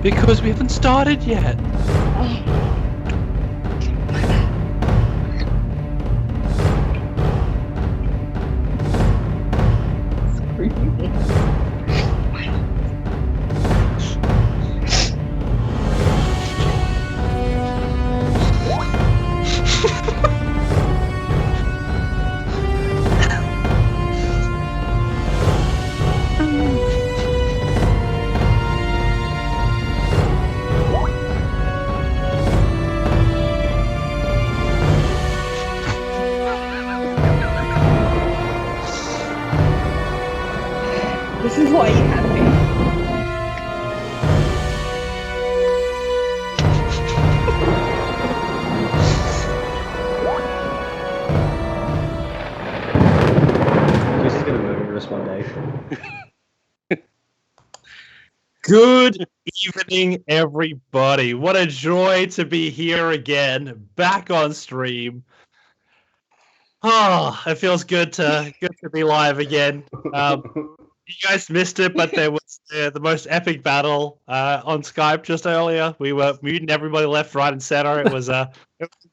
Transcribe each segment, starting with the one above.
Because we haven't started yet. This is why you have me. This is going to murder us one day. Good evening, everybody. What a joy to be here again, back on stream. Oh, it feels good to be live again. You guys missed it, but there was the most epic battle on Skype just earlier. We were muting everybody left, right, and center. It was a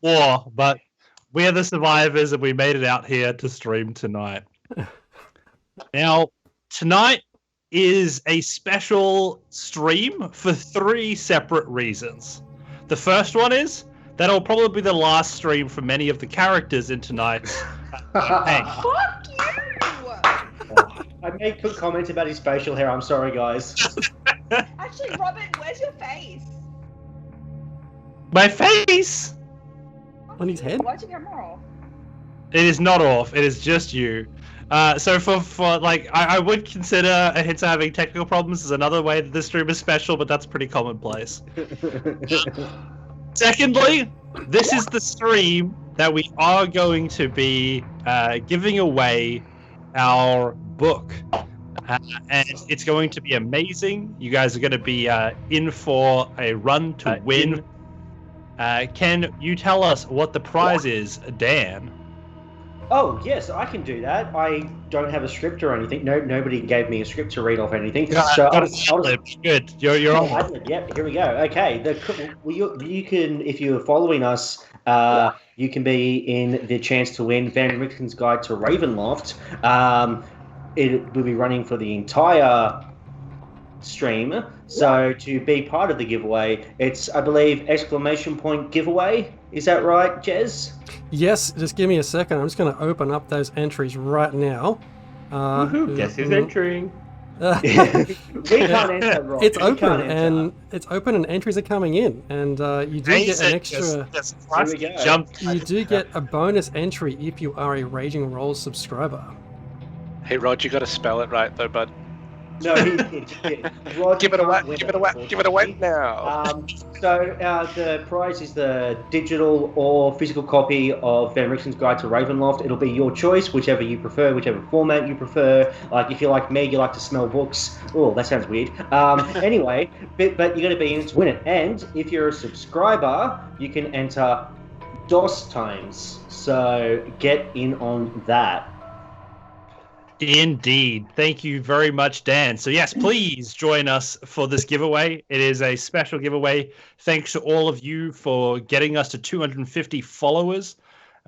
war, but we are the survivors, and we made it out here to stream tonight. Now, tonight is a special stream for 3 separate reasons. The first one is that it'll probably be the last stream for many of the characters in tonight's campaign. Fuck you! I made quick comments about his facial hair. I'm sorry, guys. Actually, Robin, where's your face? My face? On his head? Why'd you get more off? It is not off. It is just you. So for like, I would consider a hint of having technical problems as another way that this stream is special, but that's pretty commonplace. Secondly, this is the stream that we are going to be giving away our book. And it's going to be amazing. You guys are going to be in for a run to win. Can you tell us what the prize is, Dan? Oh, yes, I can do that. I don't have a script or anything. Nobody gave me a script to read off anything. So Good. You're on. Yep, here we go. Okay, you can, if you're following us, you can be in the chance to win Van Richten's Guide to Ravenloft. It will be running for the entire stream. So to be part of the giveaway, it's, I believe, exclamation point giveaway. Is that right, Jez? Yes, just give me a second. I'm just going to open up those entries right now. Guess who's entering? We can't enter, Rob. It's open, and entries are coming in, and you do get an extra. You do get a bonus entry if you are a Raging Rolls subscriber. Hey, Rod, you got to spell it right though, bud. No, Rod, give it away now. So the prize is the digital or physical copy of Van Richten's Guide to Ravenloft. It'll be your choice, whichever you prefer, whichever format you prefer. Like if you're like me, you like to smell books. Oh, that sounds weird. Anyway, but you're going to be in to win it. And if you're a subscriber, you can enter DOS times. So get in on that. Indeed. Thank you very much, Dan. So yes, please join us for this giveaway. It is a special giveaway. Thanks to all of you for getting us to 250 followers.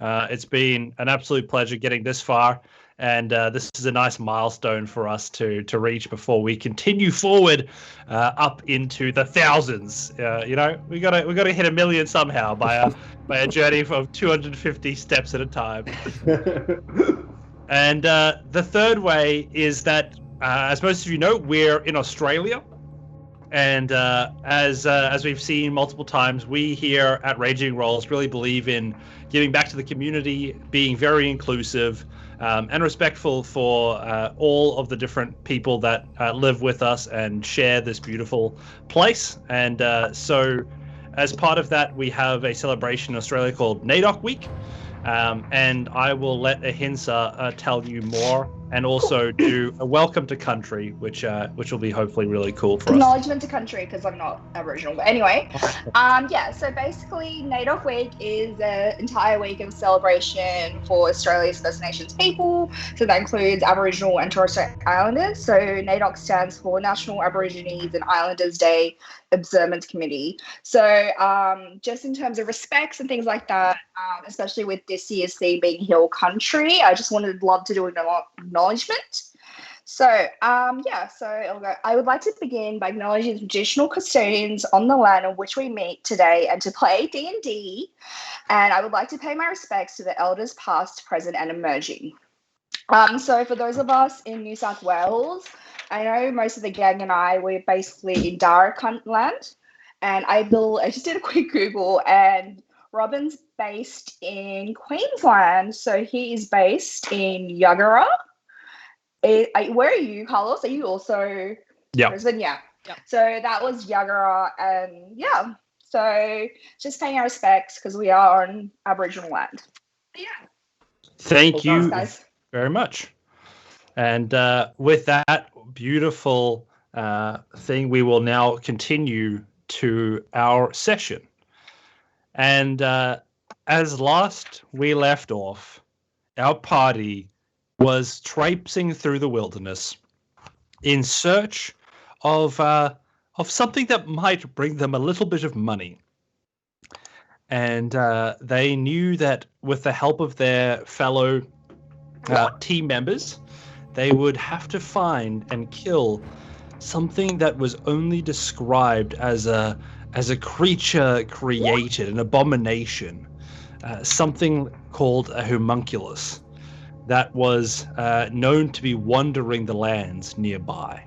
It's been an absolute pleasure getting this far, and this is a nice milestone for us to reach before we continue forward up into the thousands. We gotta hit 1 million somehow by a journey of 250 steps at a time. And the third way is that, as most of you know, we're in Australia. And as we've seen multiple times, we here at Raging Rolls really believe in giving back to the community, being very inclusive, and respectful for all of the different people that live with us and share this beautiful place. And so as part of that, we have a celebration in Australia called NAIDOC Week. And I will let Ahimsa tell you more and also do a welcome to country, which will be hopefully really cool for us. Acknowledgement to country, because I'm not Aboriginal. But anyway, so basically NAIDOC Week is an entire week of celebration for Australia's First Nations people. So that includes Aboriginal and Torres Strait Islanders. So NAIDOC stands for National Aborigines and Islanders Day Observance Committee. So just in terms of respects and things like that, especially with this year's theme being Hill Country, I just love to do an acknowledgement. So I would like to begin by acknowledging the traditional custodians on the land on which we meet today and to play D&D. And I would like to pay my respects to the elders past, present and emerging. So for those of us in New South Wales, I know most of the gang and we're basically in Darra land. And I just did a quick Google, and Robin's based in Queensland. So he is based in Yuggera. Where are you, Carlos? Are you also Brisbane? Yeah. So that was Yuggera, and so just paying our respects because we are on Aboriginal land. Thank you very much. And with that beautiful thing, we will now continue to our session. And as last we left off, our party was traipsing through the wilderness in search of something that might bring them a little bit of money. And they knew that with the help of their fellow team members, they would have to find and kill something that was only described as a creature created, an abomination, something called a homunculus that was known to be wandering the lands nearby.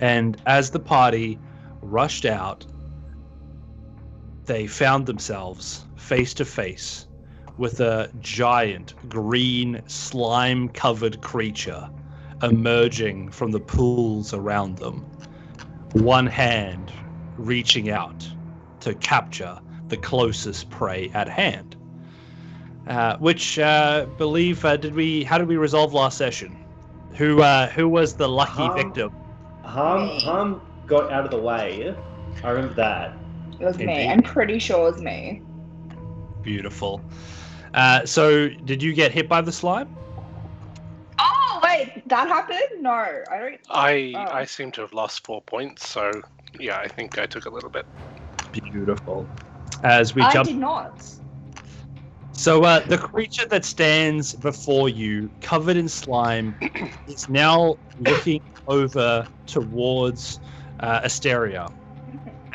And as the party rushed out, they found themselves face to face with a giant green slime-covered creature emerging from the pools around them, one hand reaching out to capture the closest prey at hand. Which believe how did we resolve last session? Who was the lucky victim? Hum got out of the way. I remember that. It was me. I'm pretty sure it was me. Beautiful. So did you get hit by the slime? Oh wait, that happened? No, I don't. I seem to have lost 4 points, so yeah, I think I took a little bit. Beautiful. As we I jump. did not. So the creature that stands before you, covered in slime, is now looking over towards Asteria,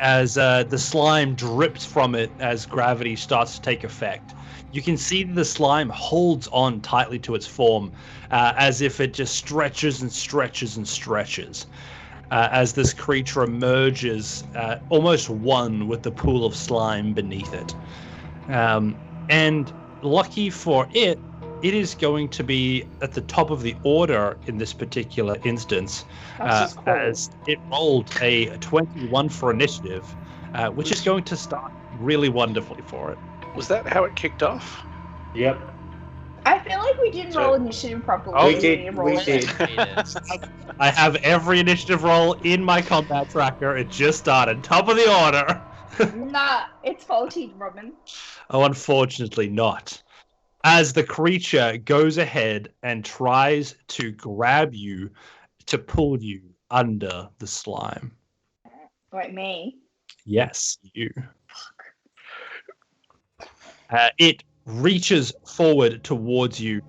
as the slime drips from it as gravity starts to take effect. You can see the slime holds on tightly to its form, as if it just stretches and stretches and stretches, as this creature emerges almost one with the pool of slime beneath it. And lucky for it, it is going to be at the top of the order in this particular instance, cool. As it rolled a 21 for initiative, which is going to start really wonderfully for it. Was that how it kicked off? Yep. I feel like we didn't roll initiative properly. Oh, we did. I have every initiative roll in my combat tracker. It just started. Top of the order. Nah, it's faulty, Robin. Oh, unfortunately not. As the creature goes ahead and tries to grab you to pull you under the slime. Like me? Yes, you. It reaches forward towards you,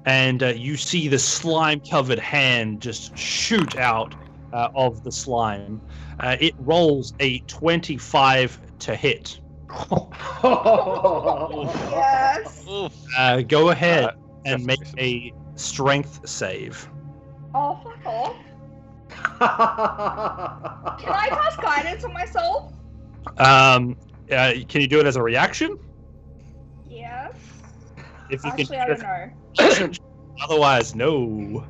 and you see the slime-covered hand just shoot out of the slime. It rolls a 25 to hit. Yes. Go ahead and make a strength save. Oh, fuck off. Can I cast guidance on myself? Can you do it as a reaction? Yes. If you Actually, can, I don't know. Otherwise, no.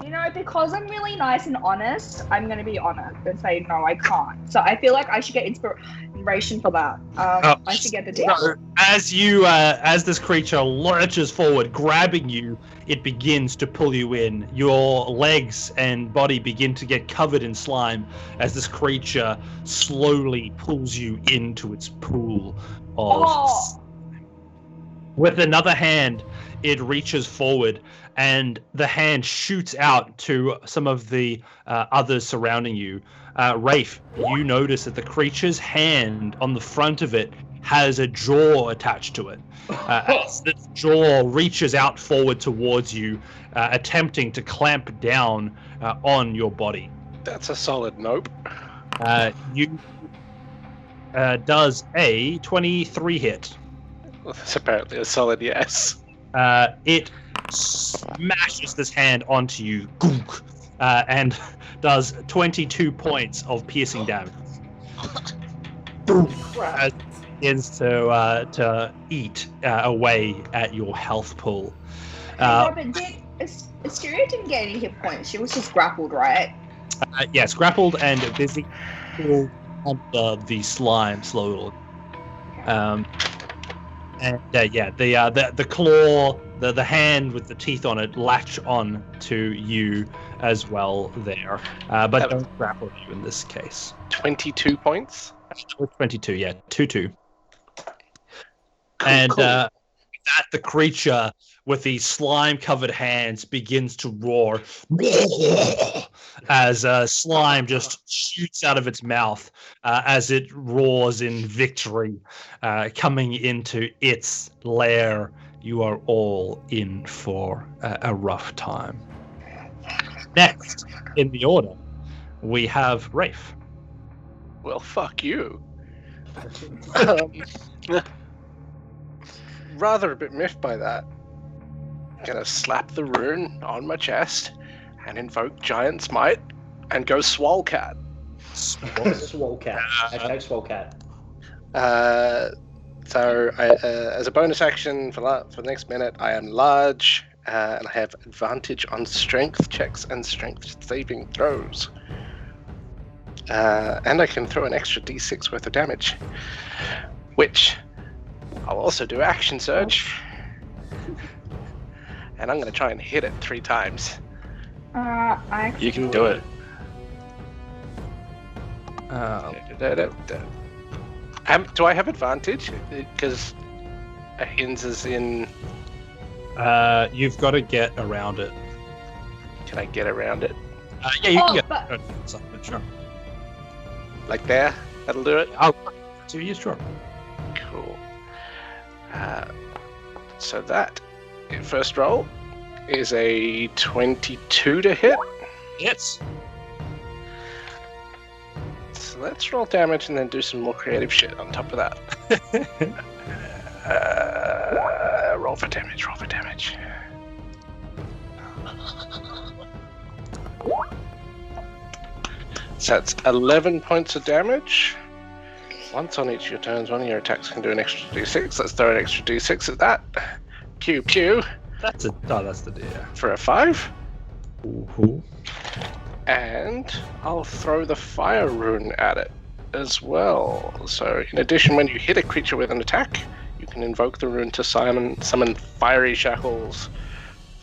You know, because I'm really nice and honest, I'm going to be honest and say, no, I can't. So I feel like I should get inspiration for that. I should get the deal. So as this creature lurches forward, grabbing you, it begins to pull you in. Your legs and body begin to get covered in slime as this creature slowly pulls you into its pool of slime. With another hand, it reaches forward, and the hand shoots out to some of the others surrounding you. Rafe, you notice that the creature's hand on the front of it has a jaw attached to it. As this jaw reaches out forward towards you, attempting to clamp down on your body. That's a solid nope. You does a 23 hit. Well, that's apparently a solid yes. It smashes this hand onto you, and does 22 points of piercing damage. As it begins to eat away at your health pool. But Asteria didn't get any hit points. She was just grappled, right? Yes, grappled and busy under the slime slowly. The claw, the hand with the teeth on it latch on to you as well there, but don't grapple you in this case. 22 points? 22, yeah, 2-2. And that the creature with these slime-covered hands begins to roar as slime just shoots out of its mouth as it roars in victory, coming into its lair. You are all in for a rough time. Next in the order, we have Rafe. Well, fuck you. Rather a bit miffed by that. Gonna slap the rune on my chest and invoke Giant Smite and go Swolcat. Swolcat. Hashtag Swolcat. So, as a bonus action for the next minute, I am large and I have advantage on strength checks and strength saving throws. And I can throw an extra d6 worth of damage, which I'll also do action surge. And I'm going to try and hit it 3 times. You can do it. Do I have advantage? Because Hins is in... You've got to get around it. Can I get around it? Yeah, you can get around it, sure. Like there? That'll do it? Oh, so yeah, sure. Cool. So that, first roll, is a 22 to hit. Yes. So let's roll damage and then do some more creative shit on top of that. Roll for damage. So that's 11 points of damage. Once on each of your turns, one of your attacks can do an extra d6. Let's throw an extra d6 at that. Pew pew. That's the deer. For a 5. Ooh. And I'll throw the fire rune at it as well. So in addition, when you hit a creature with an attack, you can invoke the rune to summon fiery shackles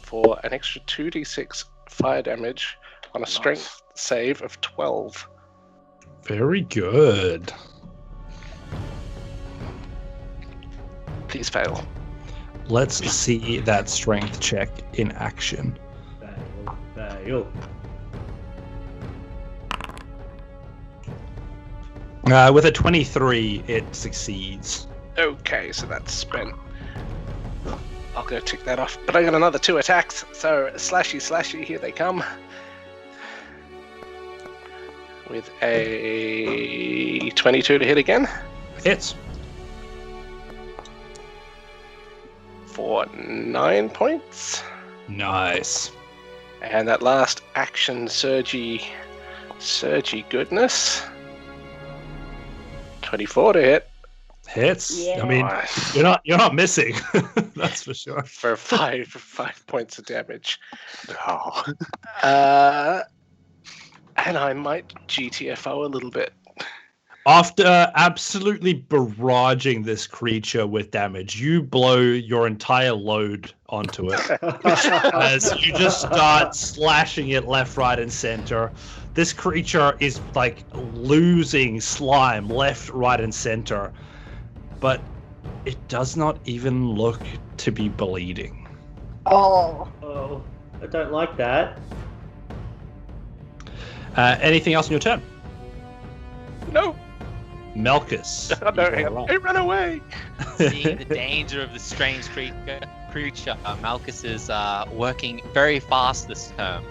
for an extra 2d6 fire damage on a strength save of 12. Very good. Please fail. Let's see that strength check in action. Fail. With a 23, it succeeds. Okay, so that's spent. I'll go tick that off. But I got another 2 attacks, so slashy, here they come. With a 22 to hit again. Hits. For 9 points. Nice. And that last action, surgy goodness. 24 to hit. Hits. Yeah. I mean, you're not missing. That's for sure. For 5 points of damage. Oh. And I might GTFO a little bit. After absolutely barraging this creature with damage, you blow your entire load onto it as you just start slashing it left, right, and center. This creature is like losing slime left, right, and center, but it does not even look to be bleeding. Oh. Oh, I don't like that. Anything else in your turn? No. Melkus. No, hang on. Hey, run away. Seeing the danger of this strange creature, Malchus is working very fast this turn.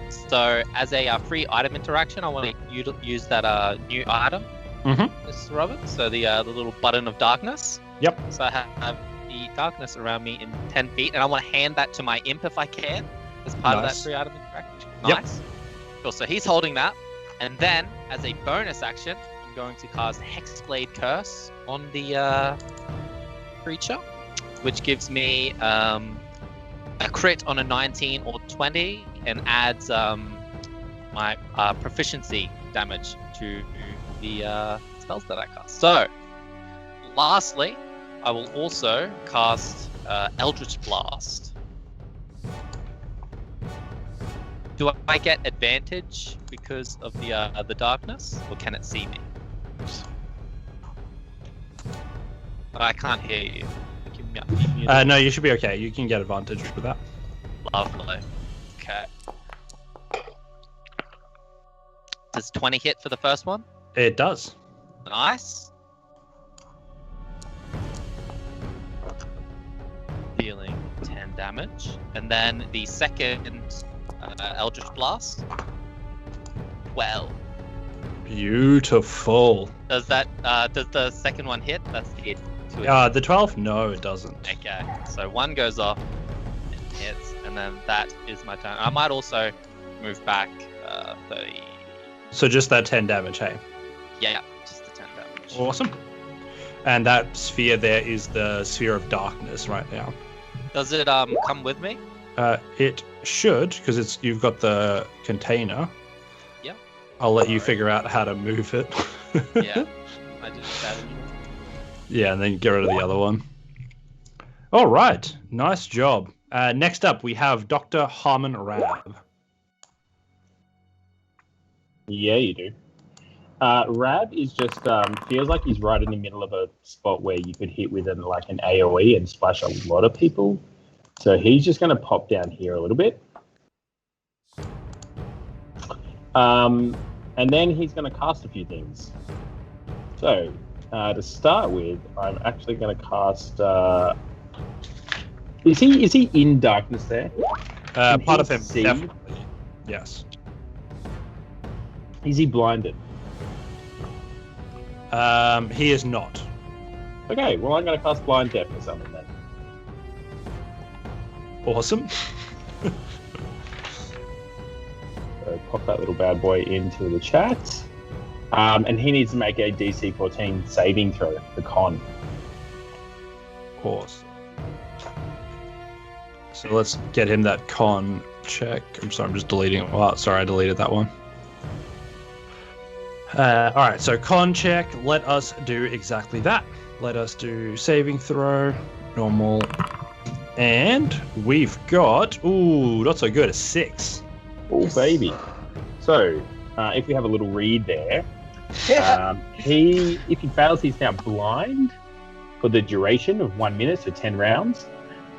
So, as a free item interaction, I want to use that new item, Mr. Roberts. So, the little button of darkness. Yep. So, I have the darkness around me in 10 feet, and I want to hand that to my imp if I can, as part of that free item interaction. Nice. Yep. Cool. So, he's holding that. And then, as a bonus action, I'm going to cast Hexblade Curse on the creature, which gives me a crit on a 19 or 20 and adds my proficiency damage to the spells that I cast. So, lastly, I will also cast Eldritch Blast. Do I get advantage because of the darkness, or can it see me? I can't hear you. No, you should be okay. You can get advantage with that. Lovely. Okay. Does 20 hit for the first one? It does. Nice. Dealing 10 damage. And then the second Eldritch Blast. 12. Beautiful. Does the second one hit? That's the hit. The 12? No, it doesn't. Okay, so one goes off and hits, and then that is my turn. I might also move back 30. So just that 10 damage, hey? Yeah, just the 10 damage. Awesome. And that sphere there is the sphere of darkness right now. Does it come with me? It should, because you've got the container. Yep. I'll let you figure out how to move it. Yeah, I did that. Yeah, and then get rid of the other one. All right, nice job. Next up, we have Dr. Harmon Rab. Yeah, you do. Rab is just feels like he's right in the middle of a spot where you could hit with an AoE and splash a lot of people. So he's just going to pop down here a little bit. And then he's going to cast a few things. So, to start with, I'm actually going to cast... Is he in darkness there? Part of him, definitely. Yes. Is he blinded? He is not. Okay, well, I'm going to cast Blind Deaf or something then. Awesome. So pop that little bad boy into the chat. And he needs to make a DC 14 saving throw for con. Awesome. So let's get him that con check. I'm sorry, I'm just deleting it. Oh, sorry, I deleted that one. Alright, so con check. Let us do exactly that. Let us do saving throw, normal. And we've got, ooh, not so good, a 6. Oh, baby. So, if we have a little read there, if he fails, he's now blind for the duration of 1 minute, so 10 rounds.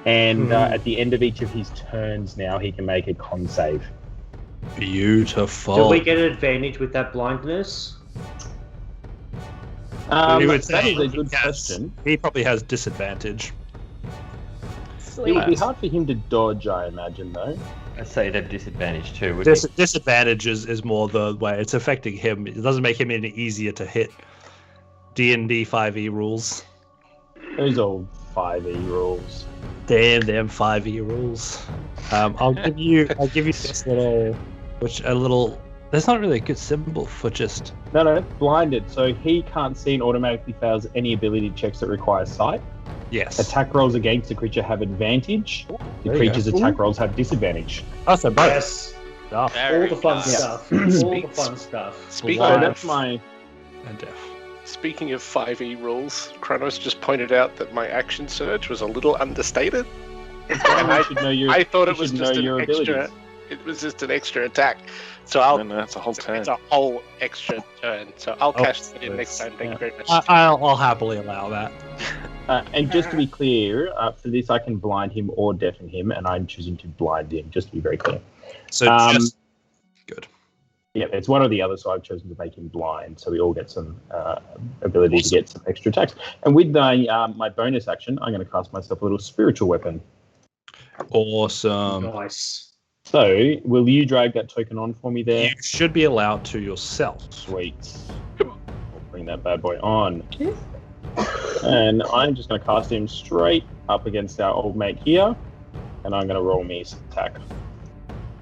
And at the end of each of his turns now, he can make a con save. Beautiful. Do we get an advantage with that blindness? He would say that's a good question. He probably has disadvantage. It would be hard for him to dodge, I imagine, though. I'd say it'd have disadvantage too. Disadvantage is more the way it's affecting him. It doesn't make him any easier to hit. D&D 5e rules. Those old 5e rules. Damn them 5e rules. I'll give you this little There's not really a good symbol for just... No, blinded. So he can't see and automatically fails any ability checks that require sight. Yes. Attack rolls against the creature have advantage. The creature's attack rolls have disadvantage. Oh, so both. Yes. Oh. All the fun stuff. All the fun stuff. Speaking So of, that's my... And death. speaking of 5e rules, Kronos just pointed out that my action surge was a little understated. And I thought it was just an extra. It was just an extra attack. So No, it's a whole turn. It's a whole extra turn. So I'll cash that in next time. Thank you very much. I'll happily allow that. And just to be clear, for this I can blind him or deafen him, and I'm choosing to blind him, just to be very clear. So just... Good. Yeah, it's one or the other, so I've chosen to make him blind, so we all get some ability to get some extra attacks. And with my bonus action, I'm going to cast myself a little spiritual weapon. Awesome. Nice. So, will you drag that token on for me there? You should be allowed to yourself. Sweet. I'll bring that bad boy on. And I'm just going to cast him straight up against our old mate here, and I'm going to roll me some attack.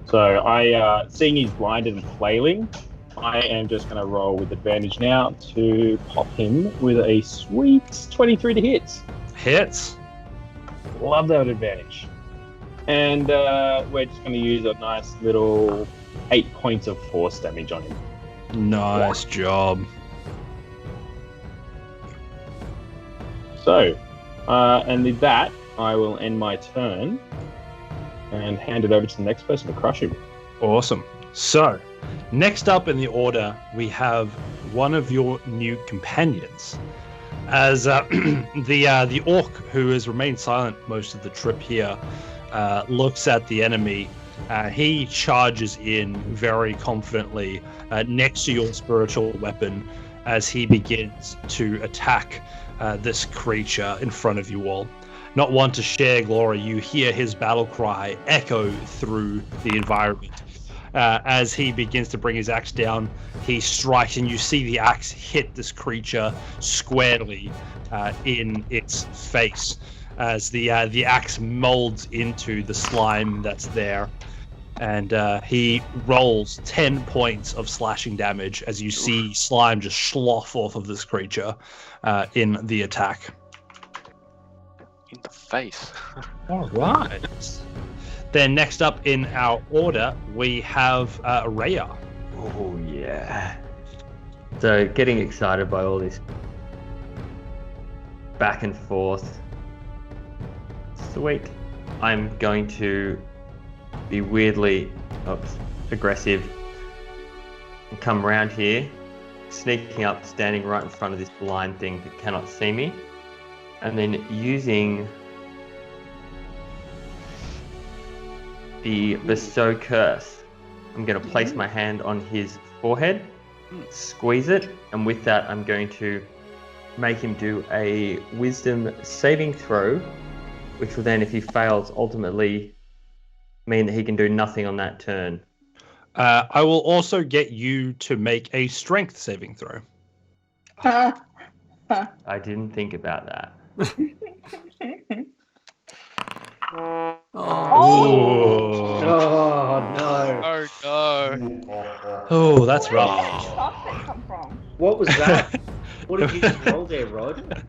So, seeing he's blinded and flailing, I am just going to roll with advantage now to pop him with a sweet 23 to hit. Hits. Love that advantage. And we're just going to use a nice little 8 points of force damage on him. Nice job. So, and with that, I will end my turn and hand it over to the next person to crush him. Awesome. So, next up in the order, we have one of your new companions. As the orc who has remained silent most of the trip here looks at the enemy, he charges in very confidently next to your spiritual weapon as he begins to attack this creature in front of you all. Not one to share glory, you hear his battle cry echo through the environment. As he begins to bring his axe down, he strikes, and you see the axe hit this creature squarely in its face as the axe molds into the slime that's there. And he rolls 10 points of slashing damage as you see slime just slough off of this creature in the attack. In the face. All right. Then next up in our order, we have Reya. Oh, yeah. So getting excited by all this back and forth. Sweet. I'm going to be weirdly aggressive and come around here, sneaking up, standing right in front of this blind thing that cannot see me, and then using the Bestow Curse. I'm going to place my hand on his forehead, squeeze it, and with that I'm going to make him do a Wisdom saving throw, which will then, if he fails, ultimately mean that he can do nothing on that turn. I will also get you to make a Strength saving throw. I didn't think about that. Oh no! Oh no! Oh, that's Where did rough. that chocolate come from? What was that? What did you just roll there, Rod?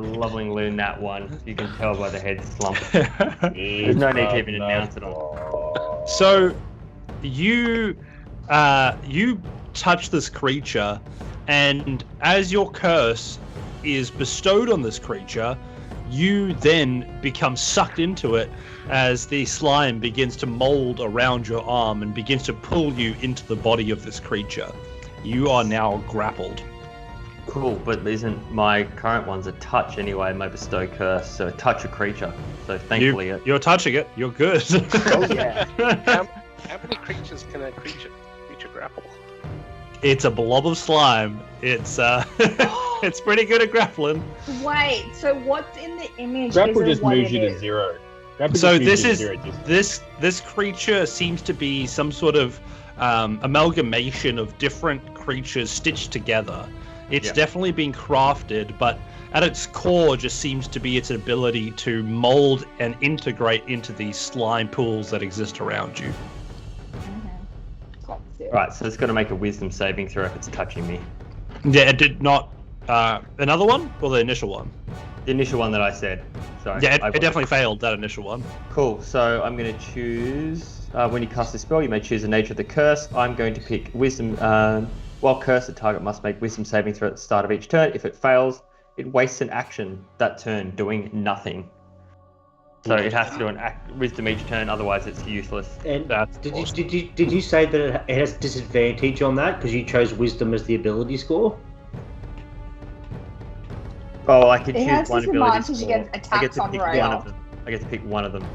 Lovely Loon, that one. You can tell by the head slump. There's no need to even announce it all. So, you touch this creature, and as your curse is bestowed on this creature, you then become sucked into it as the slime begins to mold around your arm and begins to pull you into the body of this creature. You are now grappled. Cool, but isn't my current one's a touch anyway, my Bestow Curse, so touch a creature. So thankfully You're touching it, you're good. Oh yeah. How many creatures can a creature grapple? It's a blob of slime. It's it's pretty good at grappling. Wait, so what's in the image? Grapple isn't just what moves it you to is? 0. Grapple So just moves this you is to 0, this creature seems to be some sort of amalgamation of different creatures stitched together. It's definitely been crafted, but at its core just seems to be its ability to mold and integrate into these slime pools that exist around you. Got you. Right, so it's got to make a wisdom saving throw if it's touching me. Yeah, it did not. Another one or the initial one? The initial one that I said. Sorry. Yeah, it definitely failed, that initial one. Cool, so I'm going to choose... when you cast a spell, you may choose the nature of the curse. I'm going to pick wisdom. While cursed, the target must make wisdom saving throw at the start of each turn. If it fails, it wastes an action that turn doing nothing. So it has to do an wisdom each turn, otherwise it's useless. And did you say that it has disadvantage on that because you chose wisdom as the ability score? Oh, I could It choose has one ability disadvantage score. against I get attacks to on pick Reya. one of them. I get to pick one of them.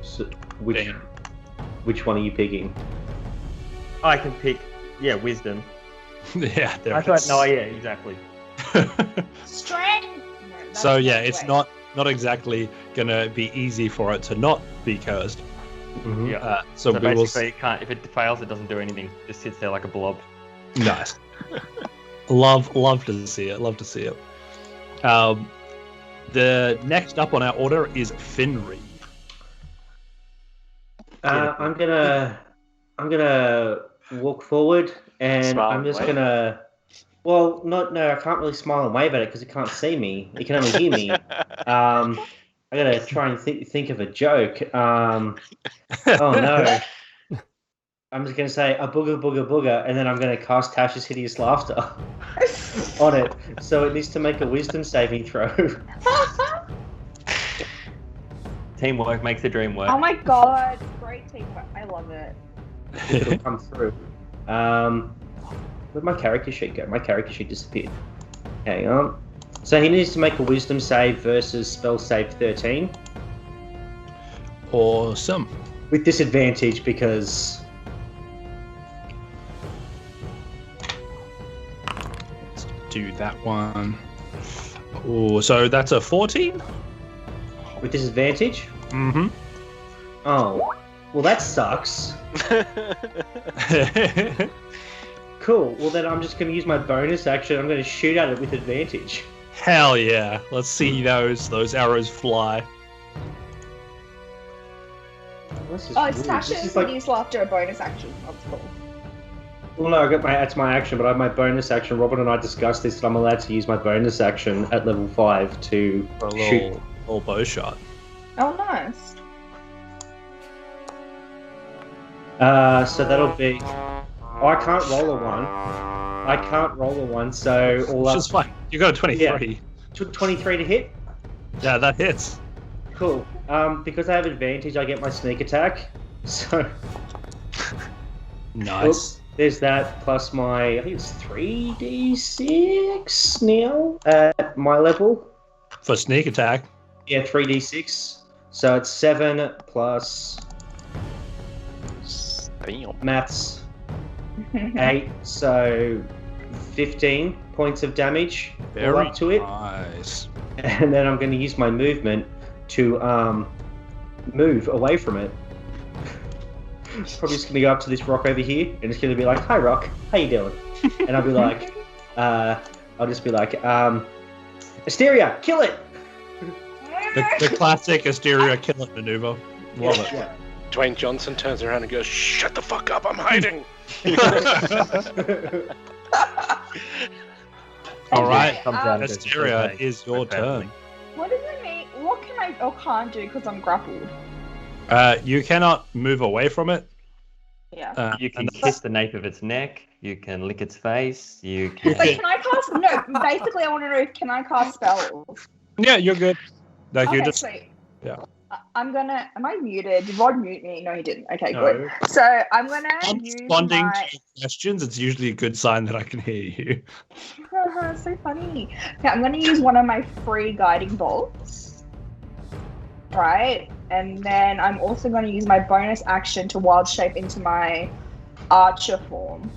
So, which one are you picking? I can pick, wisdom. Yeah, there I it thought, is. no, yeah, exactly. Strength. No, So yeah, that's it's way. not exactly gonna be easy for it to not be cursed. Mm-hmm. Yeah. So So we will. basically, it can't. If it fails, it doesn't do anything. It just sits there like a blob. Nice. Love to see it. Love to see it. The next up on our order is Finry. I'm gonna walk forward, and Smile I'm just and wave. gonna. Well, no, I can't really smile and wave at it because it can't see me. It can only hear me. I gotta try and think of a joke. Oh no. I'm just gonna say a booger booger booger, and then I'm gonna cast Tash's Hideous Laughter on it. So it needs to make a wisdom saving throw. Teamwork makes the dream work. Oh my god, great teamwork. I love it. It'll come through. Where'd my character sheet go? My character sheet disappeared. Hang on. So he needs to make a wisdom save versus spell save 13. Awesome. With disadvantage because... Let's do that one. Oh, so that's a 14? With disadvantage? Mm-hmm. Oh. Well, that sucks. Cool. Well, then I'm just going to use my bonus action. I'm going to shoot at it with advantage. Hell yeah. Let's see those arrows fly. This is Oh, it's weird. Tasha's This is like- Hideous Laughter, a bonus action. That's cool. Well, no, that's my action, but I have my bonus action. Robert and I discussed this, that I'm allowed to use my bonus action at level 5 to For a shoot. little bow shot. Oh, nice. So that'll be... Oh, I can't roll a 1. So all Which up... is fine. You got a 23. 23 to hit? Yeah, that hits. Cool. Because I have advantage, I get my sneak attack. So... Nice. Oops, there's that, plus my... I think it's 3d6 now at my level. For sneak attack. Yeah, 3d6. So it's 7 plus... Damn. Maths. 8, so 15 points of damage all Very up to it. nice. And then I'm going to use my movement to move away from it. Probably just going to go up to this rock over here and it's going to be like, "Hi rock, how you doing?" And I'll be like, I'll just be like, "Asteria, kill it!" The classic Asteria kill it maneuver. Love it. Yeah. Dwayne Johnson turns around and goes, "Shut the fuck up, I'm hiding." All right, Comes down and goes, Asteria, "Okay, is your my family." turn. What does it mean? What can I or can't do because I'm grappled? You cannot move away from it. Yeah. You can and kiss the nape of its neck. You can lick its face. You can. But can I cast? No, basically, I want to know can I cast spells? Yeah, you're good. Like Okay, you just sweet. yeah. I'm gonna. Am I muted? Did Rod mute me? No, he didn't. Okay, No. good. So I'm gonna use responding my. to questions. It's usually a good sign that I can hear you. So funny. Okay, I'm gonna use one of my free guiding bolts. Right, and then I'm also gonna use my bonus action to wild shape into my archer form.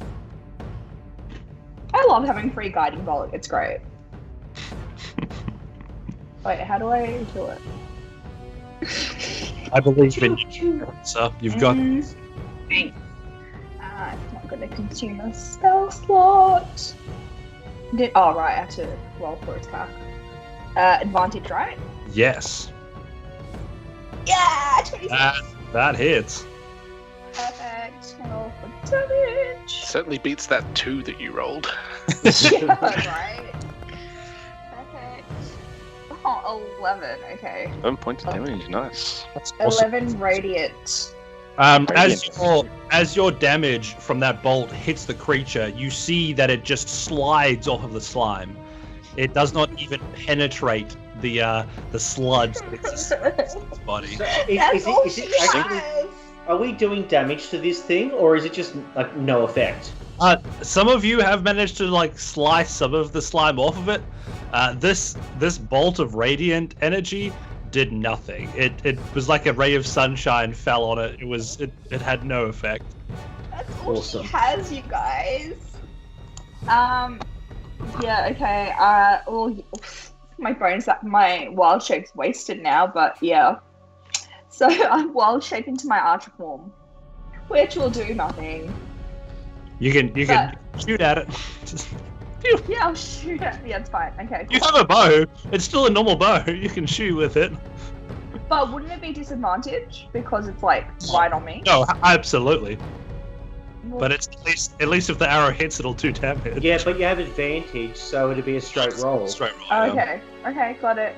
I love having free guiding bolt. It's great. Wait, how do I do it? I believe in you, sir. You've got Thanks. It's not going to consume a spell slot. Oh, right, I have to roll for attack. Advantage, right? yes. Yeah, 26. That hits. Perfect. Perfect. Roll for damage. Certainly beats that 2 that you rolled. Yeah, right. Perfect. Oh, 11. Okay. 11 points of damage. Nice. That's awesome. 11 radiant. As your damage from that bolt hits the creature, you see that it just slides off of the slime. It does not even penetrate the sludge that's in its body. So is it actually, are we doing damage to this thing, or is it just like no effect? Some of you have managed to like slice some of the slime off of it. This bolt of radiant energy did nothing. It was like a ray of sunshine fell on it. It had no effect. That's all Awesome. she has, you guys. Yeah, okay. My wild shape's wasted now, but yeah. So I'm wild shape into my archer form, which will do nothing. You can shoot at it. Just, phew. Yeah, I'll shoot it. Yeah, it's fine. Okay. You have a bow. It's still a normal bow. You can shoot with it. But wouldn't it be disadvantage because it's like right on me? No, absolutely. But it's at least if the arrow hits, it'll do damage. Yeah, but you have advantage, so it'd be a straight roll. Straight roll. Okay. Okay, got it.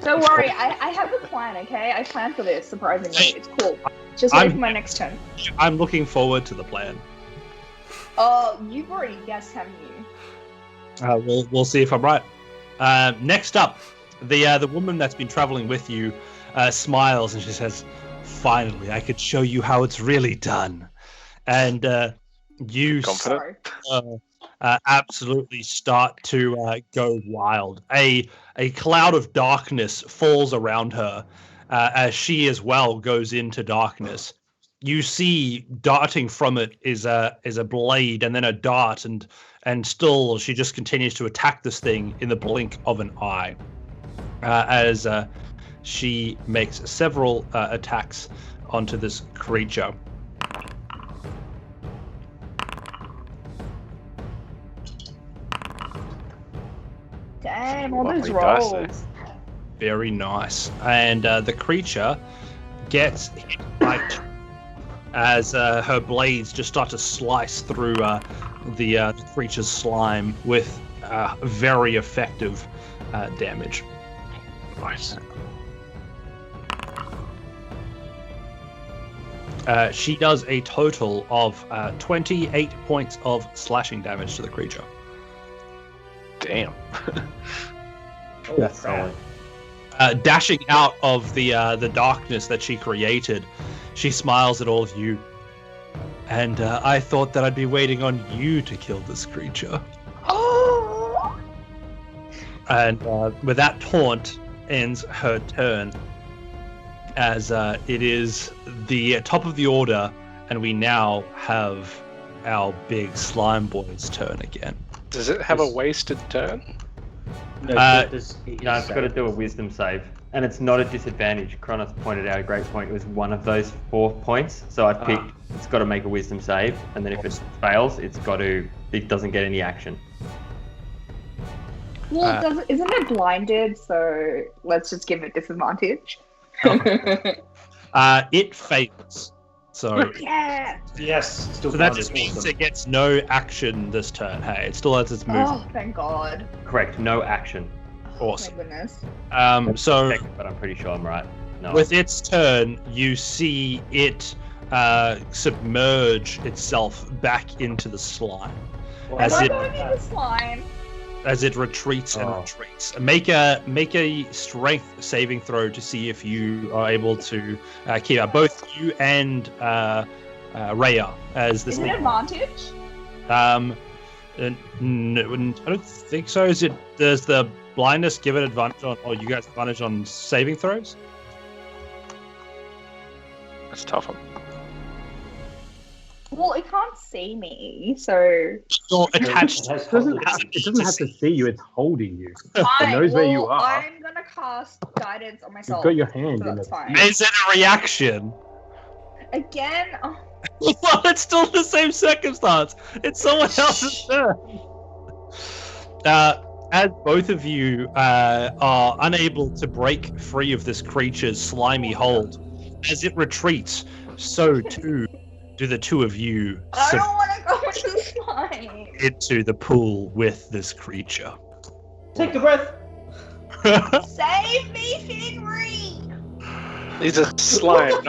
Don't worry, I have a plan, okay? I planned for this, surprisingly. It's cool. Just wait for my next turn. I'm looking forward to the plan. Oh, you've already guessed, haven't you? We'll see if I'm right. Next up, the woman that's been traveling with you smiles and she says, "Finally, I could show you how it's really done." And you absolutely start to go wild. A cloud of darkness falls around her as she as well goes into darkness. You see darting from it is a blade and then a dart, and still she just continues to attack this thing in the blink of an eye as she makes several attacks onto this creature. Damn, all those Lovely dice rolls. Very nice. And the creature gets hit by as her blades just start to slice through the creature's slime with very effective damage. Nice. She does a total of 28 points of slashing damage to the creature. Damn. That's solid. Dashing out of the darkness that she created, she smiles at all of you. And I thought that I'd be waiting on you to kill this creature. Oh! And with that taunt ends her turn, as it is the top of the order, and we now have our big slime boy's turn again. Does it have a wasted turn? No, No, it's got to do a wisdom save. And it's not a disadvantage. Kronos pointed out a great point. It was one of those 4 points. So I picked, it's got to make a wisdom save. And then if it fails, it doesn't get any action. Well, isn't it blinded? So let's just give it disadvantage. It fails. So Yeah. Yes, still so that blinded, just means awesome. it gets no action this turn. Hey, it still has its move. Oh, thank God. Correct, no action. Awesome. My goodness. So Check, but I'm pretty sure I'm right. No. with its turn, you see it submerge itself back into the slime as Am I it going in the slime? as it retreats and retreats. Make a strength saving throw to see if you are able to keep out both you and Reya as this Is it thing. advantage? No, I don't think so. Does the blindness give it advantage on, or you guys advantage on saving throws? That's a tough one. Well, it can't see me, so. You're attached. It It doesn't have to see you, it's holding you. It knows where you are. I'm gonna cast guidance on myself. You've got your hand so in that's it. fine. Is it a reaction? Again? Oh, Well, it's still the same circumstance. It's someone else's turn. As both of you are unable to break free of this creature's slimy hold, as it retreats, so too do the two of you I don't want to go into the slime. into the pool with this creature. Take a breath. Save me, Finry! These are slime,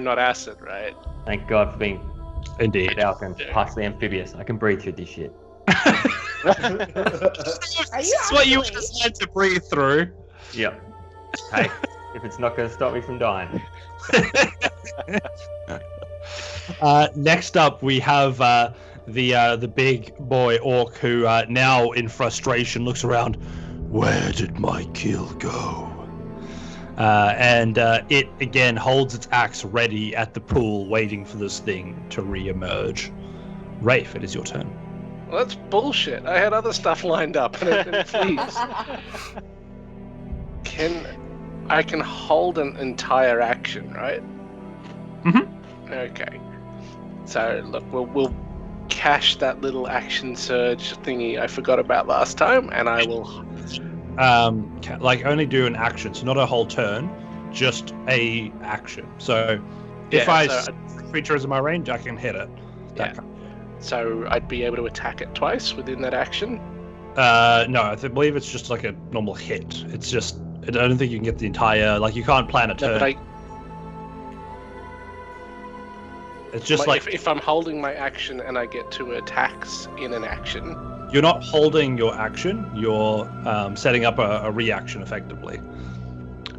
not acid, right? Thank God for being Indeed. Falcon, partially amphibious. I can breathe through this shit. Are you That's what you actually? decide to breathe through. Yep. Hey, if it's not going to stop me from dying. Next up, we have the big boy orc who now in frustration looks around. Where did my kill go? And it again holds its axe ready at the pool, waiting for this thing to re-emerge. Rafe, it is your turn. Well, that's bullshit. I had other stuff lined up and it didn't please. I can hold an entire action, right? Mm-hmm. Okay. So look, we'll cache that little action surge thingy I forgot about last time, and I will. Only do an action, so not a whole turn, just a action. So if the creature is in my range, I can hit it. So I'd be able to attack it twice within that action? No, I believe it's just like a normal hit. It's just, I don't think you can get the entire, you can't plan a turn. But it's just if I'm holding my action and I get 2 attacks in an action. You're not holding your action, you're setting up a reaction effectively.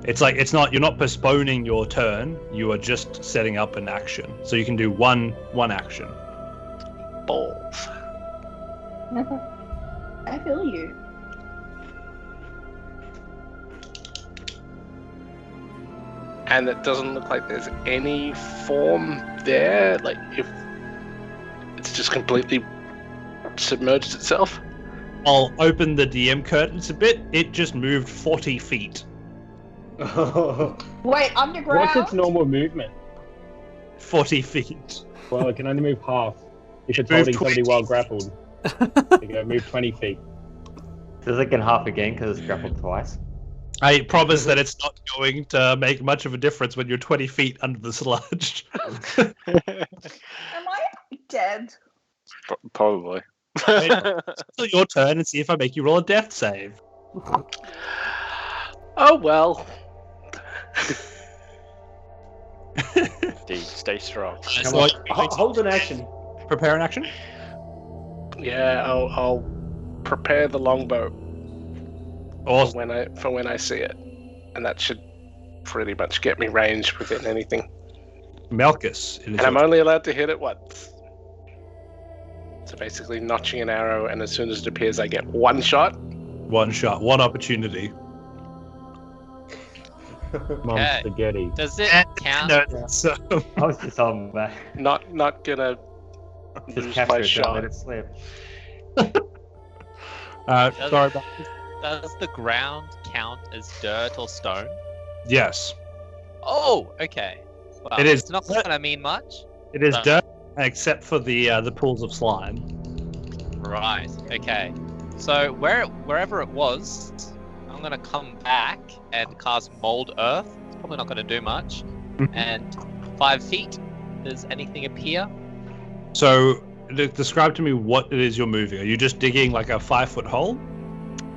It's you're not postponing your turn, you are just setting up an action. So you can do one action. Balls. I feel you. And it doesn't look like there's any form there, if it's just completely submerged itself. I'll open the DM curtains a bit. It just moved 40 feet. Wait, underground? What's its normal movement? 40 feet. Well, it can only move half. If it's holding somebody while grappled, you go move 20 feet. Does it get half again because it's grappled twice? I promise that it's not going to make much of a difference when you're 20 feet under the sludge. Am I dead? Probably. It's your turn and see if I make you roll a death save. Oh well. Indeed, stay strong. Hold an action. Prepare an action? Yeah, I'll prepare the longbow. Awesome. For when I see it, and that should pretty much get me ranged within anything. Malchus. And I'm only allowed to hit it once. So basically, notching an arrow, and as soon as it appears, I get one shot. One shot, one opportunity. Mom spaghetti. Does it count? No, so I was just on that. Not gonna Just lose capture my it, don't shot. let it slip. sorry about this. Does the ground count as dirt or stone? Yes. Oh, okay. Well, It is it's not going to mean much. It is No. dirt, except for the pools of slime. Right. Okay. So wherever it was, I'm going to come back and cast Mold Earth. It's probably not going to do much. And 5 feet. Does anything appear? So, describe to me what it is you're moving. Are you just digging like a 5-foot hole?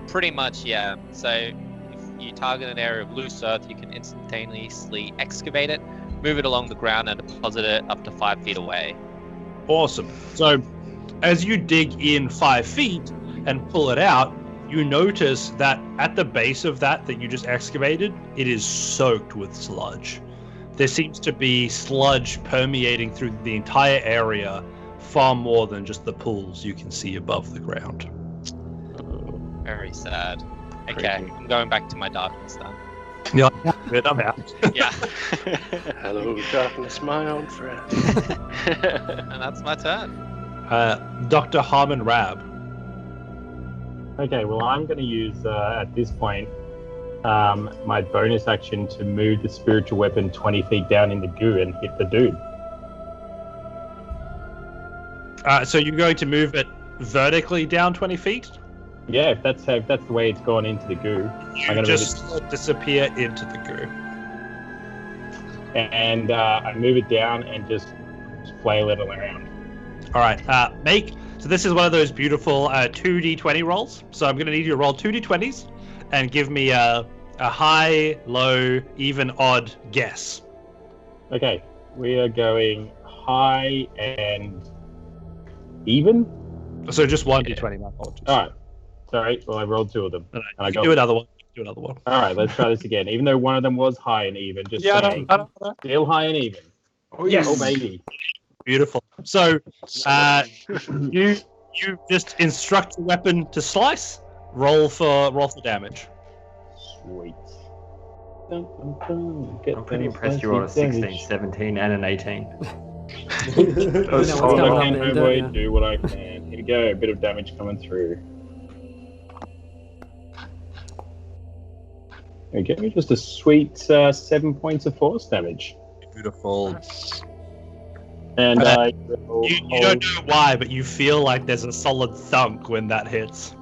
Pretty much, yeah. So if you target an area of loose earth, you can instantaneously excavate it, move it along the ground, and deposit it up to 5 feet away. Awesome. So, as you dig in 5 feet and pull it out, you notice that at the base of that you just excavated, it is soaked with sludge. There seems to be sludge permeating through the entire area, far more than just the pools you can see above the ground. Very sad. Okay, Creepy. I'm going back to my darkness then. Yeah, good, I'm out. Yeah, Hello, darkness, my old friend. and that's my turn. Dr. Harmon Rab. Okay, well, I'm going to use, at this point, my bonus action to move the spiritual weapon 20 feet down in the goo and hit the dude. So you're going to move it vertically down 20 feet? Yeah, if that's the way it's gone into the goo. I'm You gonna just disappear into the goo. and I move it down and just flail it around. All right, so this is one of those beautiful 2d20 rolls. So I'm going to need you to roll 2d20s and give me a high, low, even, odd guess. Okay, we are going high and even. So just one d20, my apologies. All right. Sorry. Well, I rolled 2 of them. And I got do another one. Do another one. All right, let's try this again. Even though one of them was high and even, just saying, I don't. Still high and even. Oh yes. Oh baby. Beautiful. So, you just instruct the weapon to slice. Roll for damage. Sweet. I'm pretty impressed you rolled a 16, 17, and an 18. Do what I can. Here we go. A bit of damage coming through. Okay, just a sweet 7 points of force damage. Beautiful. And you don't know why, but you feel like there's a solid thunk when that hits.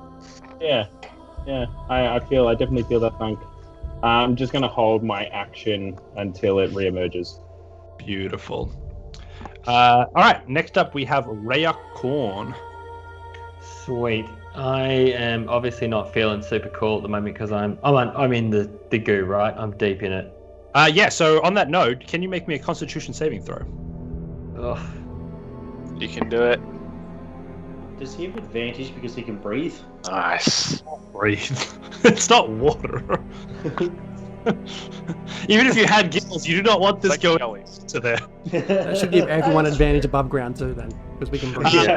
Yeah. I definitely feel that thunk. I'm just gonna hold my action until it reemerges. Beautiful. All right. Next up, we have Reya Corn. Sweet. I am obviously not feeling super cool at the moment because I'm in the goo, right? I'm deep in it. Yeah. So on that note, can you make me a Constitution saving throw? Ugh. You can do it. Does he have advantage because he can breathe? Nice. Breathe. It's not water. Even if you had gills, you do not want this going to there. That should give everyone advantage above ground too, then, because we can breathe.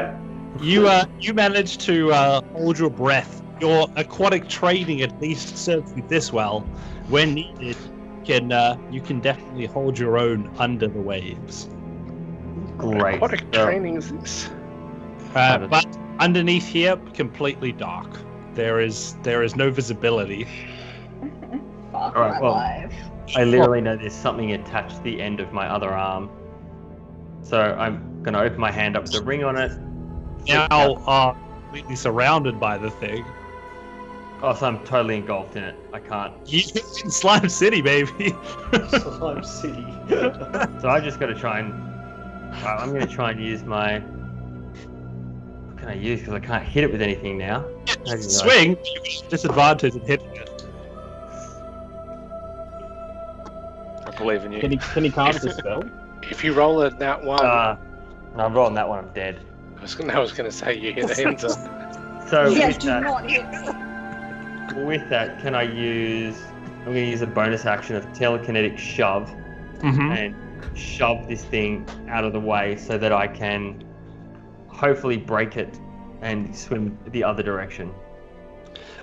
You managed to hold your breath. Your aquatic training at least serves you this well. When needed, you can definitely hold your own under the waves. Great. Aquatic training is this? But underneath here, completely dark. There is no visibility. Fuck Alright, my life. I literally know there's something attached to the end of my other arm. So I'm going to open my hand up with a ring on it. Now, completely surrounded by the thing. Oh, so I'm totally engulfed in it. I can't. You're in Slime City, baby. Slime City. So I just got to try and... I'm going to try and use my... What can I use? Because I can't hit it with anything now. Swing, you get disadvantage in hitting it. I believe in you. Can he cast a spell? If you roll it that one, No, I'm rolling that one. I'm dead. I was going to say you hit the ends up. So Yeah, with do that, not hit. with that, can I use... I'm going to use a bonus action of telekinetic shove and shove this thing out of the way so that I can hopefully break it and swim the other direction.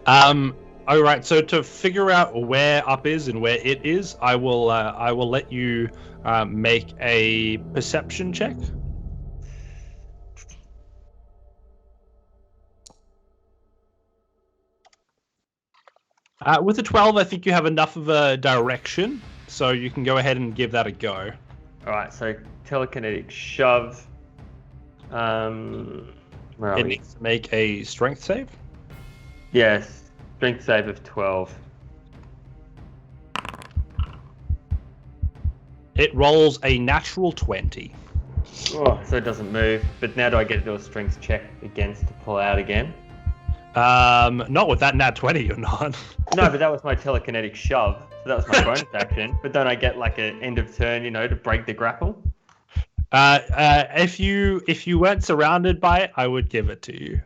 All right. So to figure out where up is and where it is, I will let you make a perception check. With a 12, I think you have enough of a direction, so you can go ahead and give that a go. All right. So telekinetic shove. Where are It we? needs to make a strength save. Yes. Strength save of 12. It rolls a natural 20. Oh, so it doesn't move. But now do I get to do a strength check against to pull out again? Not with that nat 20, you're not. No, but that was my telekinetic shove. So that was my bonus action. But don't I get like an end of turn, to break the grapple? If you weren't surrounded by it, I would give it to you.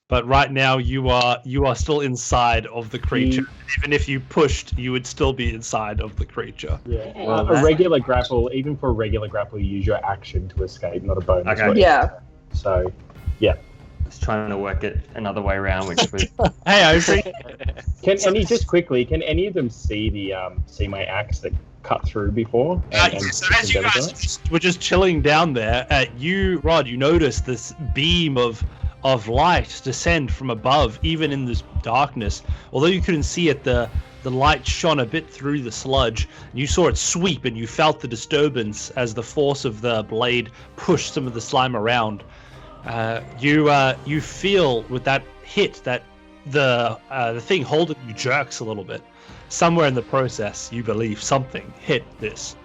But right now you are still inside of the creature. Even if you pushed, you would still be inside of the creature. Yeah. A regular grapple, even for a regular grapple, you use your action to escape, not a bonus. Okay. Yeah. So, yeah. I was trying to work it another way around, which was... Hey, I agree. Can any of them see see my axe that cut through before? So as you guys were just chilling down there, you, Rod, you notice this beam of light descend from above, even in this darkness. Although you couldn't see it, the light shone a bit through the sludge. You saw it sweep, and you felt the disturbance as the force of the blade pushed some of the slime around. You feel with that hit, that the thing holding you jerks a little bit. Somewhere in the process, you believe something hit this.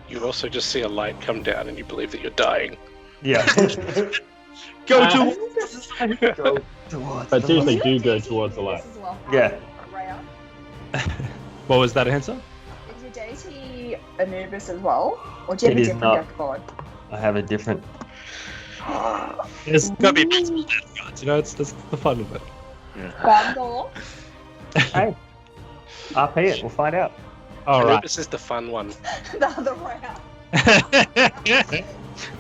You also just see a light come down, and you believe that you're dying. Yeah. Go towards. But seriously, do go towards the light. Yeah. What was that answer? Is your deity Anubis as well? Or do you have a different death god? I have a different. There's got to be multiple death gods, you know, it's the fun of it. Bundle. Hey, RP it, we'll find out. Alright. Anubis is the fun one. The other way out.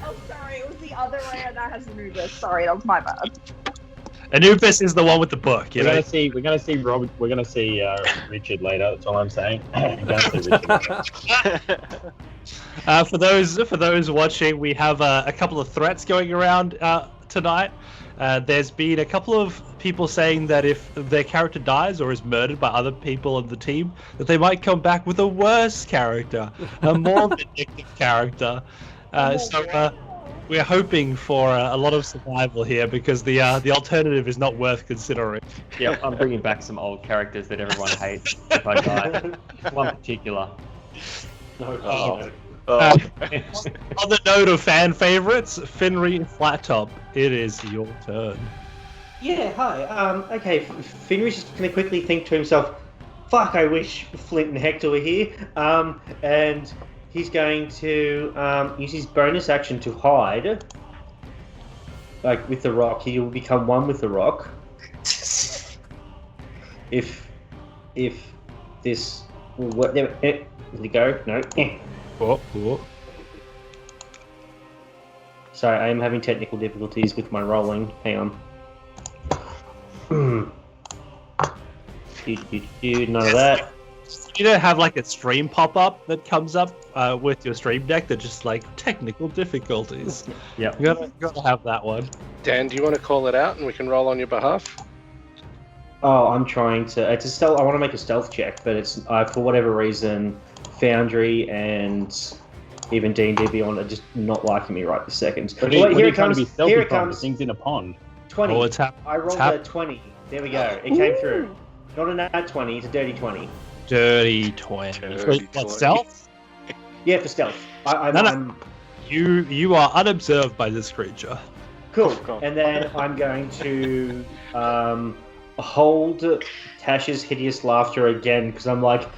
Oh, sorry, it was the other way out that has Anubis. Sorry, that was my bad. Anubis is the one with the book, you know? We're gonna see Rob. We're gonna see Richard later. That's all I'm saying. We're gonna see Richard later. For those watching, we have a couple of threats going around tonight. There's been a couple of people saying that if their character dies or is murdered by other people on the team, that they might come back with a worse character, a more vindictive character. So we're hoping for a lot of survival here because the alternative is not worth considering. Yeah, I'm bringing back some old characters that everyone hates if I die. One particular. On the note of fan favorites, Finry Flattop, it is your turn. Yeah, hi. Okay, Finry's just going to quickly think to himself, fuck, I wish Flint and Hector were here. And he's going to use his bonus action to hide. Like, with the rock. He will become one with the rock. If this will work. There we go. No. Oh. Sorry, I am having technical difficulties with my rolling. Hang on. None of that. You don't have like a stream pop-up that comes up with your stream deck that just like technical difficulties. Yeah, you gotta have that one. Dan, do you want to call it out and we can roll on your behalf? Oh, I'm trying to. It's a stealth. I want to make a stealth check, but it's for whatever reason, Foundry and even D&D Beyond are just not liking me right this second. Here it comes. Here it comes. Things in a pond. 20. Oh, I rolled a 20. There we go. It came through. Not a nat 20. It's a dirty 20. Dirty 20. What, stealth? Yeah, for stealth. You are unobserved by this creature. Cool. And then I'm going to hold Tash's hideous laughter again because I'm like,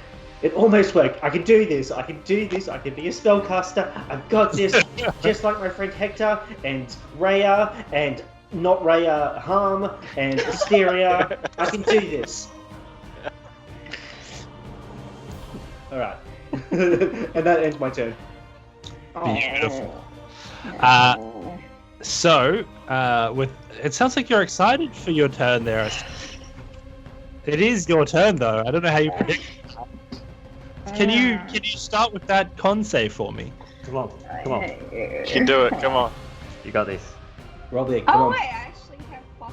it almost worked. I can do this. I can be a spellcaster. I've got this. Just like my friend Hector and Reya and not Reya Harm and Asteria. I can do this. Alright. And that ends my turn. Beautiful. With it sounds like you're excited for your turn there. It is your turn though. I don't know how you predict. Can you start with that con save for me? Come on. You can do it. Come on. You got this. Roll the come on. Wait, I actually have +2,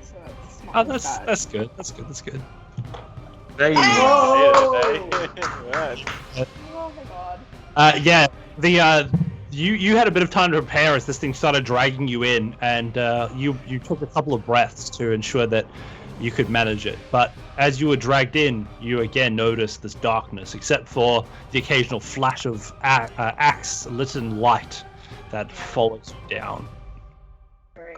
so it's Oh, that's good. That's good. There you go. Oh my god. Yeah. You had a bit of time to prepare as this thing started dragging you in, and you took a couple of breaths to ensure that you could manage it. But as you were dragged in, you again noticed this darkness, except for the occasional flash of axe-lit light that follows you down. Great.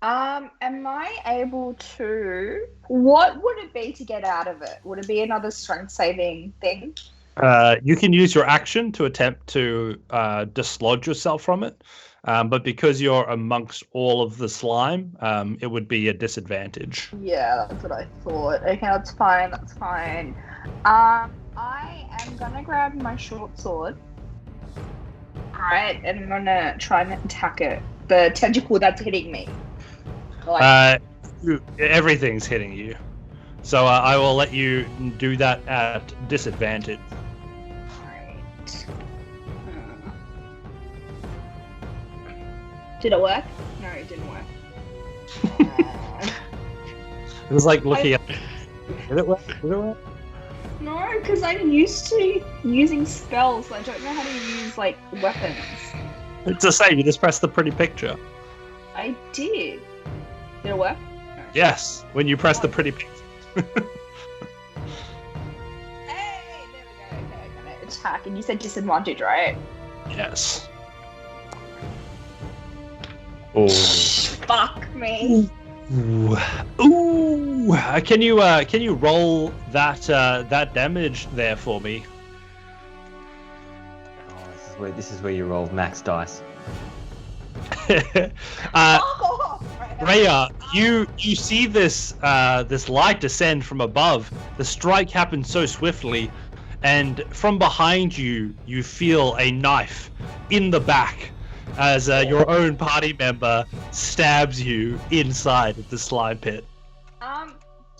Am I able to? What would it be to get out of it? Would it be another strength saving thing? You can use your action to attempt to dislodge yourself from it, but because you're amongst all of the slime, it would be a disadvantage. Yeah, that's what I thought. Okay, that's fine. I am gonna grab my short sword. Alright, and I'm gonna try and attack it. The tentacle that's hitting me. Everything's hitting you. So I will let you do that at disadvantage. Alright. Did it work? No, it didn't work. It was like looking at... Did it work? No, because I'm used to using spells. I don't know how to use, like, weapons. It's the same, you just press the pretty picture. I did. Did it work? No. Yes, when you press the pretty pink. Hey, there we go. Okay, I'm gonna attack. And you said disadvantage, right? Yes. Oh. Fuck me. Ooh. Ooh. Can you roll that that damage there for me? Oh, this is where you roll max dice. Reya, you see this this light descend from above. The strike happens so swiftly, and from behind you, you feel a knife in the back as your own party member stabs you inside of the slime pit.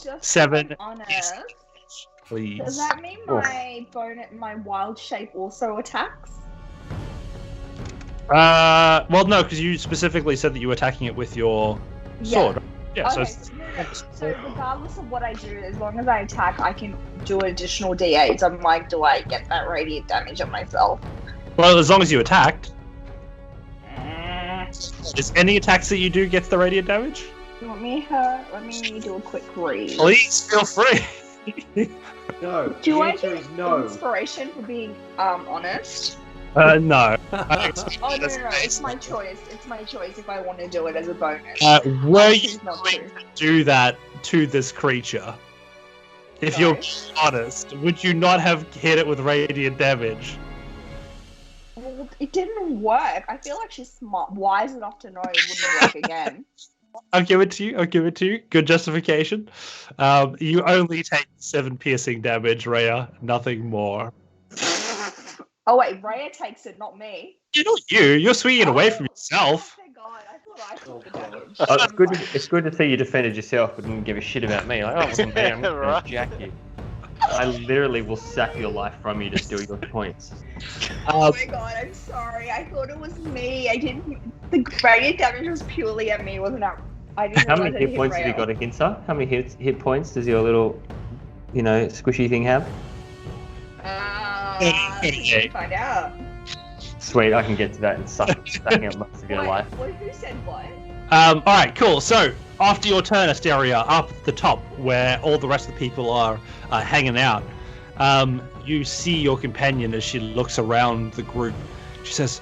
Just 7 honest. Please. Does that mean my wild shape also attacks? Well, no, because you specifically said that you were attacking it with your sword. Yeah. Okay, so regardless of what I do, as long as I attack, I can do additional d8s. I'm like, do I get that radiant damage on myself? Well, as long as you attacked. Is any attacks that you do get the radiant damage? Let me do a quick read. Please feel free. No. Do I answer get is no. inspiration for being honest? No. No. It's my choice. It's my choice if I want to do it as a bonus. Were you going to do that to this creature? If you're honest, would you not have hit it with radiant damage? Well, it didn't work. I feel like she's smart, wise enough to know it wouldn't work again. I'll give it to you. Good justification. You only take 7 piercing damage, Reya. Nothing more. Oh wait, Reya takes it, not me. Not you. You're swinging away from yourself. Oh my god, I thought I took the damage. It's good to see you defended yourself, but didn't give a shit about me. Like, oh, it wasn't me. I'm going to jack you. I literally will sap your life from you to steal your points. Oh my god, I'm sorry. I thought it was me. I didn't. The radiant damage was purely at me, wasn't it? I didn't. How many hit points have you got, Akinsa? How many hit points does your little, squishy thing have? Let's find out. Sweet, I can get to that and sucking up most of your life. Who said what? Alright, cool. So, after your turn, Asteria, up at the top, where all the rest of the people are hanging out, you see your companion as she looks around the group. She says,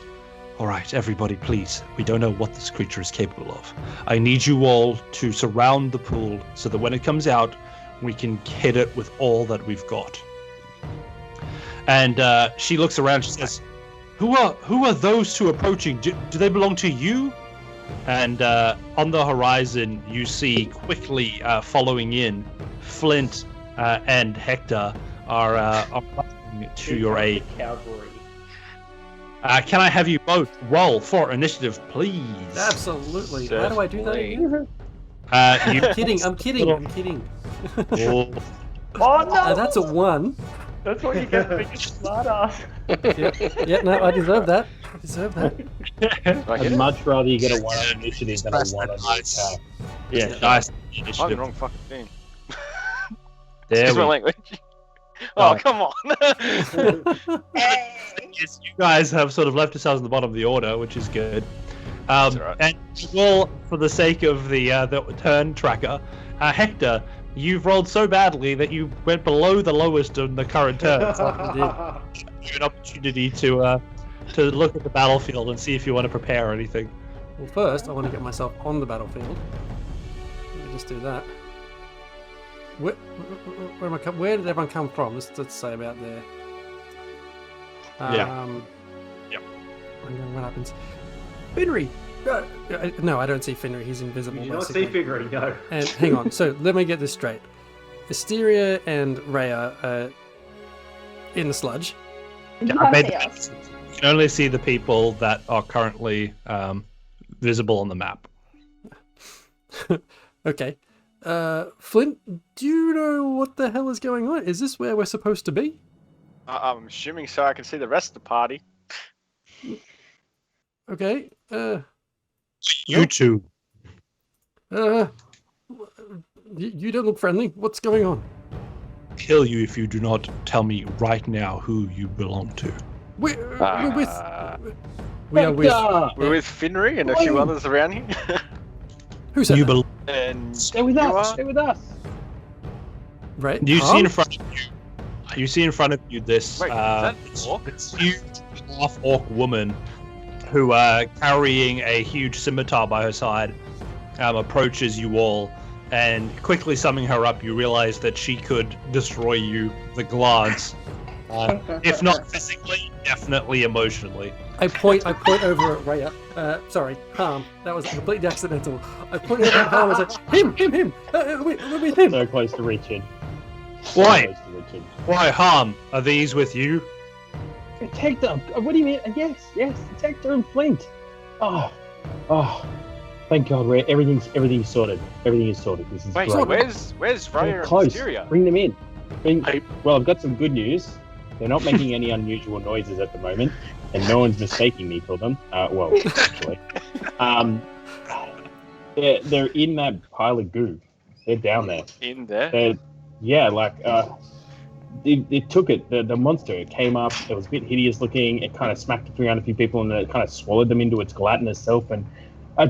alright, everybody, please. We don't know what this creature is capable of. I need you all to surround the pool so that when it comes out, we can hit it with all that we've got. And she looks around, she says, Who are those two approaching? Do they belong to you? And on the horizon, you see quickly following in, Flint and Hector are coming to your aid. Cavalry. Can I have you both roll for initiative, please? Absolutely. How do I do that again? I'm kidding. Oh no! That's a 1. That's what you get for being a smart ass. Yeah, no, I deserve that. I'd much rather you get a 1 on initiative than a 1 on your attack. Yeah, nice. I'm the wrong fucking thing. There my language. Oh, come on. Hey. Yes, you guys have sort of left yourselves in the bottom of the order, which is good. Right. And well, for the sake of the turn tracker, Hector, you've rolled so badly that you went below the lowest on the current turn. So give you an opportunity to look at the battlefield and see if you want to prepare anything. Well, first, I want to get myself on the battlefield. Let me just do that. Where did everyone come from? Let's say about there. Yep. What happens? Finry! No, I don't see Finry. He's invisible. You do not see Finry, no. And hang on. So let me get this straight. Asteria and Reya are in the sludge. You can't see us. You can only see the people that are currently visible on the map. Okay. Flint, do you know what the hell is going on? Is this where we're supposed to be? I'm assuming so. I can see the rest of the party. Okay. You two. You don't look friendly. What's going on? Kill you if you do not tell me right now who you belong to. We're with We're with Finry and a few others around here. Who said You that? belong And Stay with us. Stay with us. Right. You see in front of you. You see in front of you this Wait, is that orc? this huge half-orc woman who, carrying a huge scimitar by her side, approaches you all, and quickly summing her up, you realize that she could destroy you with a glance. If not physically, definitely emotionally. I point over at Reya. Sorry, Harm. That was completely accidental. I point over at Harm and say, him! With him! So close to Richard. Why? So close to Richard. Why, Harm? Are these with you? It's Hector. What do you mean? Yes, it's Hector and Flint. Oh, thank God, everything's sorted. Everything is sorted. This is Wait, great. where's Reya Close. Asteria? Bring them in. Well, I've got some good news. They're not making any unusual noises at the moment, and no one's mistaking me for them. Well, actually, they're in that pile of goo. They're down there. In there? They took it. The monster, it came up. It was a bit hideous looking. It kind of smacked around a few people, and it kind of swallowed them into its gelatinous self. And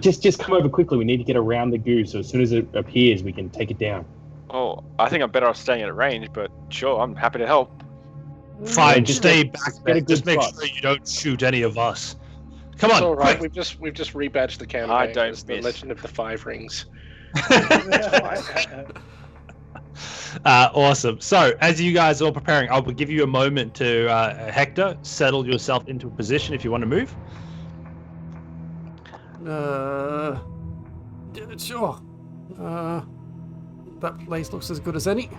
just come over quickly. We need to get around the goo, so as soon as it appears, we can take it down. Oh, I think I'm better off staying at range, but sure, I'm happy to help. Fine, stay back there. Just make spot. sure you don't shoot any of us. Come on, It's all right. quick. We've just rebadged the campaign. I don't as the miss. Legend of the Five Rings. Awesome. So, as you guys are all preparing, I will give you a moment to, Hector, settle yourself into a position if you want to move. Sure. That place looks as good as any.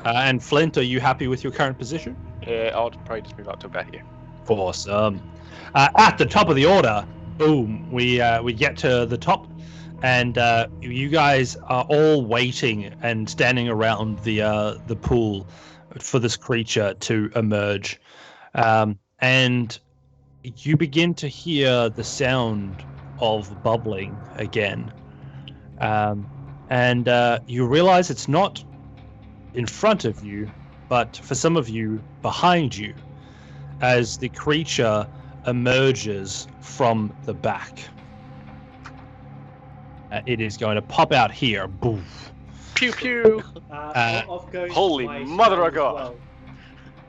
And Flint, are you happy with your current position? Yeah, I'll probably just move up to about here. Awesome. At the top of the order, boom, we get to the top, and you guys are all waiting and standing around the pool for this creature to emerge, and you begin to hear the sound of bubbling again, and you realize it's not in front of you, but for some of you, behind you, as the creature emerges from the back. It is going to pop out here. Boof. Pew pew. Off goes Holy my mother of spell as God. well.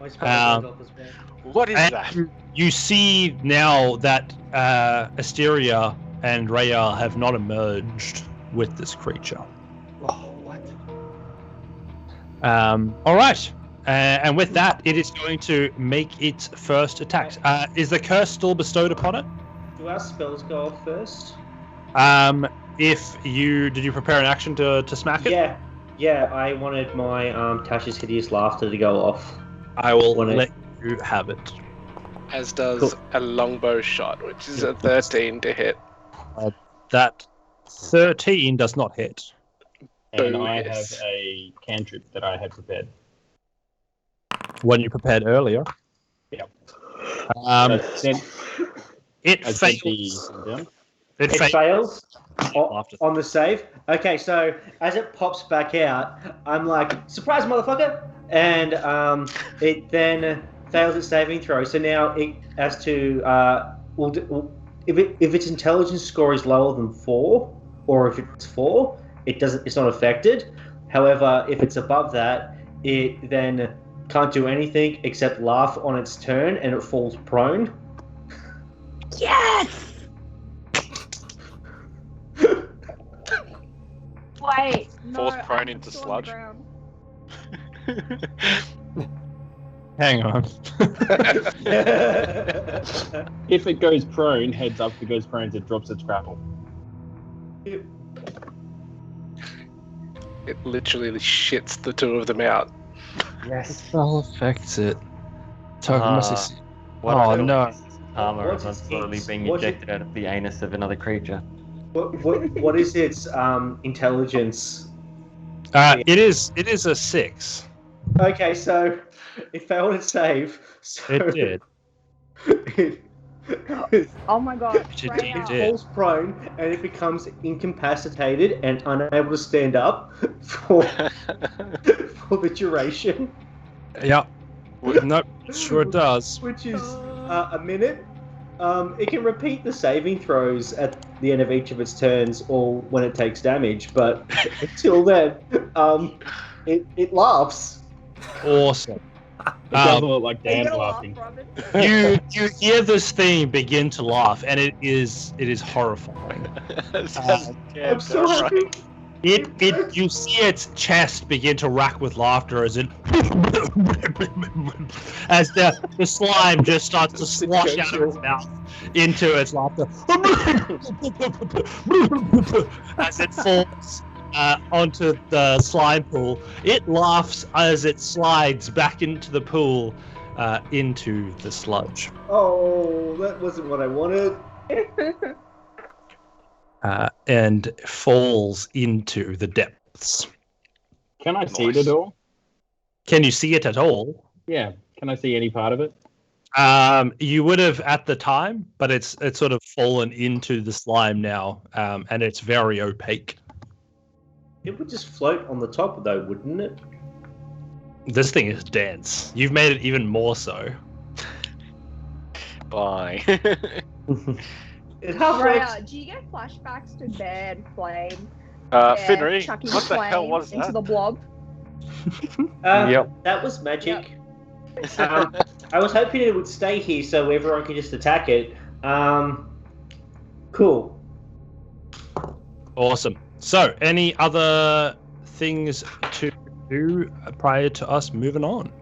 My spell goes off as well. What is And that? you see now that Asteria and Reya have not emerged with this creature. Oh, what? All right. And with that, it is going to make its first attack. Is the curse still bestowed upon it? Do our spells go off first? Did you prepare an action to smack it? Yeah. I wanted my Tasha's hideous laughter to go off. I will let you have it. As does a longbow shot, which is a 13 to hit. That 13 does not hit. And Boom, I have yes. a cantrip that I had prepared. One you prepared earlier. Yep. It I fails. It fails on the save. Okay, so as it pops back out, I'm like, surprise, motherfucker! And it then fails its saving throw. So now it has to, if its intelligence score is lower than 4, or if it's 4, it's not affected. However, if it's above that, it then can't do anything except laugh on its turn, and it falls prone. Yes! Wait, no, Falls prone I'm into still on the sludge. ground. Hang on. If it goes prone, heads up. If it goes prone, it drops its grapple. It literally shits the two of them out. Yes. Spell affects it. Oh no. What's Armor is its slowly being what's it- ejected out of the anus of another creature. What is its intelligence? It is a 6. Okay, so it failed its save. So It did. it Oh my god, It Reya. did. falls prone, and it becomes incapacitated and unable to stand up for the duration, Yeah. Nope. Sure it does. which is a minute. It can repeat the saving throws at the end of each of its turns or when it takes damage, but until then, it laughs. Awesome. It doesn't look like Dan's laughing. You hear this thing begin to laugh, and it is horrifying. I'm so happy. You see its chest begin to rack with laughter as the slime just starts to slosh out of its mouth into its laughter as it falls onto the slime pool. It laughs as it slides back into the pool, into the sludge. Oh, that wasn't what I wanted. And falls into the depths. Can I see it at all? Can you see it at all? Yeah. Can I see any part of it? You would have at the time, but it's sort of fallen into the slime now, and it's very opaque. It would just float on the top, though, wouldn't it? This thing is dense. You've made it even more so. Bye. Reya, do you get flashbacks to Bad Flame? Finry, Chucking what the hell was into that? the blob? Yep. That was magic. Yep. I was hoping it would stay here so everyone could just attack it. Cool. Awesome. So, any other things to do prior to us moving on?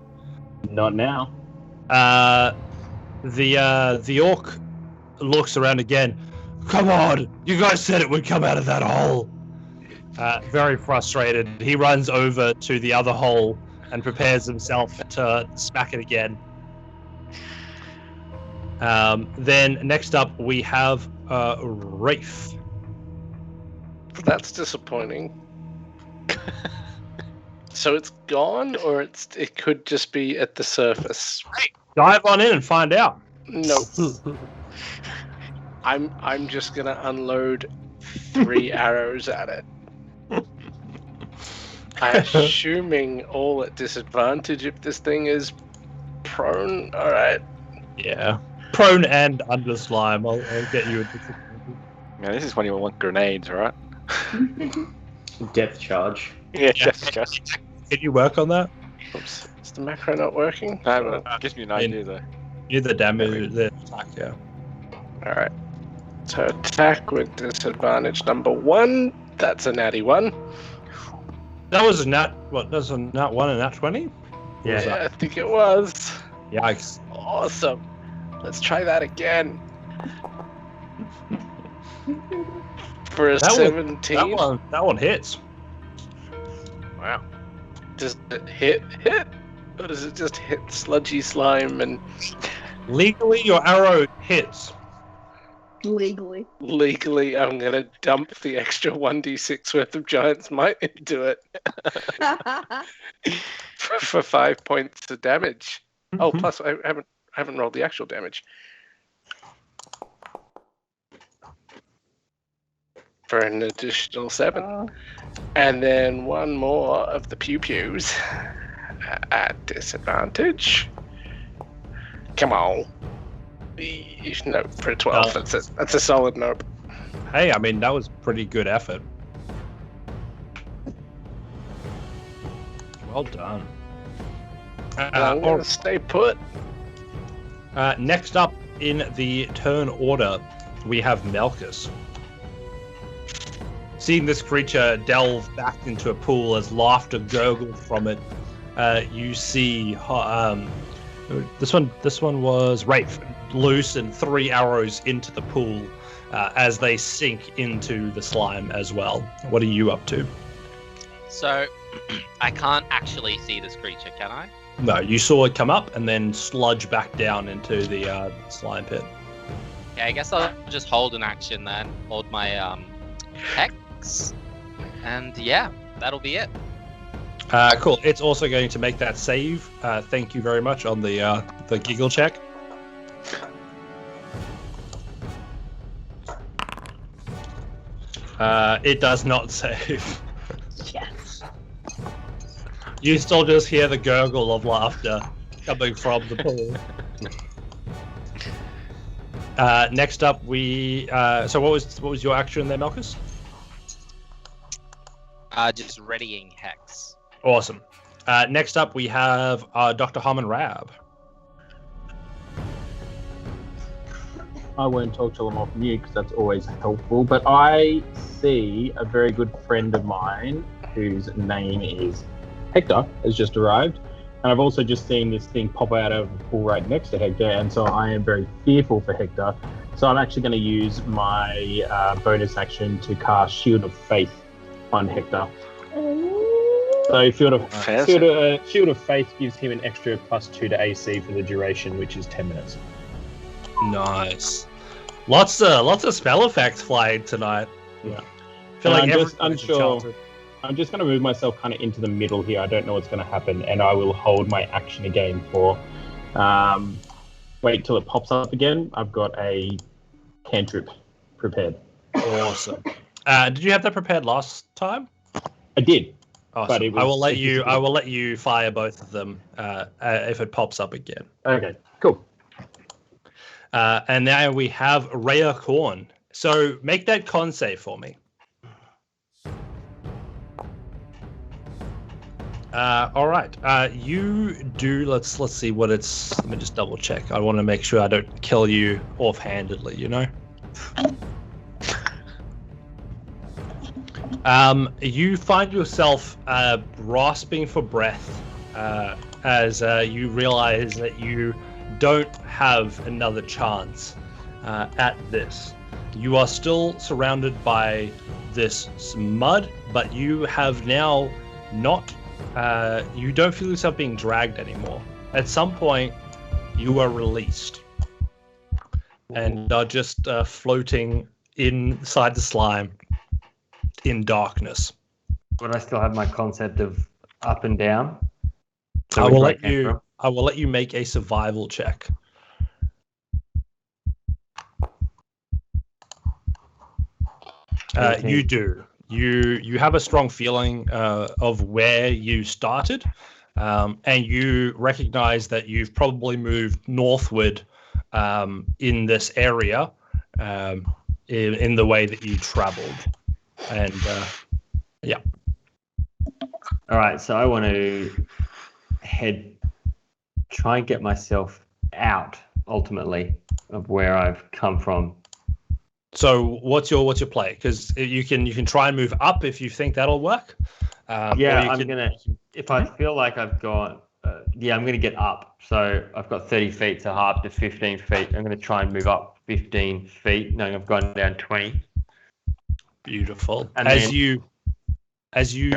Not now. The orc looks around again. Come on! You guys said it would come out of that hole! Very frustrated, he runs over to the other hole and prepares himself to smack it again. Then next up we have Rafe. That's disappointing. So it's gone, or it could just be at the surface? Dive on in and find out. Nope. I'm just gonna unload 3 arrows at it. I'm assuming all at disadvantage if this thing is prone. All right. Yeah. Prone and under slime. I'll get you a disadvantage. Yeah, this is when you want grenades, right? Depth charge. Yeah, depth charge. Can you work on that? Oops. Is the macro not working? No, but it gives me an idea though. You the damage, the attack, yeah. All right. So attack with disadvantage number 1. That's a natty 1. That was a nat. What? That's a nat 1 and nat 20. Yeah, I think it was. Yikes! Awesome. Let's try that again. For a 17. That one hits. Wow. Does it hit? Or does it just hit sludgy slime and... Legally, your arrow hits. Legally, I'm going to dump the extra 1d6 worth of Giant's Might into it. for 5 points of damage. Oh, plus I haven't rolled the actual damage. For an additional 7. And then 1 more of the pew-pews at disadvantage. Come on. Nope, for a 12. That's a solid nope. Hey, I mean, that was pretty good effort. Well done. I'm going to stay put. Next up in the turn order, we have Melkus. Seeing this creature delve back into a pool as laughter gurgled from it, you see this one was Rafe, loose and 3 arrows into the pool as they sink into the slime as well. What are you up to? So, I can't actually see this creature, can I? No, you saw it come up and then sludge back down into the slime pit. Yeah, I guess I'll just hold an action then. Hold my hex. And yeah, that'll be it. Cool. It's also going to make that save. Thank you very much on the giggle check. It does not save. yes. You still just hear the gurgle of laughter coming from the pool. Next up, we. So what was your action there, Malchus? Just readying Hex. Awesome. Next up, we have Dr. Harmon Rab. I won't talk till I'm off mute because that's always helpful. But I see a very good friend of mine whose name is Hector has just arrived. And I've also just seen this thing pop out of the pool right next to Hector. And so I am very fearful for Hector. So I'm actually going to use my bonus action to cast Shield of Faith on Hector. So Shield of Faith gives him an extra +2 to AC for the duration, which is 10 minutes. Nice. Lots of spell effects flying tonight. Yeah. I feel like I'm just going to move myself kind of into the middle here. I don't know what's going to happen, and I will hold my action again for wait till it pops up again. I've got a cantrip prepared. Awesome. Did you have that prepared last time? I did. Awesome. But it was, I will let you fire both of them if it pops up again. Okay. Cool. And now we have Reya Korn. So make that con save for me. All right. You do. Let's see what it's. Let me just double check. I want to make sure I don't kill you offhandedly. You know. You find yourself grasping for breath as you realize that you don't have another chance at this. You are still surrounded by this mud, but you have now not. You don't feel yourself being dragged anymore. At some point, you are released and are just floating inside the slime in darkness. But I still have my concept of up and down. So I will let you make a survival check. You do. You have a strong feeling of where you started, and you recognize that you've probably moved northward in this area in the way that you traveled. And yeah. All right, so I want to try and get myself out ultimately of where I've come from. So what's your play? Because you can try and move up if you think that'll work. If I feel like I've got, I'm gonna get up. So I've got 30 feet, so half to 15 feet. I'm gonna try and move up 15 feet, knowing I've gone down 20. Beautiful. And as you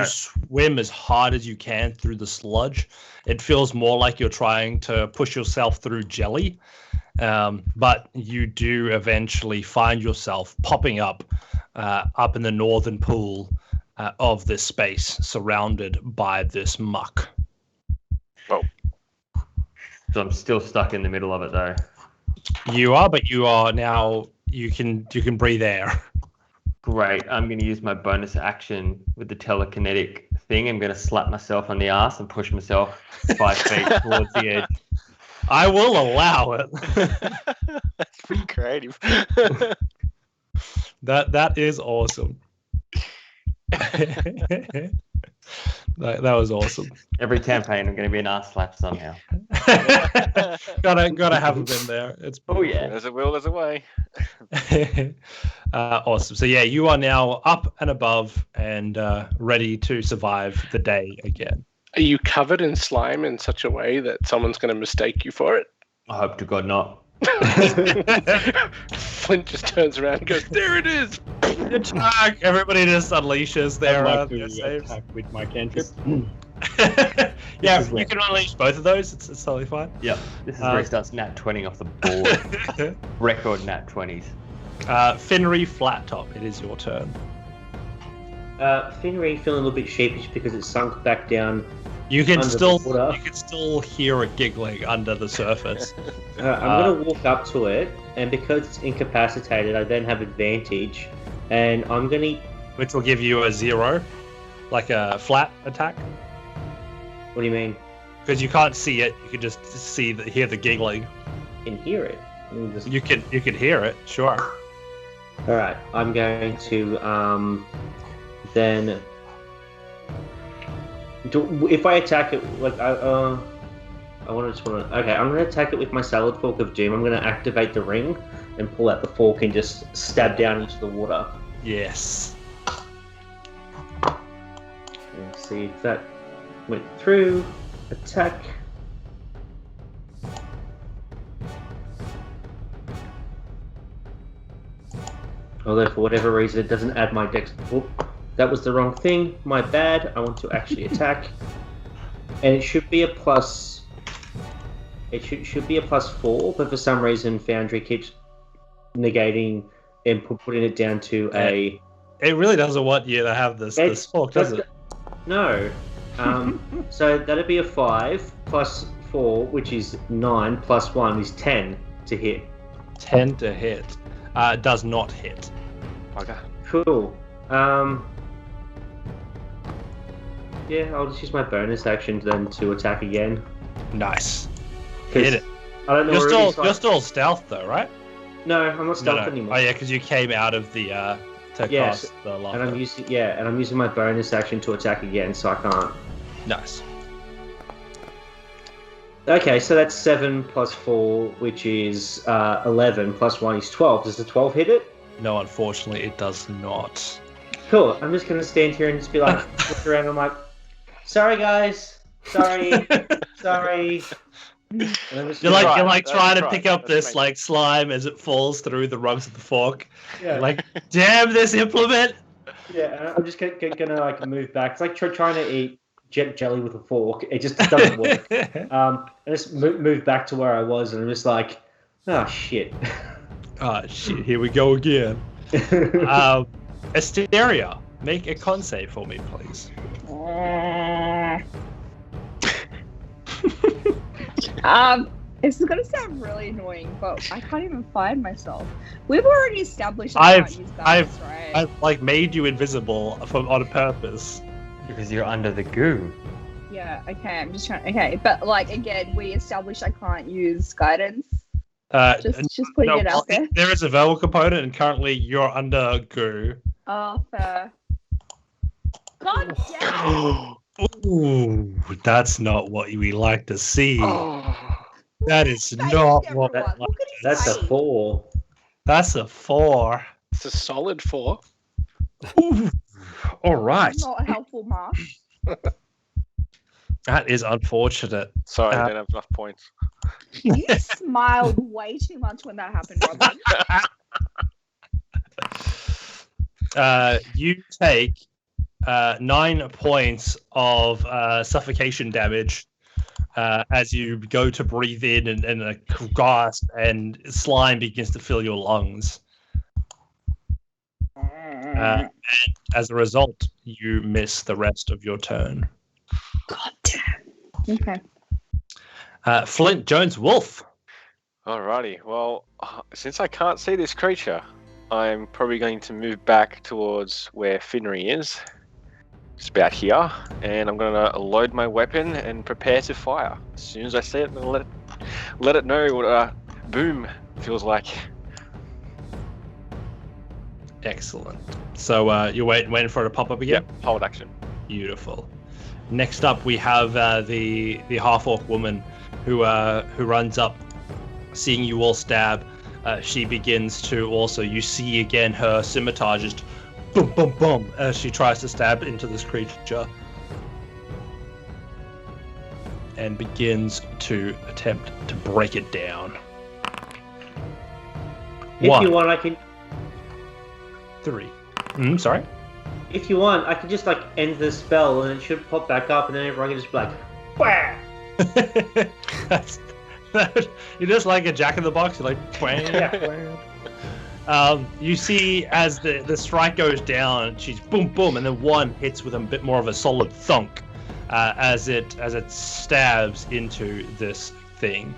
swim as hard as you can through the sludge, it feels more like you're trying to push yourself through jelly. But you do eventually find yourself popping up in the northern pool of this space, surrounded by this muck. Oh. So I'm still stuck in the middle of it, though. You are, but you are now. You can breathe air. Great. I'm going to use my bonus action with the telekinetic thing. I'm going to slap myself on the ass and push myself 5 feet towards the edge. I will allow it. That's pretty creative. That is awesome. that was awesome. Every campaign, I'm going to be an ass slap somehow. gotta have them in there. Oh yeah. There's a will, there's a way. Awesome. So yeah, you are now up and above and ready to survive the day again. Are you covered in slime in such a way that someone's going to mistake you for it? I hope to God not. Flint just turns around and goes, "There it is!" Attack! Everybody just unleashes their saves. Attack with my cantrip. Yeah, you can unleash both of those. It's totally fine. Yeah, this is where he starts nat 20 off the board. Record nat 20s. Finry Flat Top, it is your turn. Finry feeling a little bit sheepish because it's sunk back down. You can still hear it giggling under the surface. I'm going to walk up to it, and because it's incapacitated, I then have advantage, and I'm going to... Which will give you a 0, like a flat attack. What do you mean? Because you can't see it, you can just hear the giggling. I can hear it. You could hear it, sure. All right, I'm going to then. If I attack it, like okay, I'm going to attack it with my Salad Fork of Doom. I'm going to activate the ring and pull out the fork and just stab down into the water. Yes. And see if that went through. Attack. Although for whatever reason it doesn't add my dex. Whoop, that was the wrong thing. My bad. I want to actually attack. And it should be a plus. It should be a +4, but for some reason Foundry keeps negating and putting it down to a. It really doesn't want you to have this fork, does it? No. So that'd be a 5 +4, which is 9 +1 is 10 to hit. 10 to hit. Does not hit. Okay. Cool. Yeah, I'll just use my bonus action then to attack again. Nice. Hit it. I don't know. You're still stealth though, right? No, I'm not stealth anymore. Oh yeah, because you came out of the cast the laughter. And I'm using my bonus action to attack again, so I can't. Nice. Okay, so that's 7 +4, which is 11 +1 is 12. Does the 12 hit it? No, unfortunately, it does not. Cool. I'm just gonna stand here and just be like, look around. I'm like, sorry guys, sorry. You're like trying to pick up this like slime as it falls through the rungs of the fork. Yeah. You're like, damn this implement. Yeah, I'm just gonna like move back. It's like trying to eat jelly with a fork. It just doesn't work. I just move back to where I was, and I'm just like, oh shit. Oh shit! Here we go again. Asteria, make a con save for me, please. This is gonna sound really annoying, but I can't even find myself. We've already established I can't use guidance, right? I've like made you invisible on purpose. Because you're under the goo. Yeah, okay, I'm just trying. Okay, but like again, we established I can't use guidance. Just putting it out there. There is a verbal component, and currently you're under goo. Oh, fair. God damn it! Ooh, that's not what we like to see. That is not what. That's a 4. That's a 4. It's a solid 4. Ooh. All right. Not helpful, Mark. That is unfortunate. Sorry, I don't have enough points. You smiled way too much when that happened, Robin. You take 9 points of suffocation damage as you go to breathe in and a gasp, and slime begins to fill your lungs. And as a result, you miss the rest of your turn. God damn. Okay. Flint Jones Wolf. Alrighty. Well, since I can't see this creature, I'm probably going to move back towards where Finry is. Just about here. And I'm going to load my weapon and prepare to fire. As soon as I see it, I'm going to let it know what boom feels like. Excellent. So you're waiting for it to pop up again? Yep, hold action. Beautiful. Next up, we have the half-orc woman who runs up, seeing you all stab. She begins to also, you see again her scimitar just boom, boom, boom, as she tries to stab into this creature. And begins to attempt to break it down. If you want, I can... 3. Sorry? If you want, I can just like end the spell and it should pop back up, and then everyone can just be like, wah! You're just like a jack-in-the-box. You're like, you see as the strike goes down, she's boom, boom, and then one hits with a bit more of a solid thunk as it stabs into this thing,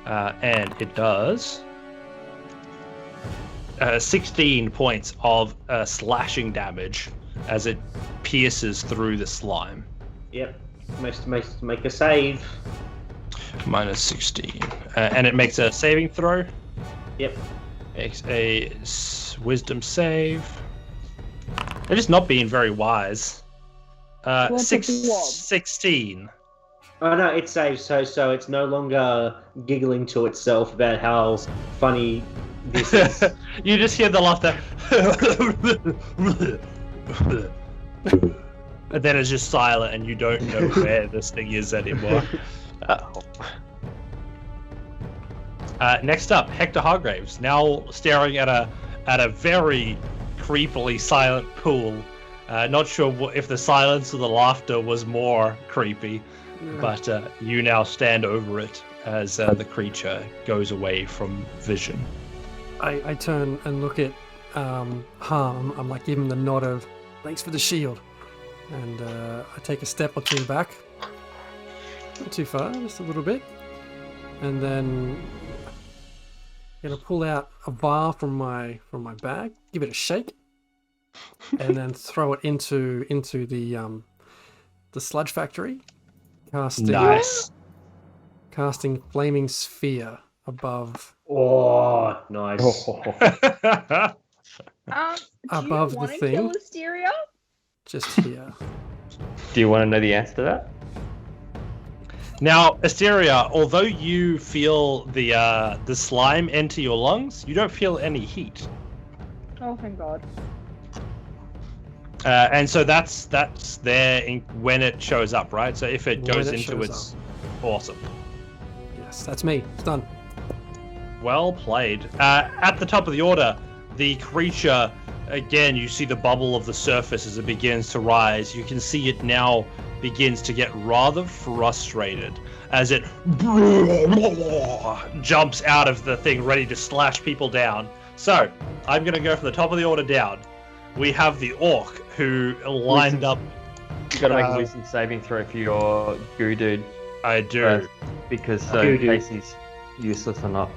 and it does 16 points of slashing damage as it pierces through the slime. Yep, must make a save. Minus 16, and it makes a saving throw. Yep. Makes a wisdom save. They're just not being very wise. 16. Oh no, it saves, so it's no longer giggling to itself about how funny this is. You just hear the laughter. And then it's just silent and you don't know where this thing is anymore. Next up, Hector Hargraves, now staring at a very creepily silent pool. Not sure if the silence or the laughter was more creepy, but you now stand over it as the creature goes away from vision. I turn and look at Harm. I'm like, give him the nod of thanks for the shield, and I take a step or two back, not too far, just a little bit, and then I'm gonna pull out a vial from my bag, give it a shake, and then throw it into the sludge factory. Casting flaming sphere above. Oh, nice. Above do you the thing. Kill Asteria? Just here. Do you want to know the answer to that? Now, Asteria, although you feel the slime enter your lungs, you don't feel any heat. Oh, thank God. And so that's there when it shows up, right? So if it goes into its... Awesome. Yes, that's me. It's done. Well played. At the top of the order, the creature, again, you see the bubble of the surface as it begins to rise. You can see it now begins to get rather frustrated as it jumps out of the thing ready to slash people down. So, I'm going to go from the top of the order down. We have the orc who lined up... You gotta make a wisdom saving throw for your goo dude. I do. Because in case he's useless or not.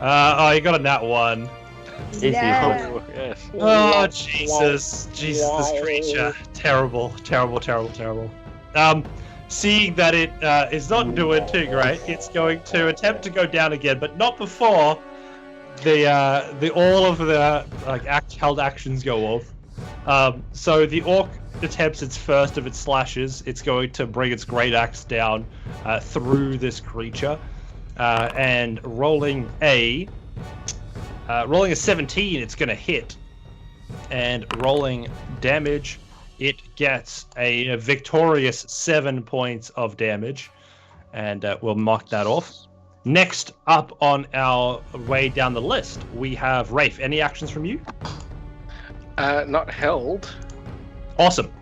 Oh, you got a nat 1. Yeah. Oh, yes. Oh, Jesus. Jesus, this creature. Terrible, terrible, terrible, terrible. Seeing that it is not doing too great, it's going to attempt to go down again, but not before the all of the held actions go off. So the orc attempts its first of its slashes. It's going to bring its great axe down through this creature, and rolling a 17, it's going to hit, and rolling damage, it gets a victorious 7 points of damage, and we'll mark that off. Next up on our way down the list, we have Rafe. Any actions from you? Not held. Awesome.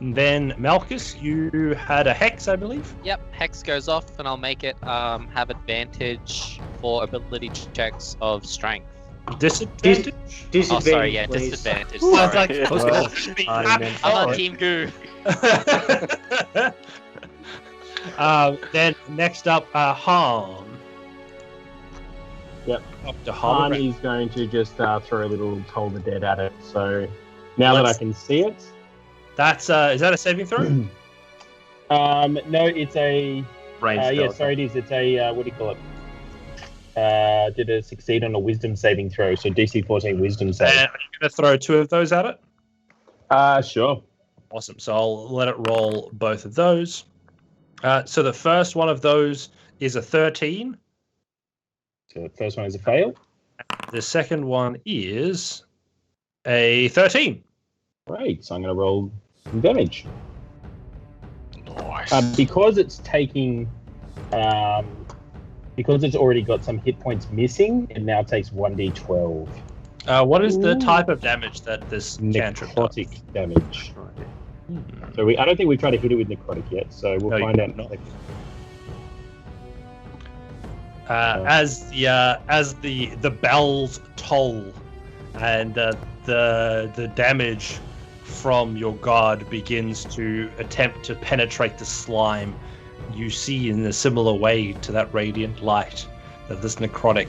Then Malchus, you had a hex, I believe. Yep, hex goes off, and I'll make it have advantage for ability checks of strength. Disadvantage? Oh, sorry, yeah, please. disadvantage. Ooh, I was Sorry. like, I'm on Team Goo. Then next up, Han. Yep. Dr. Han Han. is going to just throw a little Toll the Dead at it. So now that I can see it. That's is that a saving throw? No, it's a Range yeah, sorry, it is. It's a what do you call it? Did it succeed on a wisdom saving throw? So DC 14 wisdom save. Are you going to throw 2 of those at it? Sure. Awesome. So I'll let it roll both of those. So the first one of those is a 13. So the first one is a fail. The second one is a 13. Great. So I'm going to roll some damage. Nice. Because it's taking, because it's already got some hit points missing, it now takes 1d12. What is the type of damage that this cantrip does? Necrotic damage. So I don't think we've tried to hit it with necrotic yet, so we'll find out. As the bells toll and the damage from your god begins to attempt to penetrate the slime, you see in a similar way to that radiant light that this necrotic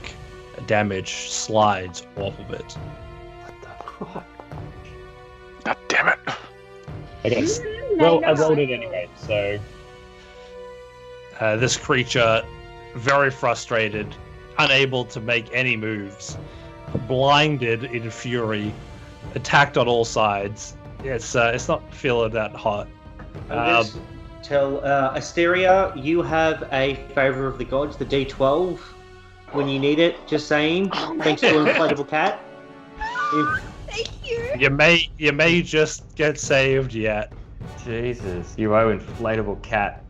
damage slides off of it. God damn it. Okay. Well, I rolled it anyway, so... This creature very frustrated, unable to make any moves, blinded in fury, attacked on all sides. It's not feeling that hot. Tell Asteria, you have a favor of the gods, the D12, when you need it. Just saying. Thanks to Inflatable Cat. Thank you. You may just get saved yet. Jesus, you owe Inflatable Cat.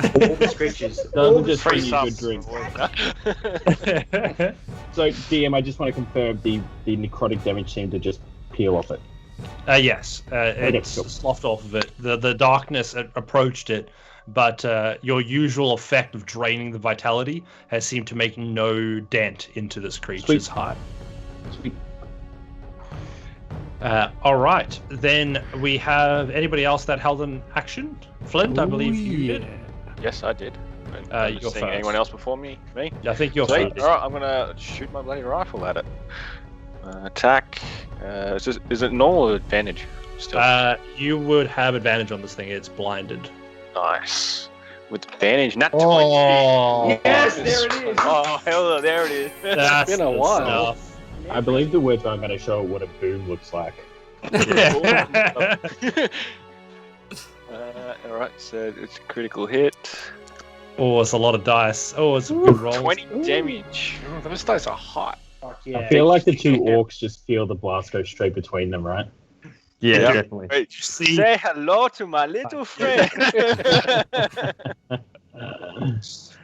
All the screeches. Doesn't just Free bring you good subs. drinks. So, DM, I just want to confirm the necrotic damage seemed to just peel off it. Yes, it's cool. sloughed off of it. The darkness approached it, but your usual effect of draining the vitality has seemed to make no dent into this creature's heart. Sweet. All right, then we have anybody else that held an action? Flint, I believe you did. Yes, I did. You're Seeing first. anyone else before me? Me? I think you're Sweet. first. All right, I'm gonna shoot my bloody rifle at it. Attack. Is it normal or advantage? Still. You would have advantage on this thing. It's blinded. Nice. With advantage, not 20. Oh, Yes, there it is. Oh, hell, there it is. that's been a good while. stuff. I believe the words I'm going to show what a boom looks like. All right, so it's a critical hit. Oh, it's a lot of dice. Oh, it's a good roll. 20 damage. Oh, those dice are hot. Fuck yeah. I feel like the two orcs just feel the blast go straight between them, right? Yeah, Yep. definitely. Wait, See, say hello to my little friend.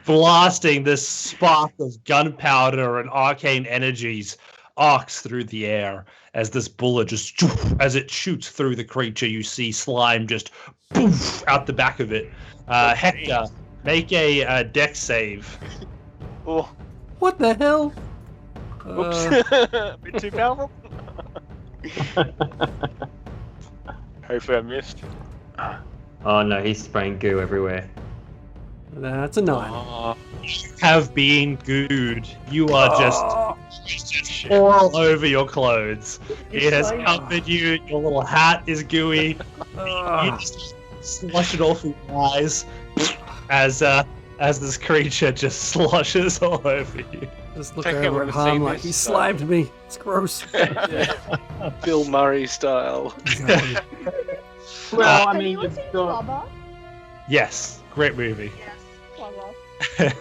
blasting this spark of gunpowder and arcane energies arcs through the air as this bullet just as it shoots through the creature. You see slime just poof out the back of it. Hector, make a dex save. Oh, What the hell? oops. A bit too powerful. Hopefully I missed. Oh no, he's spraying goo everywhere. That's a 9. Oh, Have been gooed. You are just all over your clothes. It has covered you. Your little hat is gooey. You just slush it off your eyes as this creature just sloshes all over you. Just look Take over him at to Harm see like this, he slimed me. It's gross. Bill Murray style. Exactly. Well, I Have mean, you it's seen got... Flubber? Yes, great movie. Yes,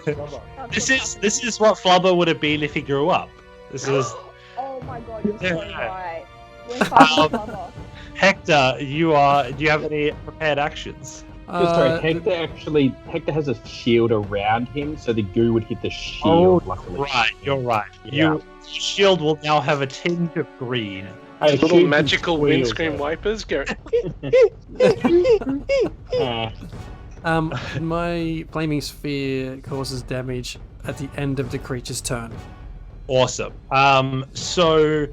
Flubber. This is what Flubber would have been if he grew up. This is Oh my god, you're so Yeah. right. We're fighting Flubber. Hector. Do you have any prepared actions? Sorry, Hector has a shield around him, so the goo would hit the shield, luckily. Right, you're right. Yeah. Your shield will now have a tinge of green. I Little assume magical he squeals windscreen it. wipers go. My flaming sphere causes damage at the end of the creature's turn. Awesome. So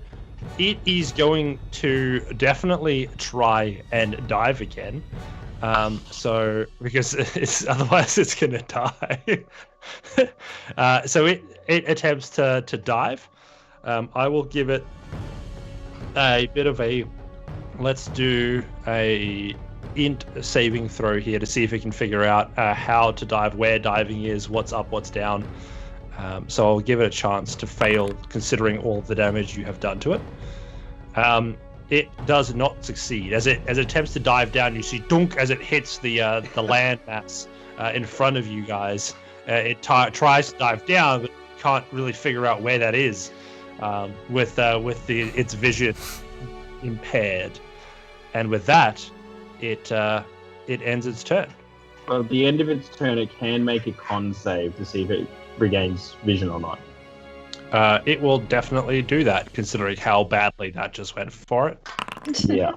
it is going to definitely try and dive again. So because otherwise it's gonna die. So it attempts to dive. I will give it a bit of a, let's do a int saving throw here to see if it can figure out how to dive, where diving is, what's up, what's down. So I'll give it a chance to fail considering all of the damage you have done to it. It does not succeed. As it attempts to dive down, you see dunk as it hits the land mass in front of you guys. It tries to dive down, but can't really figure out where that is with its vision impaired. And with that, it ends its turn. Well, at the end of its turn, it can make a con save to see if it regains vision or not. It will definitely do that, considering how badly that just went for it. Yeah.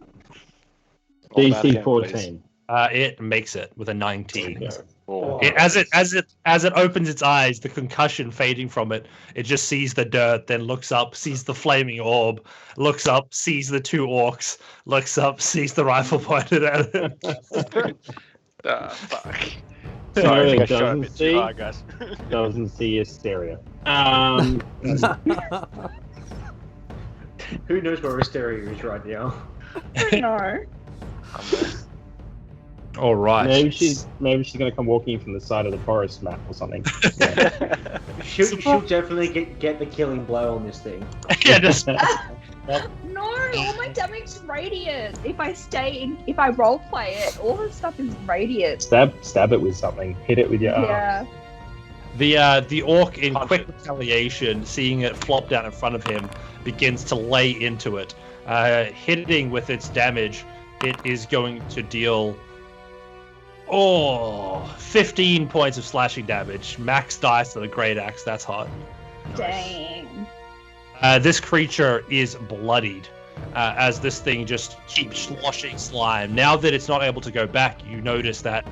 All about DC again, 14. It makes it with a 19. Oh. As it opens its eyes, the concussion fading from it, it just sees the dirt, then looks up, sees the flaming orb, looks up, sees the two orcs, looks up, sees the rifle pointed at it. Fuck. Sorry, I think I It shot a doesn't bit see. too hard, guys. Doesn't see Asteria. Who knows where Asteria is right now? No. All right. Maybe she's gonna come walking in from the side of the forest map or something. She'll definitely get the killing blow on this thing. Yeah, just No, all my damage is radiant. If I role play it, all the stuff is radiant. Stab it with something. Hit it with your arm. Yeah. the orc in Punch quick it. retaliation, seeing it flop down in front of him, begins to lay into it. Hitting with its damage, it is going to deal 15 points of slashing damage. Max dice to the great axe. That's hot. Dang. This creature is bloodied as this thing just keeps sloshing slime. Now that it's not able to go back, you notice that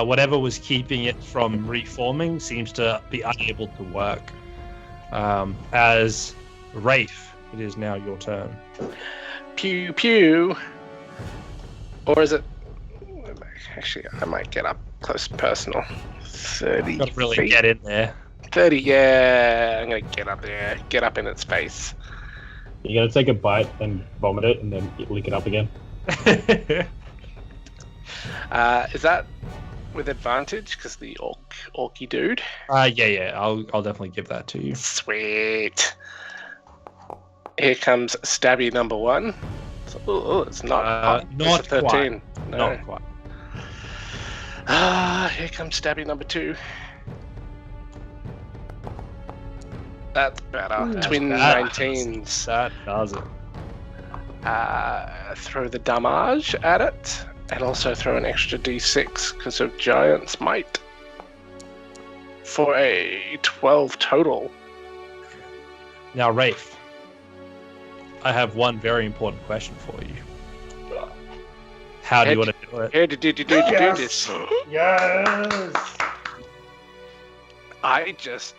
whatever was keeping it from reforming seems to be unable to work. As Rafe, it is now your turn. Pew pew. Or is it? Actually, I might get up close and personal. 30 Got to really feet. get in there. 30, yeah. I'm gonna get up there. Get up in its face. You're gonna take a bite and vomit it, and then lick it up again. Is that with advantage? Because the orky dude. Yeah. I'll definitely give that to you. Sweet. Here comes stabby number 1. Oh, it's not. Not it's a 13. quite. No. Not quite. Here comes stabby number 2. That's better. Twin that- 19s. That does it. Throw the damage at it, and also throw an extra d6 because of Giant's Might. For a 12 total. Now, Rafe, I have one very important question for you. How do you want to do it? Here to do this. Yes. I just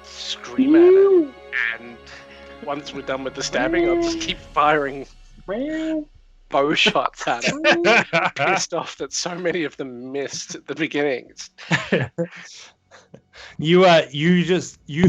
scream at it, and once we're done with the stabbing, I'll just keep firing bow shots at it. Pissed off that so many of them missed at the beginning. You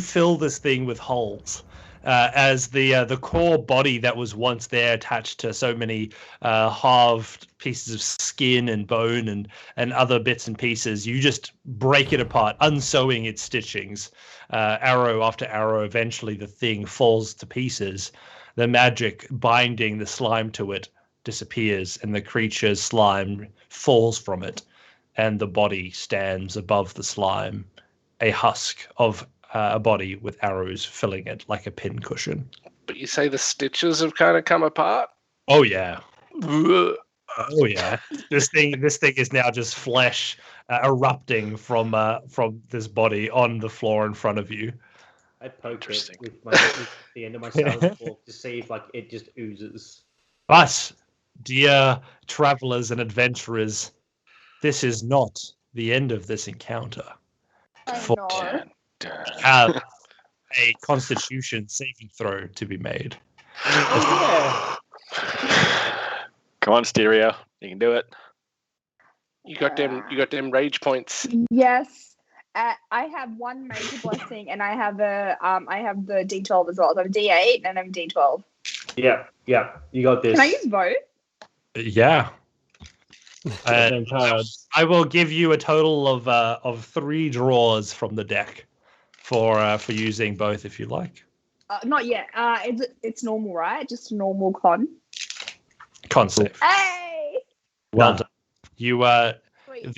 fill this thing with holes. As the core body that was once there, attached to so many halved pieces of skin and bone and other bits and pieces, you just break it apart, unsewing its stitchings. Arrow after arrow, eventually the thing falls to pieces. The magic binding the slime to it disappears, and the creature's slime falls from it, and the body stands above the slime, a husk of a body with arrows filling it like a pin cushion. But you say the stitches have kind of come apart? Oh yeah. Oh yeah. This thing is now just flesh erupting from this body on the floor in front of you. I poke it Interesting. with the end of my silent fork to see if it just oozes. But, dear travelers and adventurers, this is not the end of this encounter. I For- know. Have a Constitution saving throw to be made. Yeah. Come on, Asteria. You can do it. You got them rage points. Yes. I have one major blessing, and I have the D12 as well. So I have D8 and I have D12. Yeah. You got this. Can I use both? Yeah. Same cards. I will give you a total of 3 draws from the deck for using both if you like. Not yet. It's normal, right? Just a normal con. Con save. Hey. Well done. You Sweet.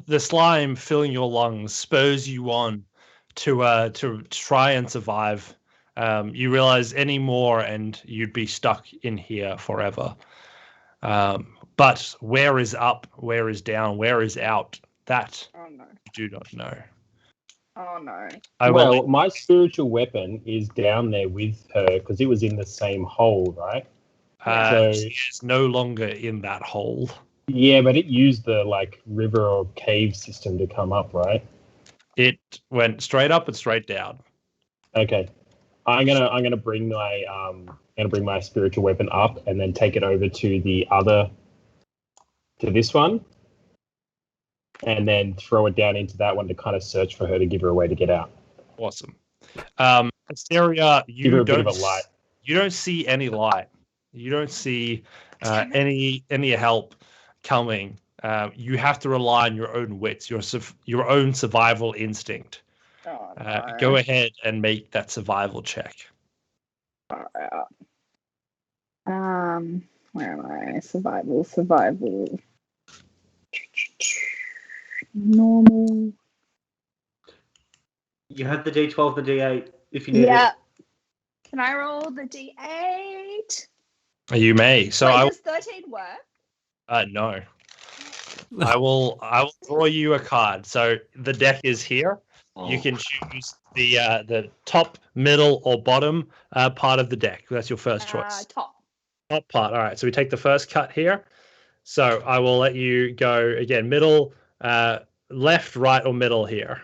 the slime filling your lungs spurs you on to try and survive. You realize any more and you'd be stuck in here forever. But where is up, where is down, where is out? That Oh no. you do not know. Oh no. Well, my spiritual weapon is down there with her because it was in the same hole, right? So- She is no longer in that hole. Yeah, but it used the river or cave system to come up, right? It went straight up and straight down. Okay, I'm gonna bring my spiritual weapon up and then take it over to this one, and then throw it down into that one to kind of search for her to give her a way to get out. Awesome. Asteria, Give her a bit of a light. You don't see any light. You don't see any help coming. you have to rely on your own wits, your own survival instinct. Oh, no. Go ahead and make that survival check. Alright. Where am I? Survival. Normal. You have the D12, the D8 if you need Yeah. it. Can I roll the D8? You may. So Wait, I does 13 work? no. I will draw you a card. So the deck is here. You can choose the top, middle, or bottom part of the deck. That's your first choice. Top. Top part. All right. So we take the first cut here. So I will let you go again. Middle, left, right, or middle here.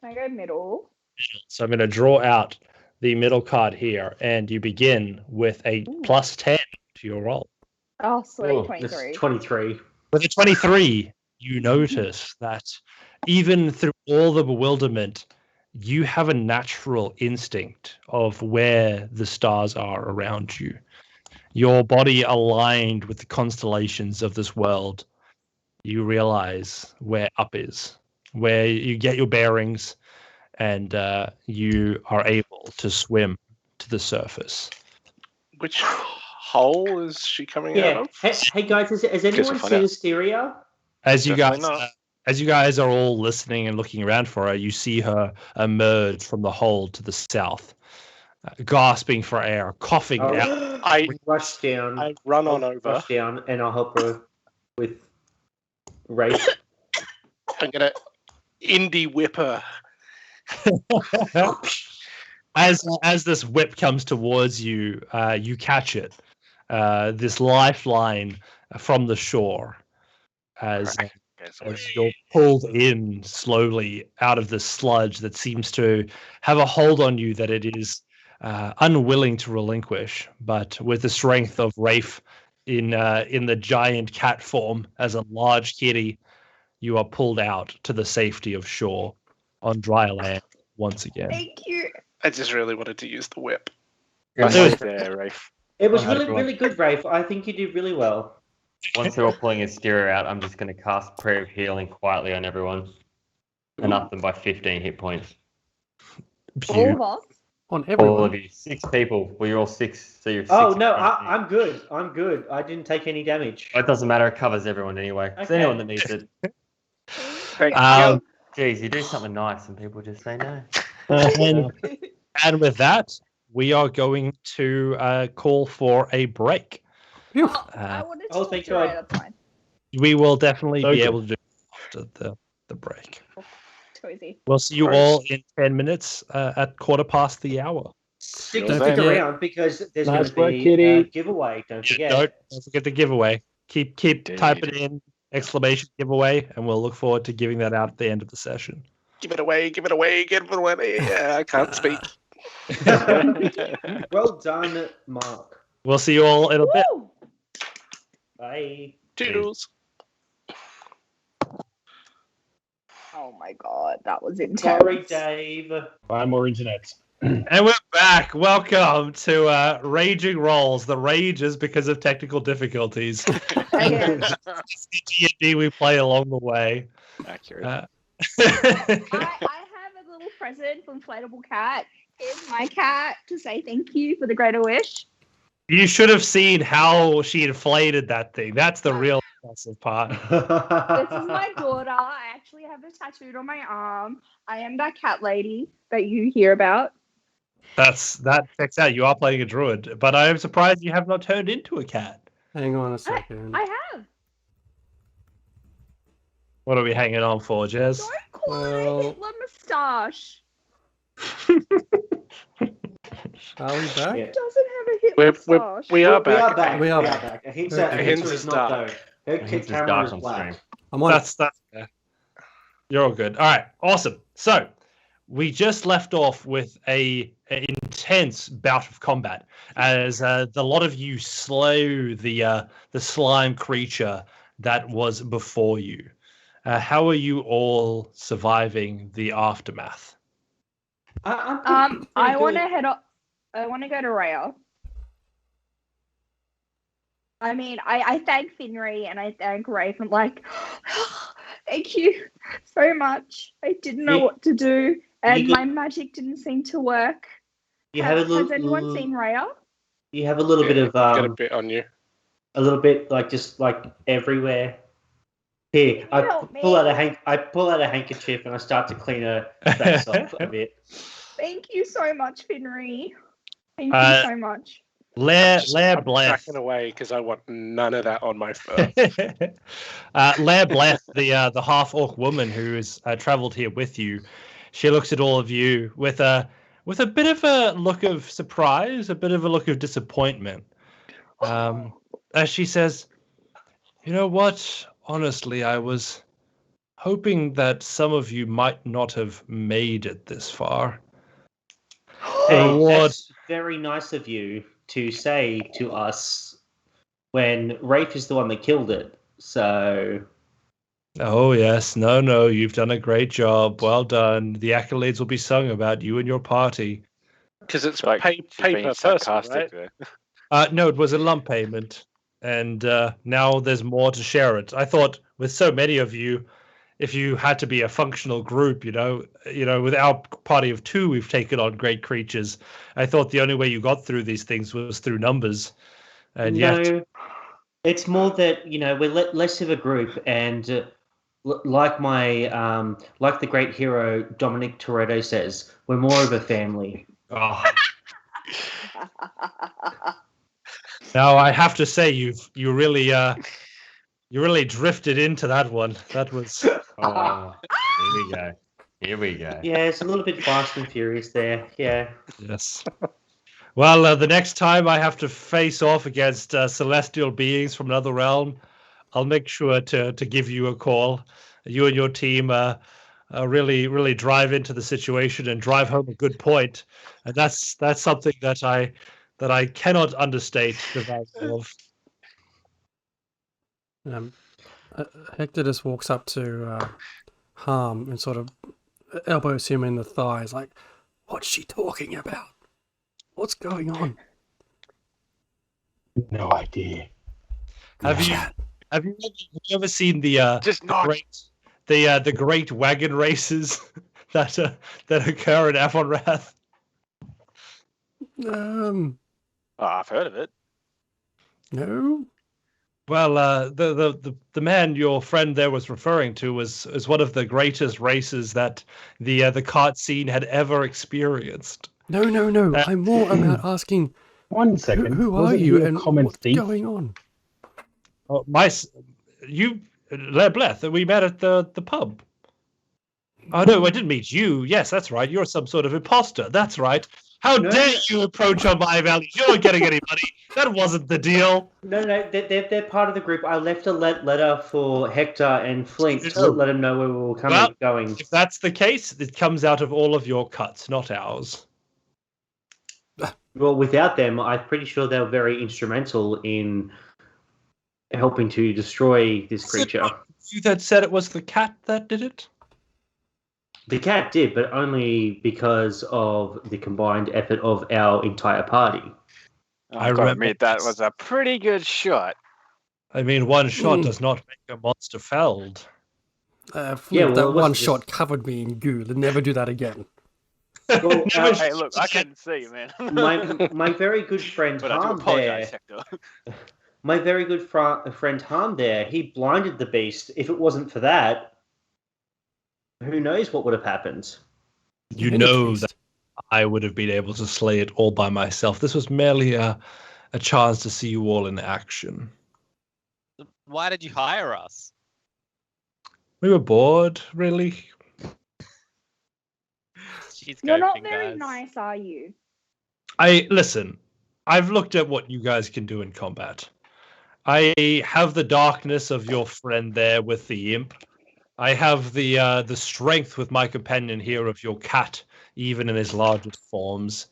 Can I go middle? So I'm going to draw out the middle card here, and you begin with a plus 10 to your roll. Oh, sweet. Oh, 23. it's 23. With a 23, you notice that even through all the bewilderment, you have a natural instinct of where the stars are around you. Your body aligned with the constellations of this world. You realize where up is, where you get your bearings, and you are able to swim to the surface. Which hole is she coming out Yeah. of? Hey guys, has anyone we'll find seen out. Asteria? As you Definitely guys, not. as you guys are all listening and looking around for her, you see her emerge from the hole to the south, gasping for air, coughing I'll out. rush down. I run on I'll over. rush down and I'll help her with Rafe. I'm gonna indie whip her. As this whip comes towards you, you catch it. This lifeline from the shore, as you're pulled in slowly out of the sludge that seems to have a hold on you that it is unwilling to relinquish. But with the strength of Rafe in the giant cat form as a large kitty, you are pulled out to the safety of shore on dry land once again. Thank you. I just really wanted to use the whip. Nice It was- work there, Rafe. It was Oh, really, everyone. really good, Rafe. I think you did really well. Once they're all pulling Asteria out, I'm just going to cast Prayer of Healing quietly on everyone and up them by 15 hit points. All of us? On All everyone. of you. 6 people. Well, you're all 6, so you're 6. Oh no, in front of me. I'm good. I'm good. I didn't take any damage. It doesn't matter. It covers everyone anyway. It's Okay. anyone that needs it. Thank Um, Geez, you do something nice and people just say no. and with that, we are going to call for a break. Phew. I wanted to Oh, talk thank to Ray, God. that's fine. We will definitely So be good. able to do it after the break. Too easy. We'll see you all in 10 minutes at 1:15. Stick Don't stick forget- around because there's Nice going work, to be Kitty. a giveaway. Don't forget. Don't forget the giveaway. Keep Indeed. typing in exclamation giveaway, and we'll look forward to giving that out at the end of the session. Give it away, give it away, give it away. Yeah, I can't speak. Well done, Mark. We'll see you all in a bit. Woo! Bye. Toodles. Oh my god, that was intense. Sorry, Dave. Buy more internet. And we're back. Welcome to Raging Rolls. The rage is because of technical difficulties. D&D we play along the way. Accurate. I have a little present from Inflatable Cat. Here's my cat to say thank you for the greater wish. You should have seen how she inflated that thing. That's the real impressive part. This is my daughter. I actually have it tattooed on my arm. I am that cat lady that you hear about. That checks out. You are playing a druid, but I am surprised you have not turned into a cat. Hang on a second. I have. What are we hanging on for, Jez? Don't call it a Well- Hitler moustache. Are we back? Yeah. It doesn't have a Hitler moustache. We are back. We are back. We are We are back. back. A hint Okay. answer is not though. Her Hints is camera dark is on black. stream. I'm on. That's yeah. You're all good. All right, awesome. So we just left off with an intense bout of combat as the lot of you slew the slime creature that was before you. How are you all surviving the aftermath? I want to head up. I want to go to Reya. I mean, I thank Finry and I thank Raven. Like, thank you so much. I didn't know what to do, and my magic didn't seem to work. Has anyone seen Reya? You have a little bit of got a bit on you. a little bit like just like everywhere. Here, I pull out a handkerchief and I start to clean her face off a bit. Thank you so much, Finry. Thank you so much. Lair I'm Bleth. backing away because I want none of that on my fur. Lair Bleth, the half orc woman who has travelled here with you, she looks at all of you with a bit of a look of surprise, a bit of a look of disappointment, as she says, "You know what? Honestly, I was hoping that some of you might not have made it this far." Hey, that's very nice of you to say to us when Rafe is the one that killed it. So. Oh, yes. No, you've done a great job. Well done. The accolades will be sung about you and your party. Because it's Like, pay per person, right? No, it was a lump payment. And now there's more to share it. I thought with so many of you, if you had to be a functional group, with our party of 2, we've taken on great creatures. I thought the only way you got through these things was through numbers. And No, it's more that, we're less of a group, and like the great hero Dominic Toretto says, we're more of a family. Oh. Now I have to say you really drifted into that one. That was Here we go. Yeah, it's a little bit fast and furious there. Yeah. Yes. Well, the next time I have to face off against celestial beings from another realm, I'll make sure to give you a call. You and your team really drive into the situation and drive home a good point, and that's something that I cannot understate the value of. Hector just walks up to Harm and sort of elbows him in the thighs, like, "What's she talking about? What's going on?" No idea. Have you ever seen the great wagon races that occur in Avonrath? I've heard of it. No. Well, the man your friend there was referring to was one of the greatest races that the cart scene had ever experienced. No. I'm more about asking. 1 second. Who are you and what's thief? going on? Oh, Bleth, we met at the pub. Oh no, I didn't meet you. Yes, that's right. You're some sort of imposter. That's right. How dare you approach on my valley? You're not getting any money. That wasn't the deal. No, they're part of the group. I left a letter for Hector and Flint to let them know where we were going. If that's the case, it comes out of all of your cuts, not ours. Well, without them, I'm pretty sure they were very instrumental in helping to destroy this creature. You that said it was the cat that did it? The cat did, but only because of the combined effort of our entire party. I gotta admit, that was a pretty good shot. I mean, one shot does not make a monster felled. That one shot covered me in goo. They'll never do that again. Well, hey, look, I couldn't see you, man. my very good friend Harm there. My very good friend Harm there, he blinded the beast. If it wasn't for that, who knows what would have happened? You know that I would have been able to slay it all by myself. This was merely a chance to see you all in action. Why did you hire us? We were bored, really. You're not very nice, are you? Listen, I've looked at what you guys can do in combat. I have the darkness of your friend there with the imp. I have the strength with my companion here of your cat, even in his largest forms.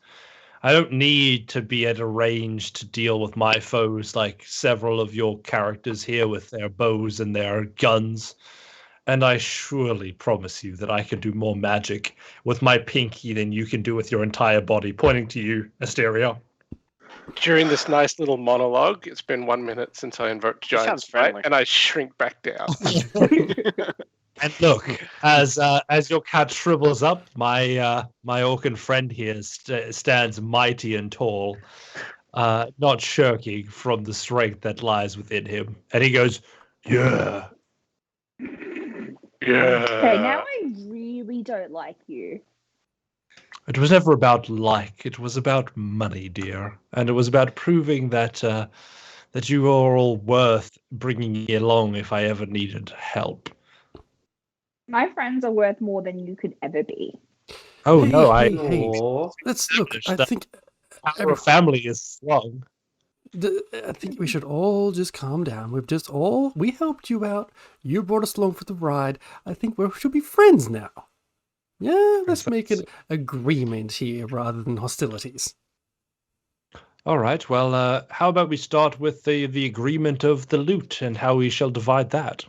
I don't need to be at a range to deal with my foes like several of your characters here with their bows and their guns. And I surely promise you that I can do more magic with my pinky than you can do with your entire body, pointing to you, Asteria. During this nice little monologue, it's been 1 minute since I invoked That Giant sounds Sprite, friendly. and I shrink back down. And look, as your cat shrivels up, my orcan friend here stands mighty and tall, not shirking from the strength that lies within him. And he goes, "Yeah." Okay, now I really don't like you. It was never about like. It was about money, dear, and it was about proving that that you are all worth bringing along if I ever needed help. My friends are worth more than you could ever be. Oh Hey, no, hey. Aw. Let's look. I That- think our family is strong. I think we should all just calm down. We helped you out. You brought us along for the ride. I think we should be friends now. Yeah, let's make an agreement here rather than hostilities. All right. Well, how about we start with the agreement of the loot and how we shall divide that?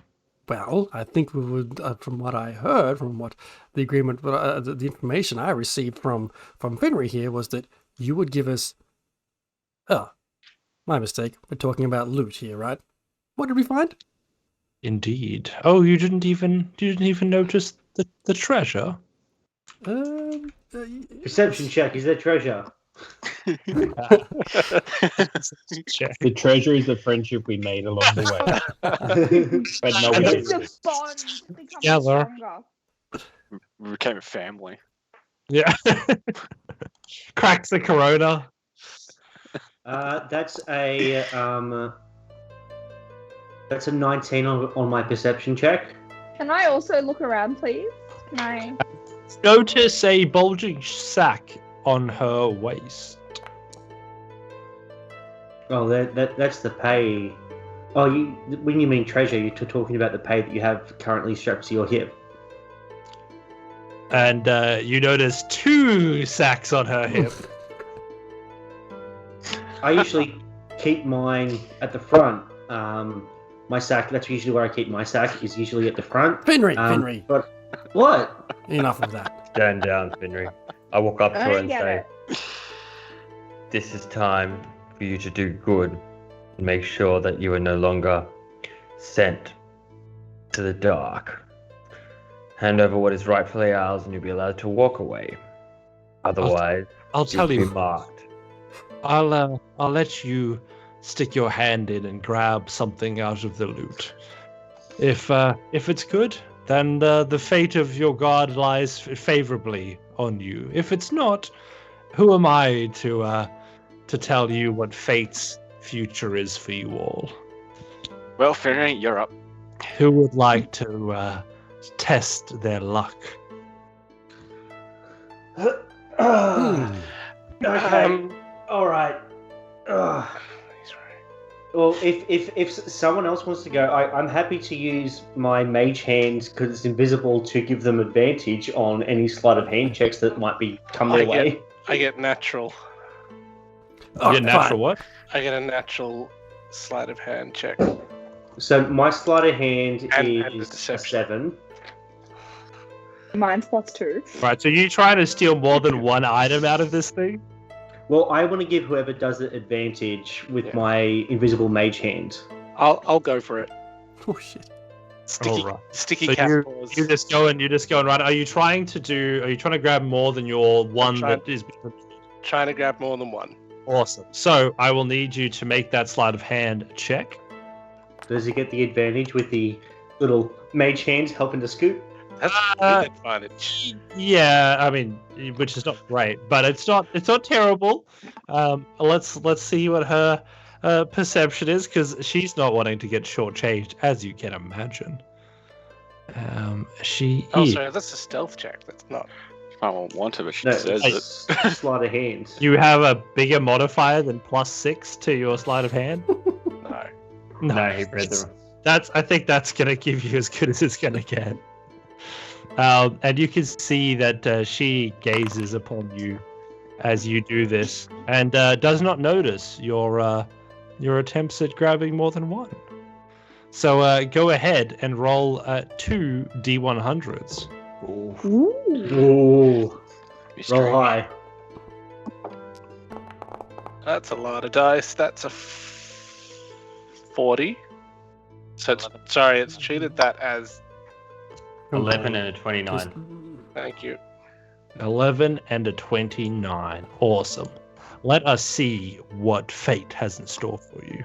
Well, I think we would, from what I heard, from what the agreement, the information I received from Finry here was that you would give us. Oh, my mistake. We're talking about loot here, right? What did we find? Indeed. Oh, you didn't even notice the treasure. Perception check. Is there treasure? Check. The treasure is the friendship we made along the way. But no And way. It's the bond becoming Together. stronger. We became a family. Yeah. Cracks the Corona. That's a 19 on my perception check. Can I also look around, please? Can I? Notice a bulging sack on her waist. Oh, that's the pay. Oh, when you mean treasure, you're talking about the pay that you have currently strapped to your hip. And you notice 2 sacks on her hip. I usually keep mine at the front. My sack, that's usually where I keep my sack, is usually at the front. Finry. But what? Enough of that. Stand down, Finry. I walk up to her I and get say, it. "This is time for you to do good and make sure that you are no longer sent to the dark. Hand over what is rightfully ours and you'll be allowed to walk away. Otherwise, I'll tell you'll be you. marked." I'll let you stick your hand in and grab something out of the loot. If it's good, then the fate of your god lies favorably on you. If it's not, who am I to tell you what fate's future is for you all? Well, Finry, you're up. Who would like to test their luck? Okay. All right. Well, if someone else wants to go, I'm happy to use my mage hand because it's invisible to give them advantage on any sleight of hand checks that might be come their way. I get natural. Oh, Your natural what? I get a natural sleight of hand check. So my sleight of hand And is a deception. 7. Mine's +2. Right, so you trying to steal more than one item out of this thing? Well, I want to give whoever does it advantage with Yeah. my invisible mage hand. I'll go for it. Oh shit. Sticky, Alright. sticky So cat you're paws. just going right. Are you trying to grab more than your one trying- that is Trying to grab more than one. awesome? So I will need you to make that sleight of hand check. Does he get the advantage with the little mage hands helping to scoop? That's Uh, a big advantage. Yeah, I mean, which is not great, but it's not terrible. Let's see what her perception is, because she's not wanting to get shortchanged, as you can imagine. She Oh, is. sorry, that's a stealth check. That's not. I won't want to, but she No, deserves it. it's sleight of hand. You have a bigger modifier than +6 to your sleight of hand. No. No, he read the I think that's gonna give you as good as it's gonna get. And you can see that she gazes upon you as you do this, and does not notice your attempts at grabbing more than one. So go ahead and roll 2 D100s. Ooh. Ooh, Mystery. roll high. That's a lot of dice. That's a 40. So it's treated that as 11 and a 29. thank you. 11 and a 29. Awesome. Let us see what fate has in store for you.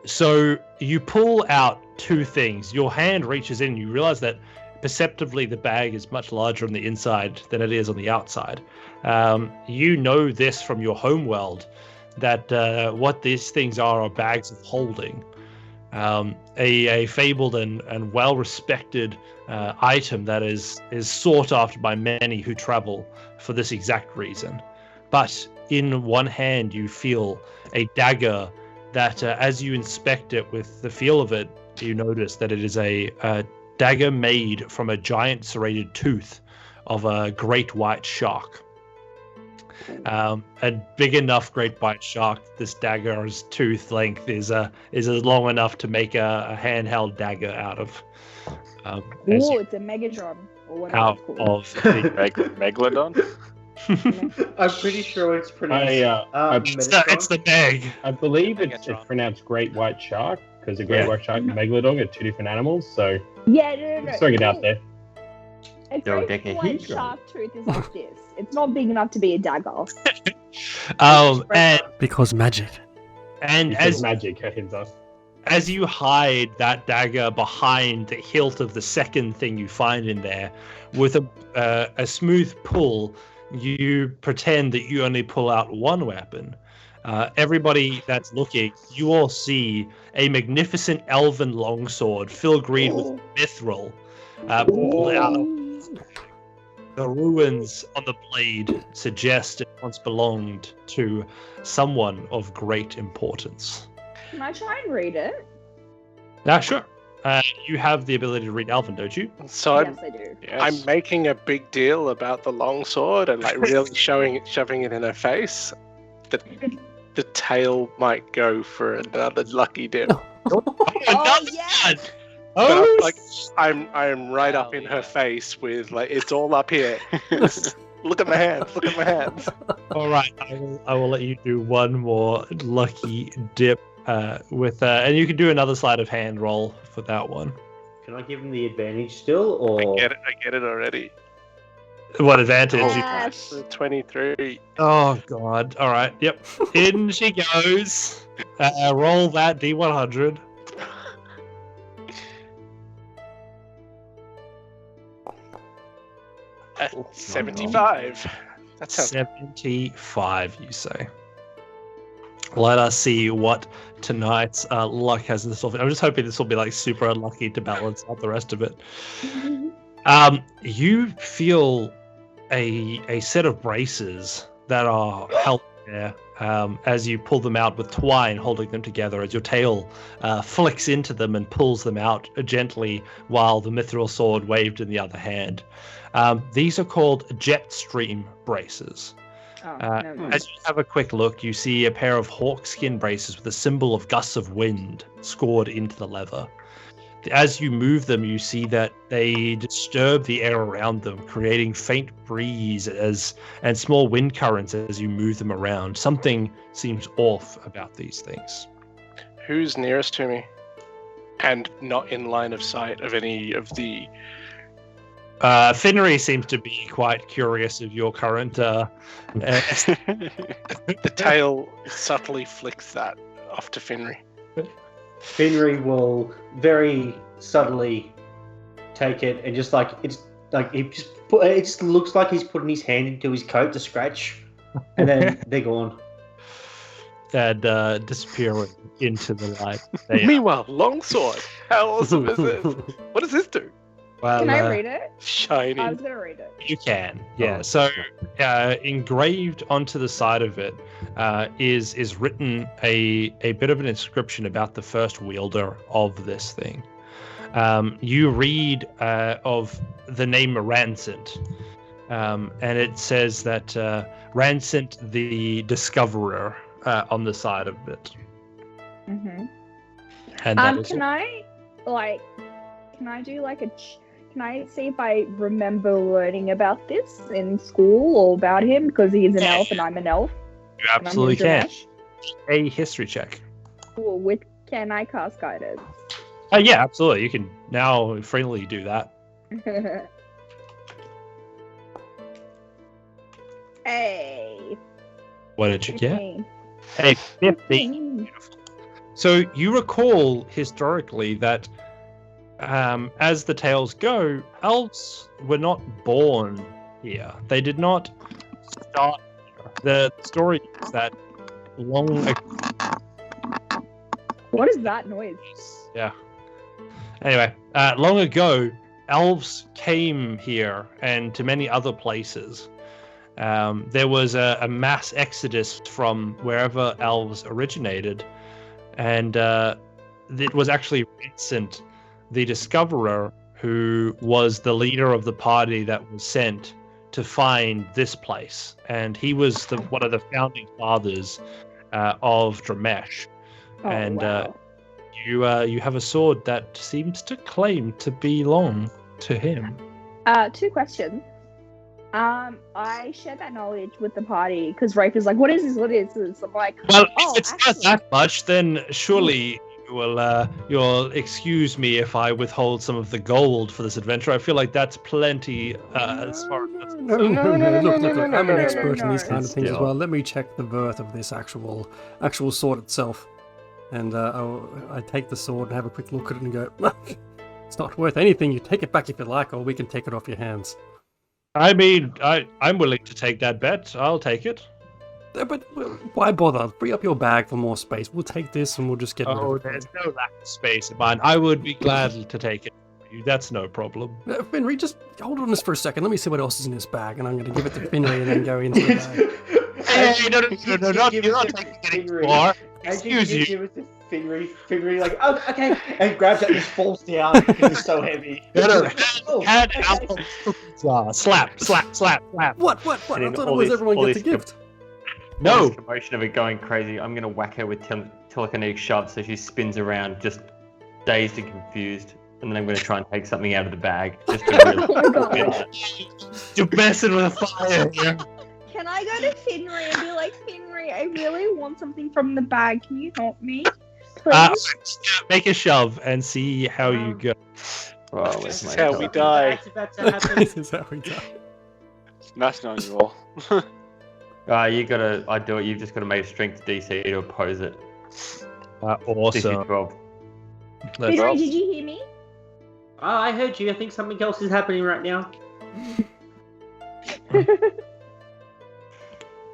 So you pull out two things. Your hand reaches in. You realize that perceptibly the bag is much larger on the inside than it is on the outside. You know this from your home world, that what these things are bags of holding. A fabled and well-respected item that is sought after by many who travel for this exact reason. But in one hand, you feel a dagger that, as you inspect it with the feel of it, you notice that it is a dagger made from a giant serrated tooth of a great white shark. A big enough great white shark, this dagger's tooth length is long enough to make a handheld dagger out of. Ooh, it's a Megatron. Or whatever Out it's called. of the Megalodon? I'm pretty sure it's pronounced. it's the Meg. I believe it's Megatron. pronounced great white shark because a great white shark and megalodon are two different animals. So Yeah, no. just throwing it out there. A Yo, great Decker, white he's shark tooth is like this. It's not big enough to be a dagger. Because magic. And Because as magic hits us. as you hide that dagger behind the hilt of the second thing you find in there, with a smooth pull, you pretend that you only pull out one weapon. Everybody that's looking, you all see a magnificent elven longsword filigreed with mithril pulled out. The ruins on the blade suggest it once belonged to someone of great importance. Can I try and read it? Sure. You have the ability to read Elven, don't you? So Yes, I do. I'm making a big deal about the longsword and like really shoving it in her face. The tail might go for another lucky dip. Oh, yes! But I'm right up in her face with like it's all up here. Look at my hands. Look at my hands. All right, I will let you do one more lucky dip and you can do another sleight of hand roll for that one. Can I give him the advantage still, or I get it already. What advantage? Yes. 23. Oh God! All right, yep. In she goes. Roll that D100. At 75. That sounds 75, you say. Let us see what tonight's luck has in store. I'm just hoping this will be like super unlucky to balance out the rest of it. You feel a set of braces that are held there as you pull them out with twine holding them together as your tail flicks into them and pulls them out gently while the mithril sword waved in the other hand. These are called Jetstream braces. As you have a quick look, you see a pair of hawkskin braces with a symbol of gusts of wind scored into the leather. As you move them, you see that they disturb the air around them, creating faint breeze and small wind currents as you move them around. Something seems off about these things. Who's nearest to me? And not in line of sight of any of the... Finry seems to be quite curious of your current... The tail subtly flicks that off to Finry. Finry will very subtly take it and just like it just looks like he's putting his hand into his coat to scratch, and then they're gone. And disappearing into the light. Meanwhile, longsword. How awesome is this? What does this do? Well, Can I read it? Shiny. I was going to read it. You can, yeah. So engraved onto the side of it is written a bit of an inscription about the first wielder of this thing. You read of the name Rancent, and it says that Rancent the Discoverer on the side of it. Mm-hmm. And that is Can I do like can I see if I remember learning about this in school or about him because he's an elf and I'm an elf? You absolutely And I'm can. gonna A history check. Cool. Can I cast guidance? Yeah, absolutely. You can now freely do that. Hey. What did you get? 15. A 50. So you recall historically that, as the tales go, elves were not born here. They did not start here. The story is that long ago. What is that noise? Yeah. Anyway, long ago, elves came here and to many other places. There was a mass exodus from wherever elves originated, and it was actually Vincent, the discoverer, who was the leader of the party that was sent to find this place, and he was one of the founding fathers of Dramesh. Oh, And wow. you have a sword that seems to claim to belong to him. 2 questions. I shared that knowledge with the party because Rafe is like, "What is this? What is this?" I'm like, Well, "Oh, if it's actually, not that much, then surely you'll excuse me if I withhold some of the gold for this adventure. I feel like that's plenty as far as No. Look, I'm an expert in these kind of things as well. Let me check the worth of this actual sword itself. And I take the sword and have a quick look at it and go, it's not worth anything. You take it back if you like, or we can take it off your hands. I mean, I'm willing to take that bet. I'll take it. But why bother? Free up your bag for more space. We'll take this and we'll just get rid Oh, of it. there's no lack of space in mine. I would be glad to take it for you. That's no problem. Finry, just hold on this for a second. Let me see what else is in this bag, and I'm going to give it to Finry and then go into the bag. Hey, no, you're not taking it anymore. Excuse you. Give it to Finry, like, oh, okay, and grabs it and just falls down because it's so heavy. Hand out. Slap. What? I And thought it all was this- everyone all gets a this- gift. No. The commotion of it going crazy. I'm gonna whack her with telekinetic shove, so she spins around, just dazed and confused. And then I'm gonna try and take something out of the bag, just to really. Oh my God. You're messing with a fire here. Can I go to Finry and be like, Finry, I really want something from the bag. Can you help me, please? Make a shove and see how you go. Oh, This where's is my how we telekinetic- die. That's about to happen. This is how we die. Nice knowing you all. I do it. You've just got to make a strength DC to oppose it. Awesome. DC 12. Let's- Finry, did you hear me? Oh, I heard you. I think something else is happening right now.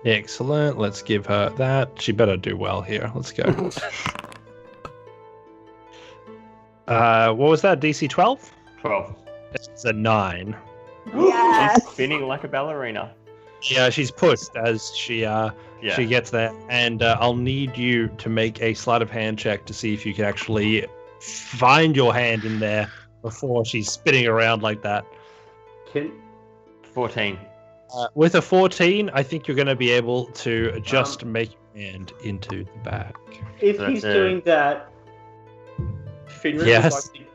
Excellent. Let's give her that. She better do well here. Let's go. What was that? DC 12? 12. It's a 9. Yes. She's spinning like a ballerina. Yeah, she's pushed as she gets there, and I'll need you to make a sleight of hand check to see if you can actually find your hand in there before she's spinning around like that. 14. With a 14, I think you're going to be able to just make your hand into the bag. If So he's that's doing that, Finry Yes. would like to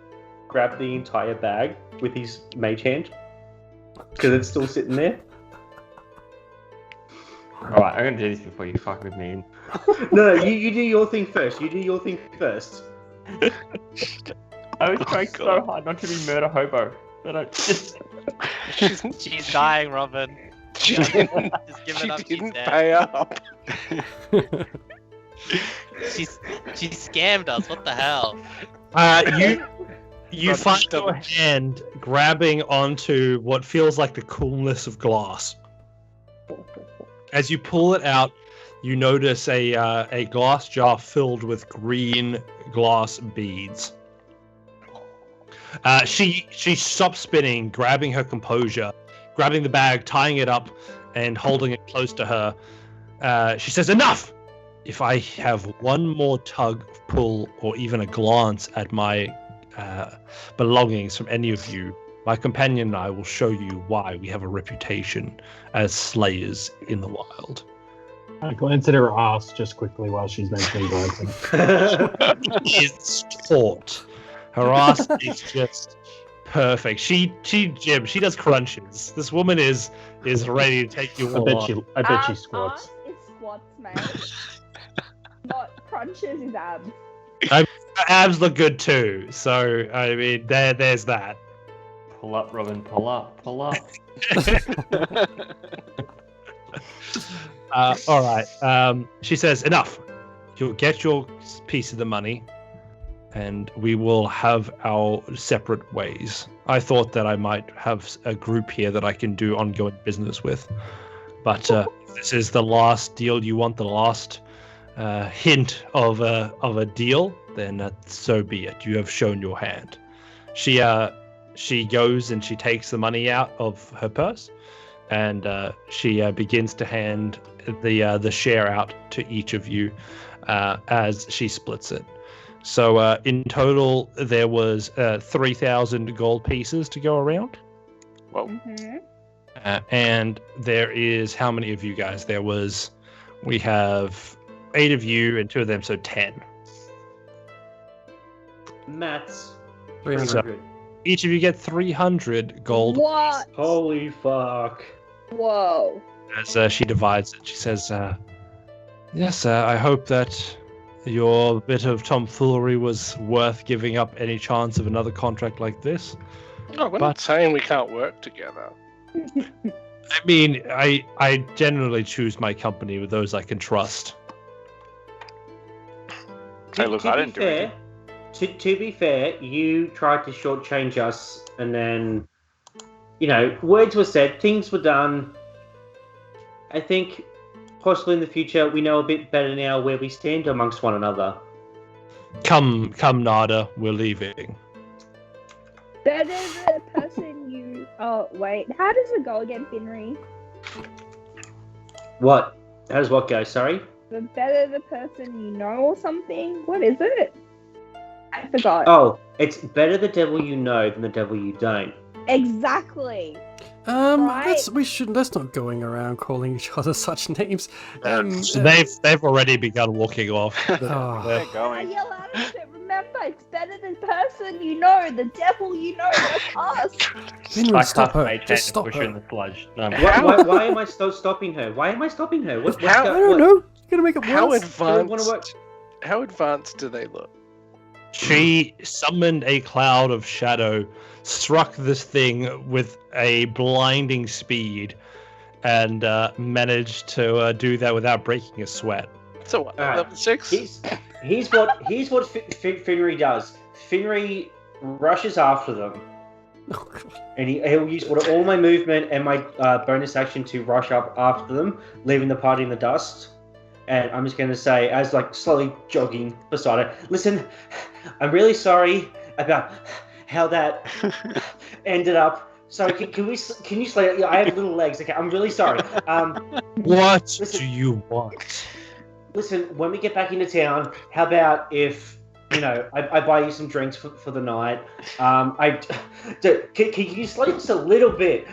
grab the entire bag with his mage hand because it's still sitting there. Alright, I'm gonna do this before you fuck with me. No, you do your thing first. You do your thing first. I was trying so hard not to be murder hobo. But I just. She's dying, Robin. She Just didn't, give she it up. She's didn't dead. pay up. She scammed us. What the hell? You Not find just double- your hand grabbing onto what feels like the coolness of glass. As you pull it out, you notice a glass jar filled with green glass beads. She stops spinning, grabbing her composure, grabbing the bag, tying it up, and holding it close to her. She says, "Enough! If I have one more tug, pull, or even a glance at my belongings from any of you, my companion and I will show you why we have a reputation as slayers in the wild." I glance at her ass just quickly while she's mentioning glancing. It's taut. Her ass is just perfect. She does crunches. This woman is ready to take you I all bet on. she squats. Ass is squats, mate. Not crunches his abs. Abs look good too. So I mean, there's that. Pull up, Robin. Pull up. Pull up. All right. She says, enough. You'll get your piece of the money, and we will have our separate ways. I thought that I might have a group here that I can do ongoing business with, but if this is the last deal you want, the last hint of a deal, then so be it. You have shown your hand. She goes and she takes the money out of her purse, and she begins to hand the share out to each of you as she splits it. So in total, there was 3,000 gold pieces to go around. Whoa. Mm-hmm. And there is, how many of you guys? We have 8 of you and 2 of them, so 10. Maths. 300. Each of you get 300 gold. What? Holy fuck. Whoa. As she divides it, she says, yes, I hope that your bit of tomfoolery was worth giving up any chance of another contract like this. No, we're not saying we can't work together. I mean, I generally choose my company with those I can trust. Hey, look, I didn't do anything. To be fair, you tried to shortchange us, and then, words were said, things were done. I think possibly in the future we know a bit better now where we stand amongst one another. Come, Nada, we're leaving. Better the person you... Oh, wait. How does it go again, Finry? What? How does what go? Sorry? The better the person you know or something? What is it? I forgot. Oh, it's better the devil you know than the devil you don't. Exactly. Right? Let's not going around calling each other such names. They've already begun walking off. They're I going. yell out of it. Remember, it's better the person you know, the devil you know, that's us. Finry, stop her. Mage Just hand stop to push her in her. the sludge. No, Why am I still stopping her? Why am I stopping her? I don't know. You're gonna make it How worse. How advanced do they look? She summoned a cloud of shadow, struck this thing with a blinding speed, and managed to do that without breaking a sweat. So what? Level 6? Here's what Finry does. Finry rushes after them, and he'll use all my movement and my bonus action to rush up after them, leaving the party in the dust. And I'm just going to say, as slowly jogging beside her, listen, I'm really sorry about how that ended up. Sorry, can you slow? I have little legs. Okay, I'm really sorry. What Listen. do you want? Listen, when we get back into town, how about if I buy you some drinks for the night? Can you slow just a little bit?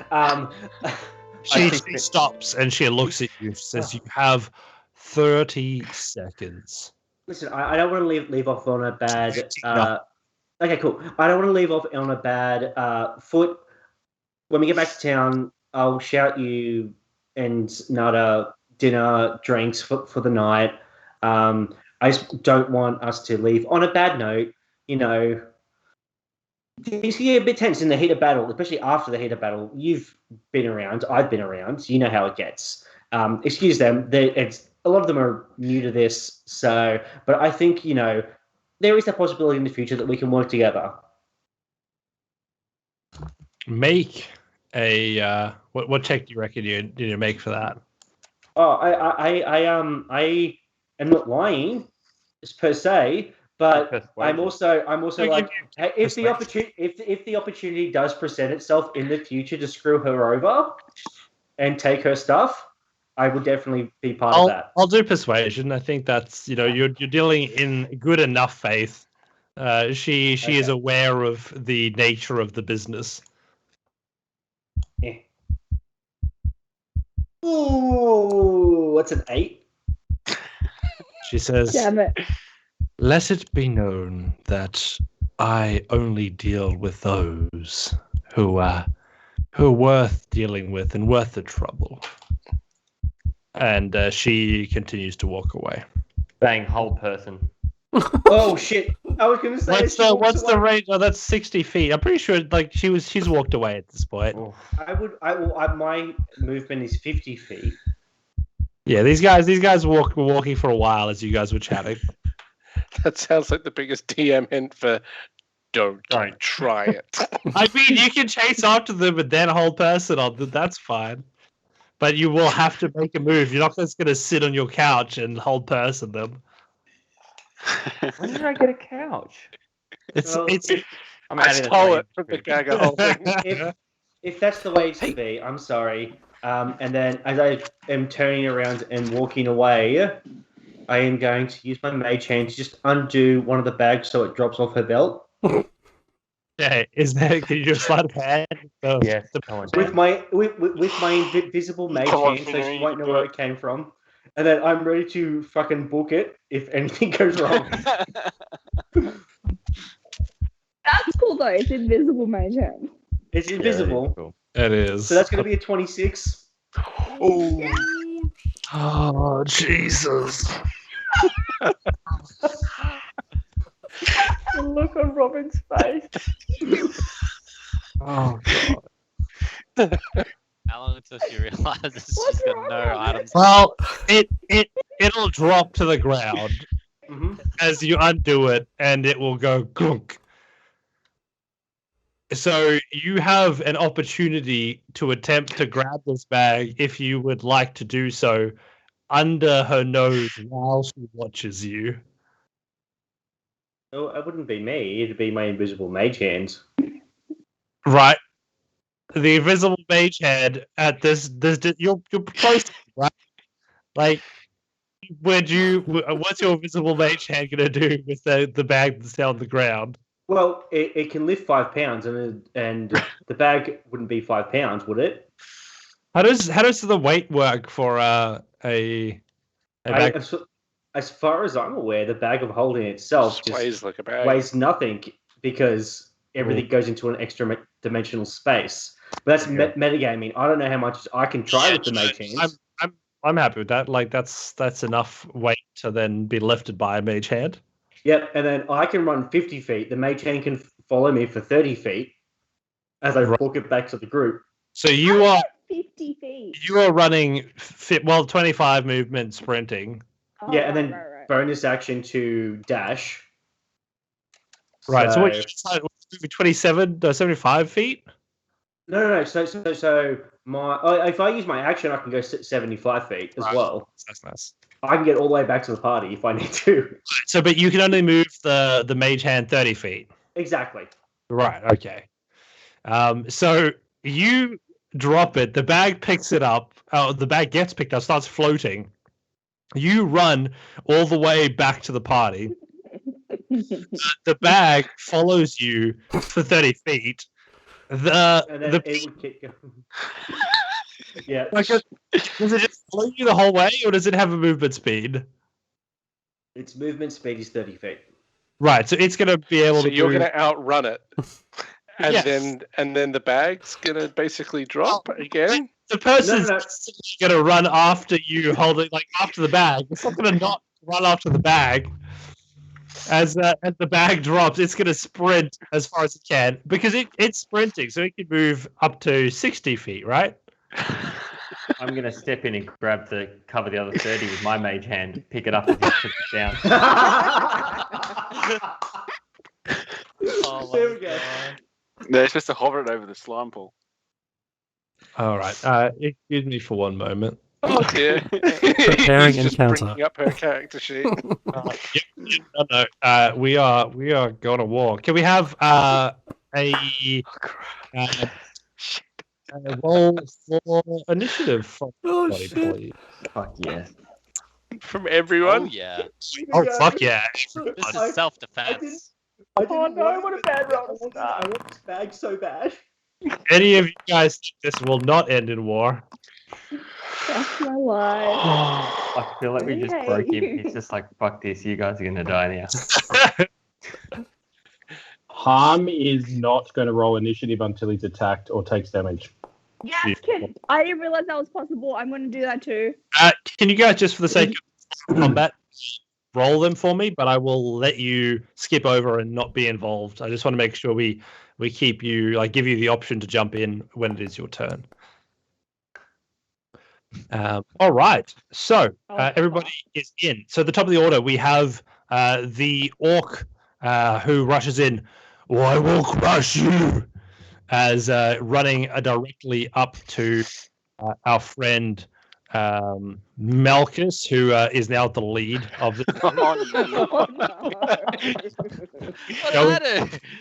She stops and she looks at you. Says, "You have 30 seconds." Listen, I don't want to leave off on a bad. Okay, cool. I don't want to leave off on a bad foot. When we get back to town, I'll shout you and Nada dinner, drinks for the night. I just don't want us to leave on a bad note. Things can get a bit tense in the heat of battle, especially after the heat of battle. You've been around. I've been around. You know how it gets. Excuse them. A lot of them are new to this. But I think, there is a possibility in the future that we can work together. Make a what check do you reckon you need to make for that? Oh, I am not lying, per se, but I'm also like, if the opportunity does present itself in the future to screw her over and take her stuff, I would definitely be part of that. I'll do persuasion. I think that's you're dealing in good enough faith. She is aware of the nature of the business. Yeah. Ooh, what's an 8? She says, Damn it. "Let it be known that I only deal with those who are worth dealing with and worth the trouble." and she continues to walk away. Bang, whole person. Oh shit! I was gonna say. What's the range? Oh, that's 60 feet. I'm pretty sure like she's walked away at this point. My movement is 50 feet. Yeah, these guys were walking for a while as you guys were chatting. That sounds like the biggest DM hint for don't try it. I mean, you can chase after them and then hold person on them. That's fine. But you will have to make a move. You're not just going to sit on your couch and hold person them. When did I get a couch? I stole it from the Gaga whole thing. If that's the way it's to be, I'm sorry. And then as I am turning around and walking away, I am going to use my mage hand to just undo one of the bags so it drops off her belt. Yeah, can you just slide of hand? Yes. With my invisible mage hand, so she won't know where it came from. And then I'm ready to fucking book it if anything goes wrong. That's cool though. It's invisible mage hand. It's invisible. Yeah, cool. It is. So that's going to be a 26. Oh, Jesus. The look on Robin's face. Oh, God. How long until she realizes she's got no items? Well, it'll drop to the ground as you undo it, and it will go gunk. So you have an opportunity to attempt to grab this bag if you would like to do so under her nose while she watches you. No, it wouldn't be me. It'd be my invisible mage hands. Right. The invisible mage hand at this you're close, right? Like, what's your invisible mage hand gonna do with the bag that's down on the ground? Well, it can lift 5 pounds, and the bag wouldn't be 5 pounds, would it? How does the weight work for a bag? As far as I'm aware, the bag of holding itself just weighs like a bag. Weighs nothing because everything goes into an extra dimensional space. But that's metagaming. I don't know how much I can try with the mage hands. I'm happy with that. Like that's enough weight to then be lifted by a mage hand. Yep, and then I can run 50 feet. The mage hand can follow me for 30 feet as I walk it back to the group. So you are 50 feet. You are running 25 movement sprinting. Oh, yeah, and then bonus action to dash. Right. So what? 75 feet? No. So my if I use my action, I can go 75 feet as well. That's nice. I can get all the way back to the party if I need to. So, but you can only move the mage hand 30 feet. Exactly. Right. Okay. So you drop it. The bag picks it up. The bag gets picked up, starts floating. You run all the way back to the party. The bag follows you for 30 feet. It would kick. Yeah. Like, does it just follow you the whole way, or does it have a movement speed? Its movement speed is 30 feet. Right, so it's going to be able to. So you're going to outrun it, and then the bag's going to basically drop again. The person's going to run after you, holding after the bag. It's not going to not run after the bag. As the bag drops, it's going to sprint as far as it can because it's sprinting, so it can move up to 60 feet, right? I'm going to step in and cover the other 30 with my mage hand, pick it up and just put it down. There we go. No, it's just to hover it over the slime pool. All right. Excuse me for one moment. Oh dear. Preparing encounter. Bringing up her character sheet. No. We are going to war. Can we have a roll for initiative from everybody, please? Fuck yeah. From everyone? Oh, yeah. Oh, fuck yeah. This is self-defense. Oh no, what a bad roll. I want this bag so bad. Any of you guys think this will not end in war? That's my life. I feel like we just broke him. He's just like, fuck this, you guys are going to die now. Harm is not going to roll initiative until he's attacked or takes damage. Yes, kill Okay, I didn't realize that was possible. I'm going to do that too. Can you guys, just for the sake of combat, roll them for me? But I will let you skip over and not be involved. I just want to make sure we keep you, like, give you the option to jump in when it is your turn. All right. So everybody is in. So at the top of the order, we have the orc who rushes in. I will crush you. As running directly up to our friend Malchus, who is now the lead of the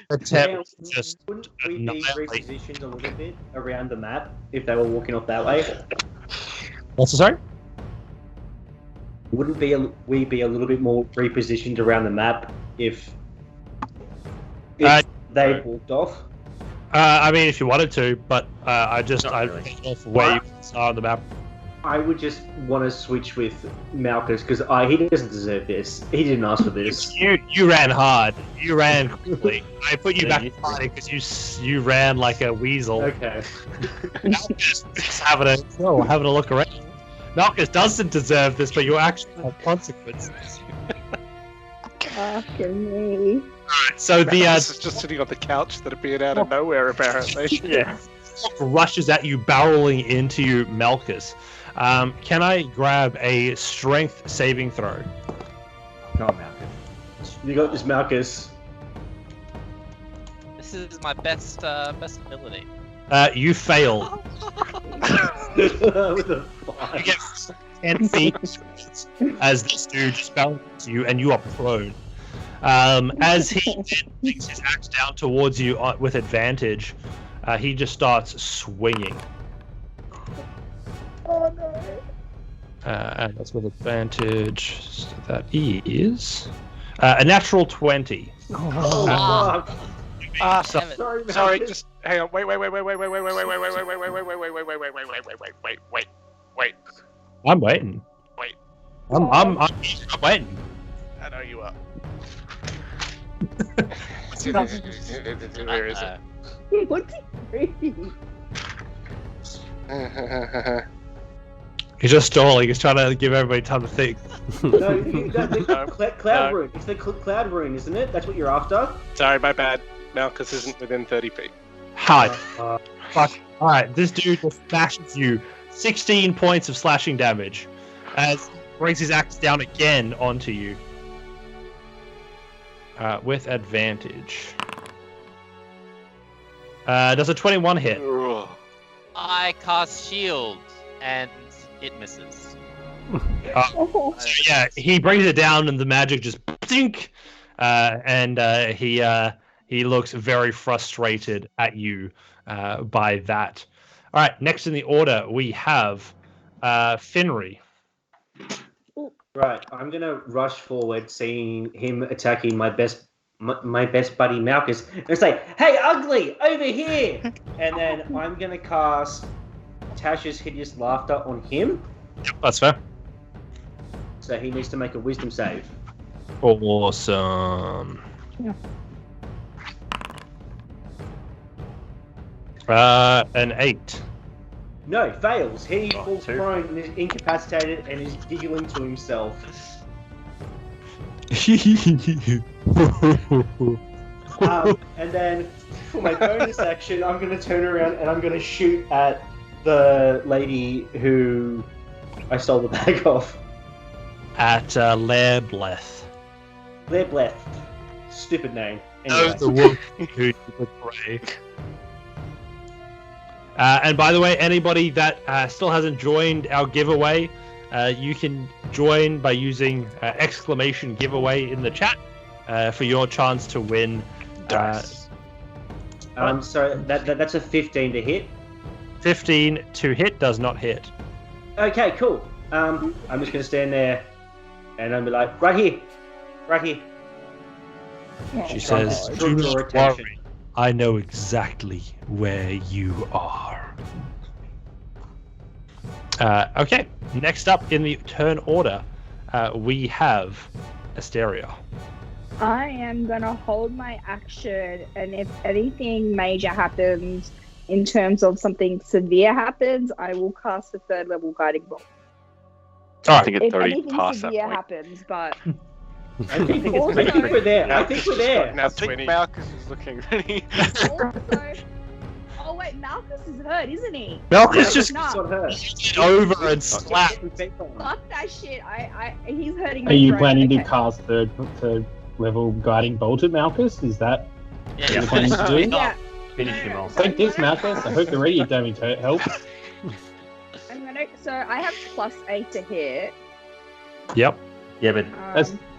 attempt. Just wouldn't we be repositioned a little bit around the map if they were walking off that way? What's the sorry? Wouldn't we be a little bit more repositioned around the map if they walked off? I mean, if you wanted to, but I don't know where you are on the map. I would just want to switch with Malchus because he doesn't deserve this. He didn't ask for this. You ran hard. You ran quickly. I put you back in party because you ran like a weasel. Okay. Malchus is having a look around. Malchus doesn't deserve this, but you actually have consequences. Fucking me. So This is just sitting on the couch that appeared out of nowhere, apparently. Yeah. Rushes at you, barreling into you, Malchus. Can I grab a strength saving throw? God, Malchus. You got this, Malchus. This is my best ability. You fail. With a You get 10 feet as this dude just balances you, and you are prone. As he brings his axe down towards you with advantage, he just starts swinging. Oh no. And that's with advantage. So that is a natural 20. Sorry, just hang on. Wait. I'm waiting. Wait. I'm waiting. I know you are. Where is it? What's he doing? He's just stalling. He's trying to give everybody time to think. Cloud rune. It's the cloud rune, isn't it? That's what you're after? Sorry, my bad. Malchus isn't within 30 feet. Hard. Fuck. Alright, this dude just smashes you 16 points of slashing damage as he brings his axe down again onto you. With advantage. Does a 21 hit? I cast shield and it misses. So yeah, he brings it down and the magic just dink, and he looks very frustrated at you by that. All right, next in the order we have Finry. Right, I'm gonna rush forward, seeing him attacking my best buddy Malchus, and say, "Hey, ugly, over here!" And then I'm gonna cast Tasha's Hideous Laughter on him. Yep, that's fair. So he needs to make a Wisdom save. Awesome. Yeah. An 8. No, fails. He Oh, falls 2. prone and is incapacitated and is giggling to himself. And then for my bonus action, I'm going to turn around and I'm going to shoot at the lady who I stole the bag off. At Lairbleth. Lairbleth. Stupid name. No, Anyway. the wolf who you would pray. And by the way, anybody that still hasn't joined our giveaway, you can join by using exclamation giveaway in the chat for your chance to win. So that's a 15 to hit. 15 to hit does not hit. Okay, cool. I'm just gonna stand there, and I'm be like, right here. She says, Draw "Do not attention." worry. I know exactly where you are." Okay, next up in the turn order, we have Asteria. I am gonna hold my action, and if anything major happens, in terms of something severe happens, I will cast a 3rd level guiding bolt. I think it's If already anything past that severe point. happens, but I think Also- we're there. I think we're there. Now I think 20. Malchus is looking ready. also. Oh wait, Malchus is hurt, isn't he? Malchus just Nah, Got her. get over and slap. fuck that shit. He's hurting Are me. you right? planning to Okay. cast third level guiding bolt at Malchus? Is that Yeah, what you're planning to do? Yeah. Finish him off. Take this, Malchus. I hope you're ready. You don't need to help. I'm gonna. So I have +8 to hit. Yep. Yeah, but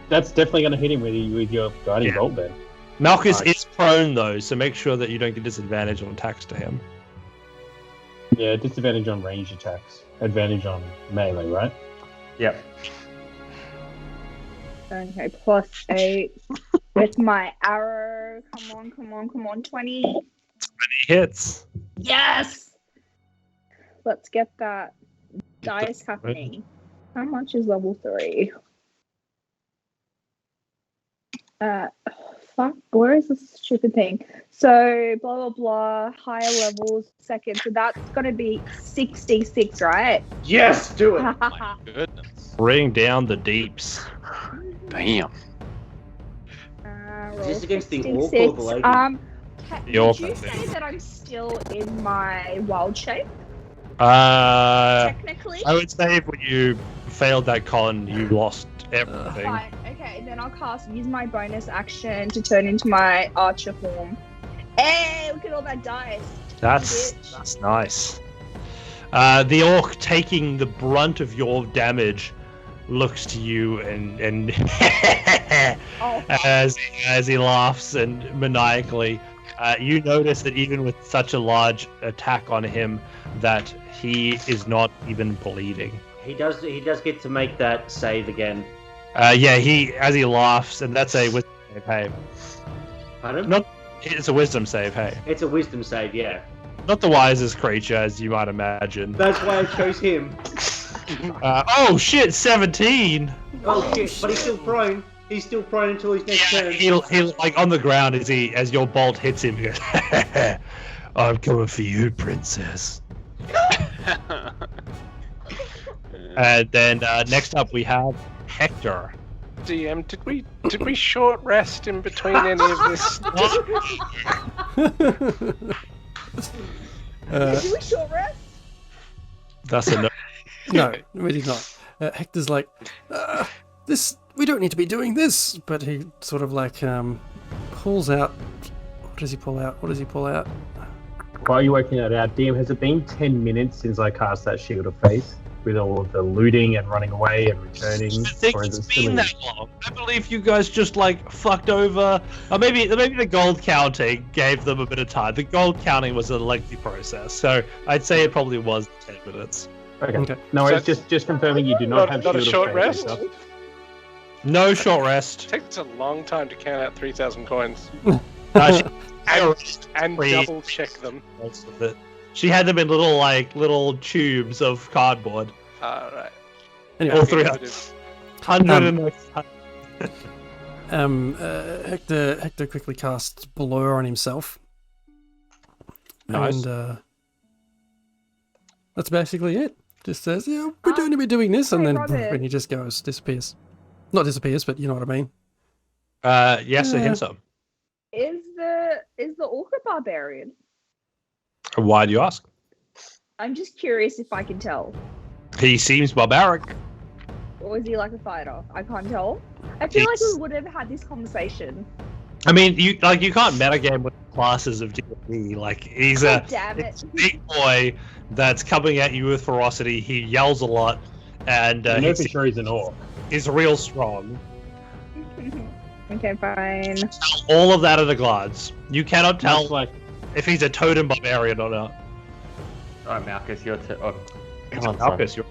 That's definitely going to hit him with your guiding Yeah. bolt then. Malchus Nice. is prone though, so make sure that you don't get disadvantage on attacks to him. Yeah, disadvantage on range attacks. Advantage on melee, right? yep. Okay, +8 with my arrow. Come on, 20. He hits. Yes. Let's get that dice happening. How much is level 3? Fuck, where is this stupid thing? So, blah, blah, blah, higher levels, second. So that's going to be 66, right? Yes, do it. My goodness. Bring down the deeps. Damn. Roll Is this against the orc or 66. the lady? The Did orc, you I say think. that I'm still in my wild shape, technically? I would say if you failed that con, you lost everything. Fine. Okay, then I'll use my bonus action to turn into my archer form. Hey, look at all that dice. That's Bitch. nice. The orc taking the brunt of your damage looks to you and Oh, fuck. as he laughs and maniacally, you notice that even with such a large attack on him, that he is not even bleeding. He does get to make that save again. Yeah, as he laughs, and that's a wisdom save. Hey, Pardon? No. It's a wisdom save. Hey, It's a wisdom save, yeah. not the wisest creature as you might imagine. That's why I chose him. Oh shit, 17. Oh shit, but he's still prone. He's still prone until his next Yeah, turn. he'll like on the ground as your bolt hits him. He goes, "I'm coming for you, princess." And then next up we have Hector. DM, did we short rest in between any of this? Do we short rest? That's a no. No, really not. Hector's like, we don't need to be doing this, but he sort of like pulls out. What does he pull out? While you're working that out, DM, has it been 10 minutes since I cast that Shield of Faith? With all of the looting and running away and returning? I think Or is it's it still been in- that long. I believe you guys just like fucked over. Or maybe the gold counting gave them a bit of time. The gold counting was a lengthy process, so I'd say it probably was 10 minutes. Okay. No, So- it's just confirming you do not have not a Shield short of Faith rest? and stuff. No short rest. Takes a long time to count out 3,000 coins She- and Wait. double check them. most of it. She had them in little tubes of cardboard. Right. Anyway, All 300. 100 Hector quickly casts Blur on himself. Nice. And that's basically it. Just says, yeah, we're going to be doing this, and Hey, then Robert. when he just disappears. Not disappears, but you know what I mean. Yes, I hit some. Is the orc a barbarian? Why do you ask? I'm just curious if I can tell. He seems barbaric. Or is he like a fighter? I can't tell. I feel like He's- we would have had this conversation. I mean, you can't metagame with classes of D&D. Like he's a God damn it. big boy that's coming at you with ferocity. He yells a lot, and I know for sure he's an orc. he's real strong. Okay, fine. All of that at a glance. You cannot tell Much like if he's a totem barbarian or not. Alright, Malchus, your turn. Oh, come on, son. Malchus, you're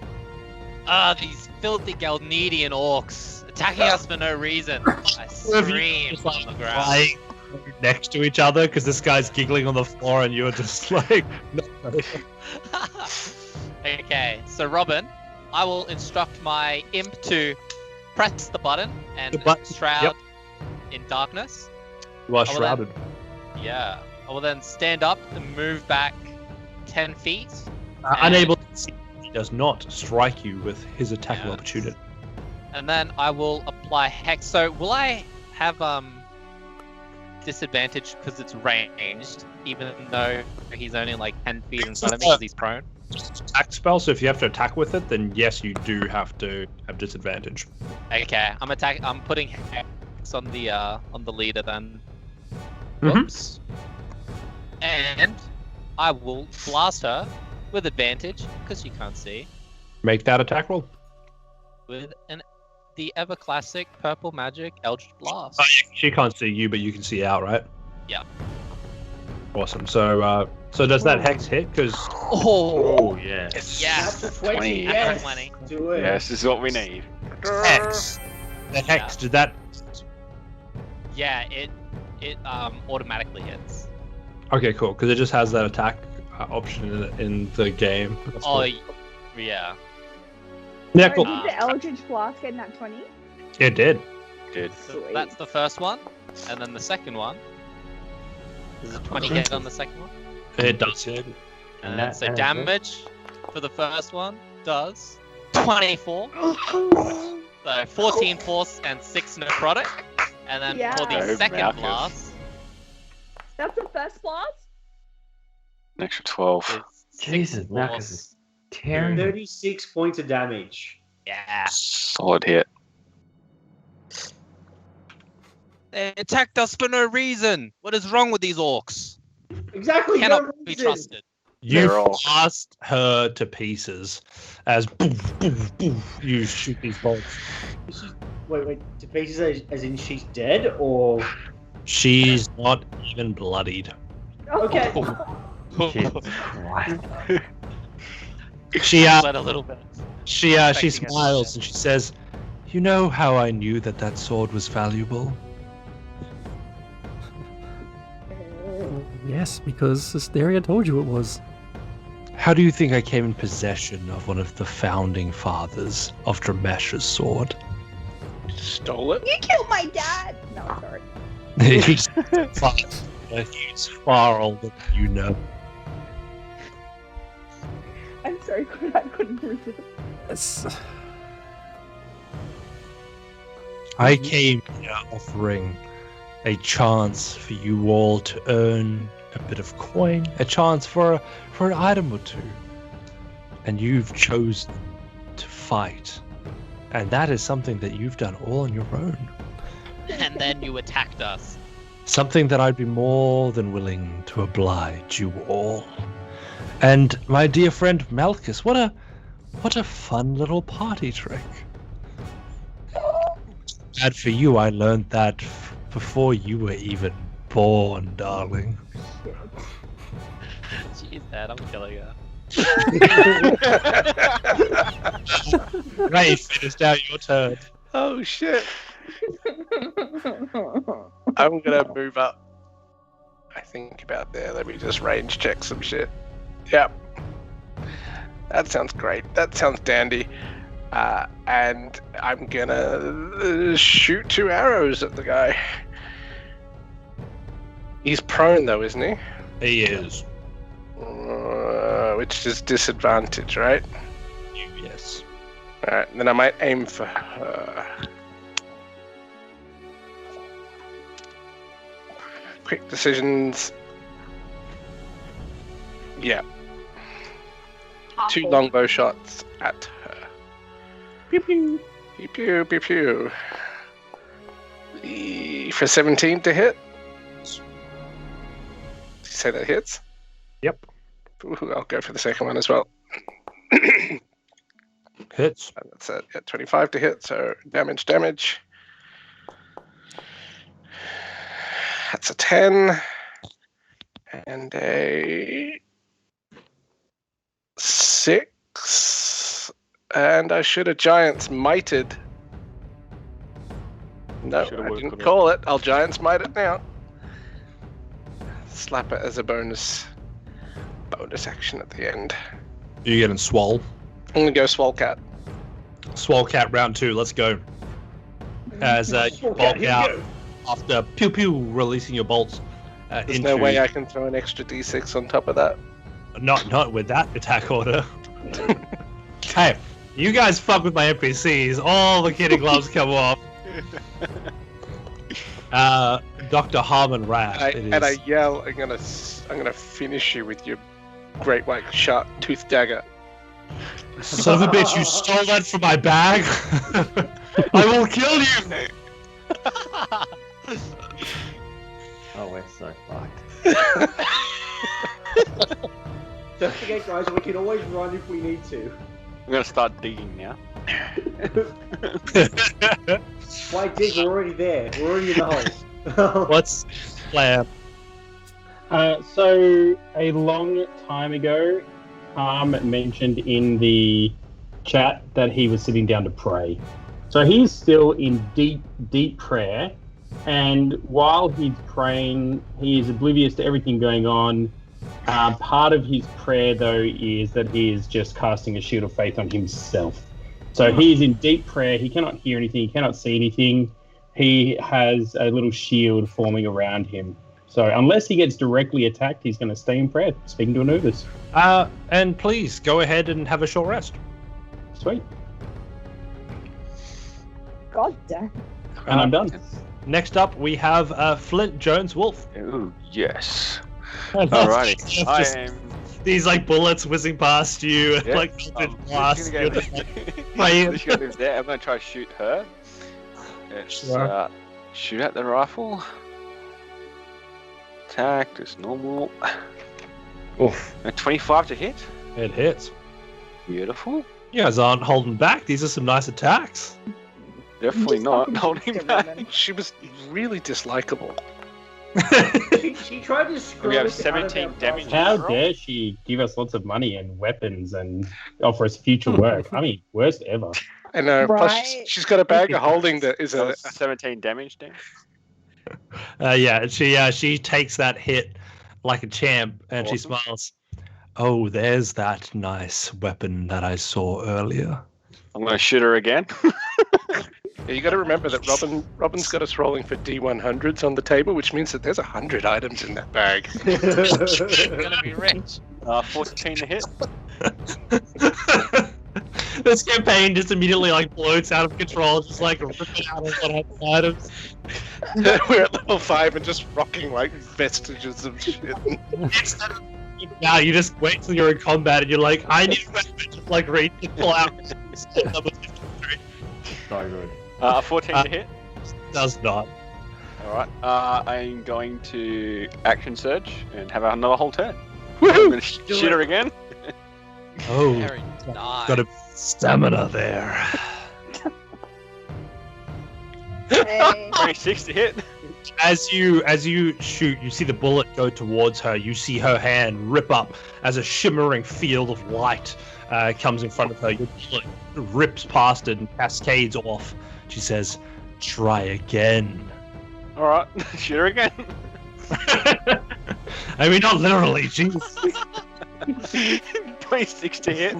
These filthy Galnedian orcs attacking us for no reason. I scream just on the ground. lying next to each other because this guy's giggling on the floor and you're just like, no. Okay, so Robin, I will instruct my imp to press the button and The button, shroud yep. in darkness. You are I will shrouded. Yeah. I will then stand up and move back 10 feet. Unable to see, he does not strike you with his attack of opportunity. And then I will apply Hex. So will I have disadvantage because it's ranged, even though he's only like 10 feet in front of me because he's prone? Attack spell, so if you have to attack with it, then yes, you do have to have disadvantage. Okay, I'm putting Hex on the leader then. Mhm. Whoops. And I will blast her with advantage because you can't see. Make that attack roll. With the ever classic purple magic Eldritch Blast. Oh, she can't see you, but you can see out, right? Yeah. Awesome. So, does that hex hit? Because Oh, yeah. Yes. That's a 20, 20. yes. 20. Do it. Yes, this is what we need. hex. The hex. Did that? Yeah, it automatically hits. Okay, cool. Because it just has that attack option in the game. That's Oh, cool. yeah. Yeah, Sorry, cool. did the Eldritch Blast get that 20? It did. Good. So Sweet. that's the first one, and then the second one. Is it 20 hit on the second one? It does. And then so damage for the first one does 24. So 14 force and 6 necrotic. And then for the Yeah. second Marcus. blast, That's the first blast? An extra 12. it's 6 Jesus, Marcus force. is tearing. 36 points of damage. Yeah. Solid hit. They attacked us for no reason. What is wrong with these orcs? Exactly. Cannot no be reason. trusted. You They're all- blast her to pieces as boof, boof, boof, you shoot these bolts. Wait, to pieces as in she's dead, or She's not even bloodied. okay. Jesus Christ. She Sweat a little bit. she Expecting it. smiles and she says, "You know how I knew that sword was valuable? Yes, because Asteria told you it was. How do you think I came in possession of one of the founding fathers of Dramesh's sword?" Stole it? You killed my dad! No, sorry. He's far older than you know. I'm sorry, I couldn't resist. It's, I came here offering a chance for you all to earn a bit of coin, a chance for an item or two, and you've chosen to fight, and that is something that you've done all on your own. And then you attacked us. Something that I'd be more than willing to oblige you all. And my dear friend Malchus, what a fun little party trick. Bad for you, I learned that before you were even born, darling. Jeez, Dad, I'm killing her. Rafe, it is now your turn. Oh shit. I'm gonna move up. I think about there. Let me just range check some shit. Yep. That sounds great. That sounds dandy. And I'm gonna shoot 2 arrows at the guy. He's prone though, isn't he? He is. Which is disadvantage, right? Yes. Alright, then I might aim for her. Quick decisions. Yeah. 2 longbow shots at her. Pew pew. Pew pew pew pew. For 17 to hit. Did you say that hits? Yep. Ooh, I'll go for the second one as well. Hits. That's it. Yeah, 25 to hit, so damage. That's a 10. And a 6. And I should have Giant's Mighted. No, Should've I worked didn't on it. call it. I'll Giant's Might it now. Slap it as a bonus action at the end. You getting swole? I'm gonna go Swole Cat. Swole cat round 2. Let's go. As you bulk out after pew pew releasing your bolts There's into. no way I can throw an extra d6 on top of that. Not with that attack order. Hey, you guys fuck with my NPCs, all the kitty gloves come off. Dr. Harmon Rat. I yell, I'm gonna finish you with your great white shark tooth dagger. Son of a bitch, you stole that from my bag? I will kill you! Oh, we're so fucked. Don't forget, guys, we can always run if we need to. I'm gonna start digging now. Why dig? We're already there. We're already in the holes. What's plan? So a long time ago, Harm mentioned in the chat that he was sitting down to pray. So he's still in deep prayer, and while he's praying, he is oblivious to everything going on. Part of his prayer, though, is that he is just casting a shield of faith on himself. So he's in deep prayer. He cannot hear anything. He cannot see anything. He has a little shield forming around him. So unless he gets directly attacked, he's going to stay in prayer, speaking to Anubis. And please, go ahead and have a short rest. Sweet. God damn. And I'm done. Next up, we have Flint Jones Wolf. Ooh, yes. Alrighty. I am. These like bullets whizzing past you, Yeah, like I'm blast. literally Fire. She's gonna live there. I'm gonna try to shoot her. It's Sure. shoot at the rifle. Attack is normal. Oof. 25 to hit. It hits. Beautiful. You guys aren't holding back. These are some nice attacks. Definitely Just not fucking holding shoot back. them. She was really dislikable. She tried to screw We have us out of 17 our damage. puzzle. How dare she give us lots of money and weapons and offer us future work? I mean, worst ever. I know. Plus, Right. she's got a bag of holding that is So a. it's 17 damage, Dan. She takes that hit like a champ, and she Awesome. smiles. Oh, there's that nice weapon that I saw earlier. I'm gonna shoot her again. Yeah, you got to remember that Robin's got us rolling for D100s on the table, which means that there's 100 items in that bag. You're gonna be rich. 14 to hit. This campaign just immediately like bloats out of control, just like ripping out of 100 items. We're at level 5 and just rocking like vestiges of shit. Instead of now, you just wait till you're in combat and you're like, I need a weapon, just like read and pull out. So good. 14 to hit. Does not. Alright. I'm going to action surge and have another whole turn. I'm Woohoo! gonna shoot her again. Oh, Very nice. got a stamina there. Hey. 26 to hit. As you shoot, you see the bullet go towards her. You see her hand rip up as a shimmering field of light comes in front of her. Your bullet rips past it and cascades off. She says, "Try again." Alright, shoot her again. I mean, not literally. Jeez. 26 to hit.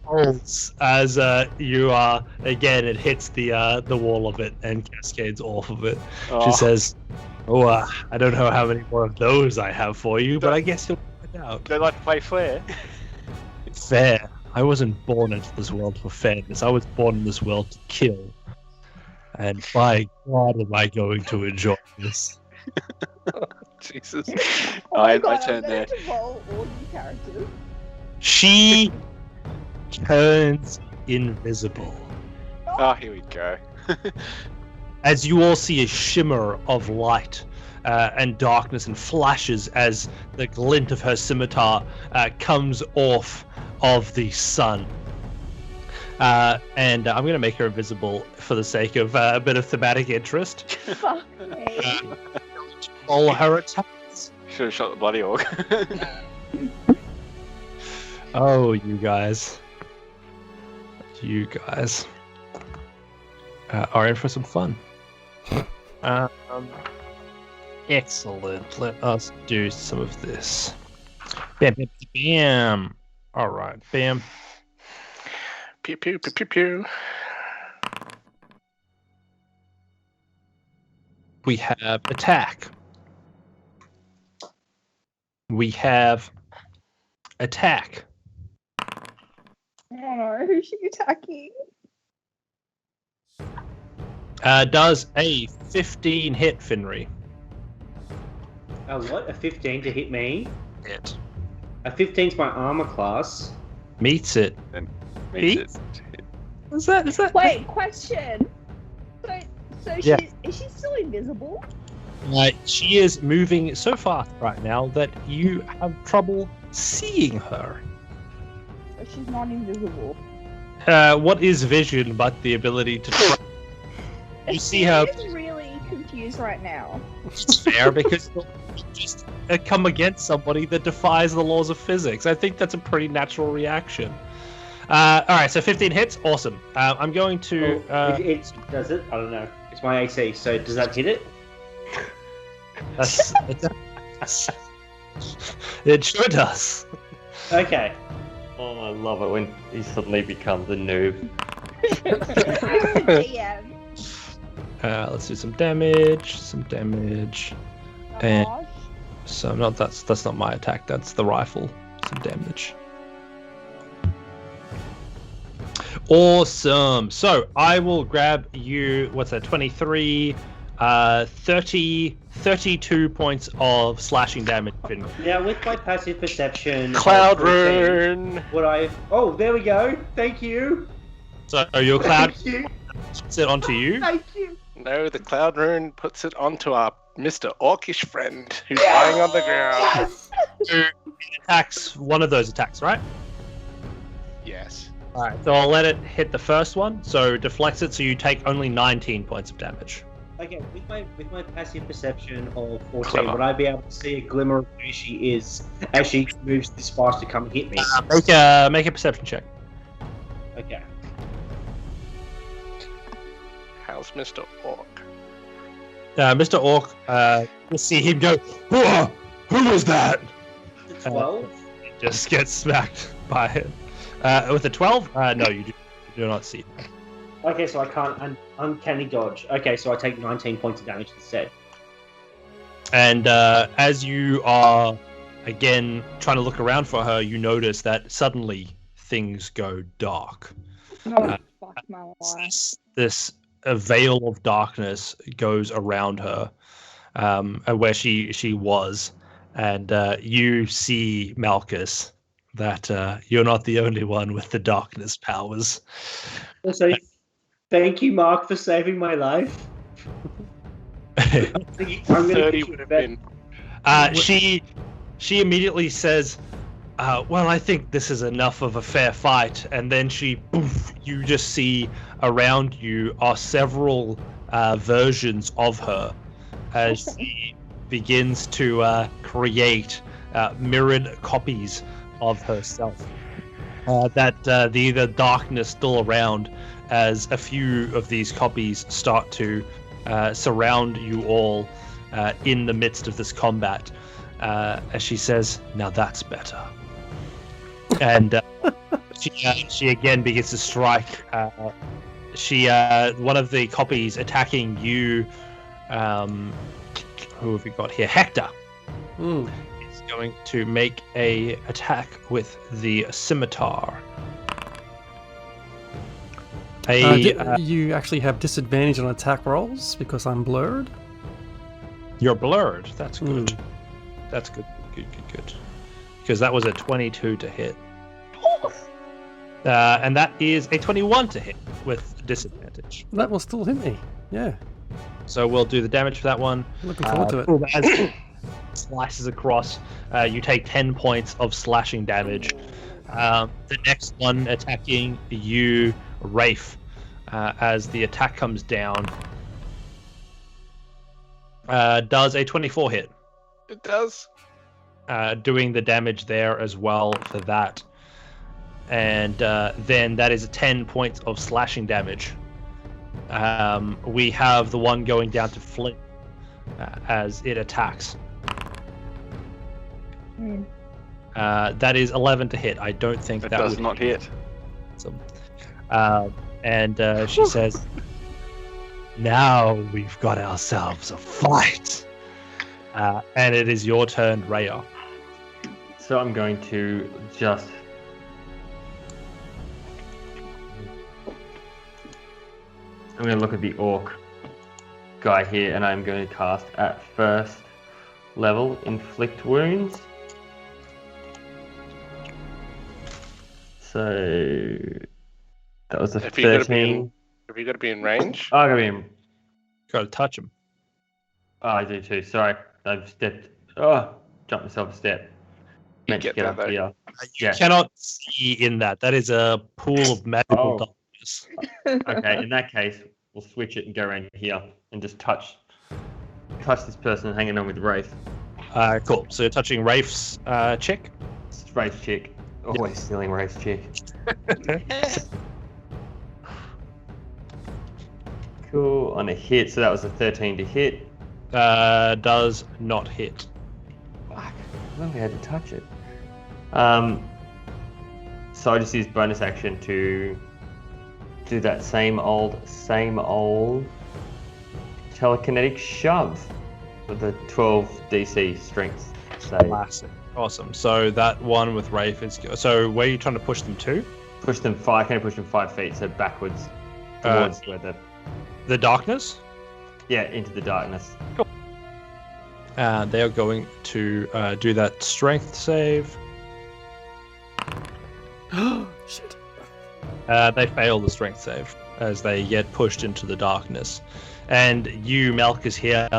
Holds as you are again. It hits the wall of it and cascades off of it. Oh, She says, "Oh, I don't know how many more of those I have for you, but I guess you'll find out." They like to play fair. Fair. I wasn't born into this world for fairness. I was born in this world to kill. And by God, am I going to enjoy this? Jesus. Oh my I God, turn I'm there. going to roll all new characters. She turns invisible. Oh, here we go. As you all see a shimmer of light and darkness and flashes as the glint of her scimitar comes off of the sun. And I'm going to make her invisible for the sake of a bit of thematic interest. Fuck me. All her attacks. Should have shot the bloody orc. Oh, you guys. You guys are in for some fun. Excellent. Let us do some of this. Bam, bam, bam. All right, bam. Pew pew pew pew pew. We have attack. we have attack. Oh no, who's she attacking? Does a 15 hit, Finry? What? A 15 to hit me? Hit. A 15's my armor class. Meets it. Meets it. Is that? Wait, question. So Yeah. is she still invisible? She is moving so fast right now that you have trouble seeing her. So she's not invisible. What is vision but the ability to you see her? I'm just really confused right now. It's fair because you just come against somebody that defies the laws of physics. I think that's a pretty natural reaction. All right, so 15 hits, awesome. I'm going to. It does it? I don't know. It's my AC, so does that hit it? It sure does. Okay. Oh, I love it when he suddenly becomes a noob. DM. Let's do some damage. And so not that's not my attack. That's the rifle. Some damage. Awesome. So I will grab you. What's that? 23, 32 points of slashing damage. Now with my passive perception, Cloud rune. Would I? Oh, there we go. Thank you. So your cloud Thank you. puts it onto you. Thank you. No, the cloud rune puts it onto our Mr. Orcish friend who's lying on the ground. It attacks one of those attacks, right? Yes. Alright, so I'll let it hit the first one, so deflects it, so you take only 19 points of damage. Okay, with my passive perception of 14, Clever. would I be able to see a glimmer of who she is as she moves this fast to come and hit me? Make a perception check. Okay. How's Mr. Orc? Mr. Orc, you'll see him go, "Whoa, who was that?" 12? Just gets smacked by it. With a 12? No, you do not see him. Okay, so I can't uncanny dodge. Okay, so I take 19 points of damage instead. And as you are, again, trying to look around for her, you notice that suddenly things go dark. Oh, fuck my life. This a veil of darkness goes around her, where she was, and you see, Malchus, that you're not the only one with the darkness powers. Also, thank you, Mark, for saving my life. I'm gonna 30 get would you have back. been. She immediately says, well, I think this is enough of a fair fight. And then you just see around you are several versions of her as she begins to create mirrored copies of herself. The darkness still around as a few of these copies start to surround you all in the midst of this combat. As she says, "Now that's better." And she again begins to strike. One of the copies attacking you. Who have we got here? Hector. Is going to make a attack with the scimitar. You actually have disadvantage on attack rolls because I'm blurred. You're blurred. That's good. That's good. Good. Because that was a 22 to hit. And that is a 21 to hit with disadvantage. That will still hit me. Yeah. So we'll do the damage for that one. Looking forward to it. As it slices across, you take 10 points of slashing damage. The next one attacking you, Rafe, as the attack comes down, does a 24 hit. It does. Doing the damage there as well for that. And then that is 10 points of slashing damage. We have the one going down to Flint as it attacks. That is 11 to hit. I don't think It that does would not hit. And she says, "Now we've got ourselves a fight." And it is your turn, Reya. So I'm going to just... I'm going to look at the orc guy here, and I'm going to cast at first level Inflict Wounds. So that was a 13. Have you got to be in range? Oh, I gotta be in. Got to touch him. Oh, I do too. Sorry, I've stepped. Oh, jumped myself a step. Meant to get get that, up though. here. You cannot see in that. That is a pool of magical darkness. Okay, in that case, we'll switch it and go around here and just touch this person hanging on with Wraith. Cool. So you're touching Rafe's chick. It's Wraith's chick. Always stealing Wraith's chick. Cool. On a hit, so that was a 13 to hit. Does not hit. Fuck. I only had to touch it. So I just use bonus action to do that same old telekinetic shove with a 12 DC strength save. Classic. Awesome. So that one with Rafe is... So where are you trying to push them to? Push them 5. Can I push them 5 feet? So backwards towards where the darkness? Yeah, into the darkness. Cool. They are going to do that strength save. Shit. They fail the strength save as they get pushed into the darkness. And you, Malchus, here.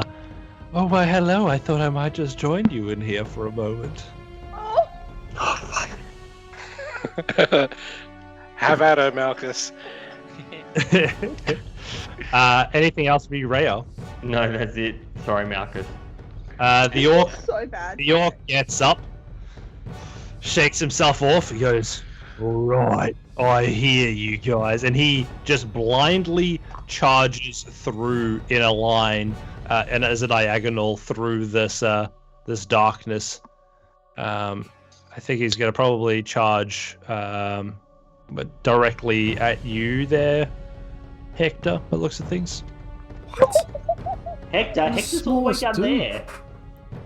Oh, why, hello. I thought I might just join you in here for a moment. Oh, Have at her, Malchus. Anything else for you, Reya? No, that's it. Sorry, Malchus. The orc so bad. The orc gets up, shakes himself off. He goes, "All right, I hear you guys," and he just blindly charges through in a line and as a diagonal through this this darkness. I think he's going to probably charge, but directly at you there, Hector. By the looks of things. Hector's all the way down there.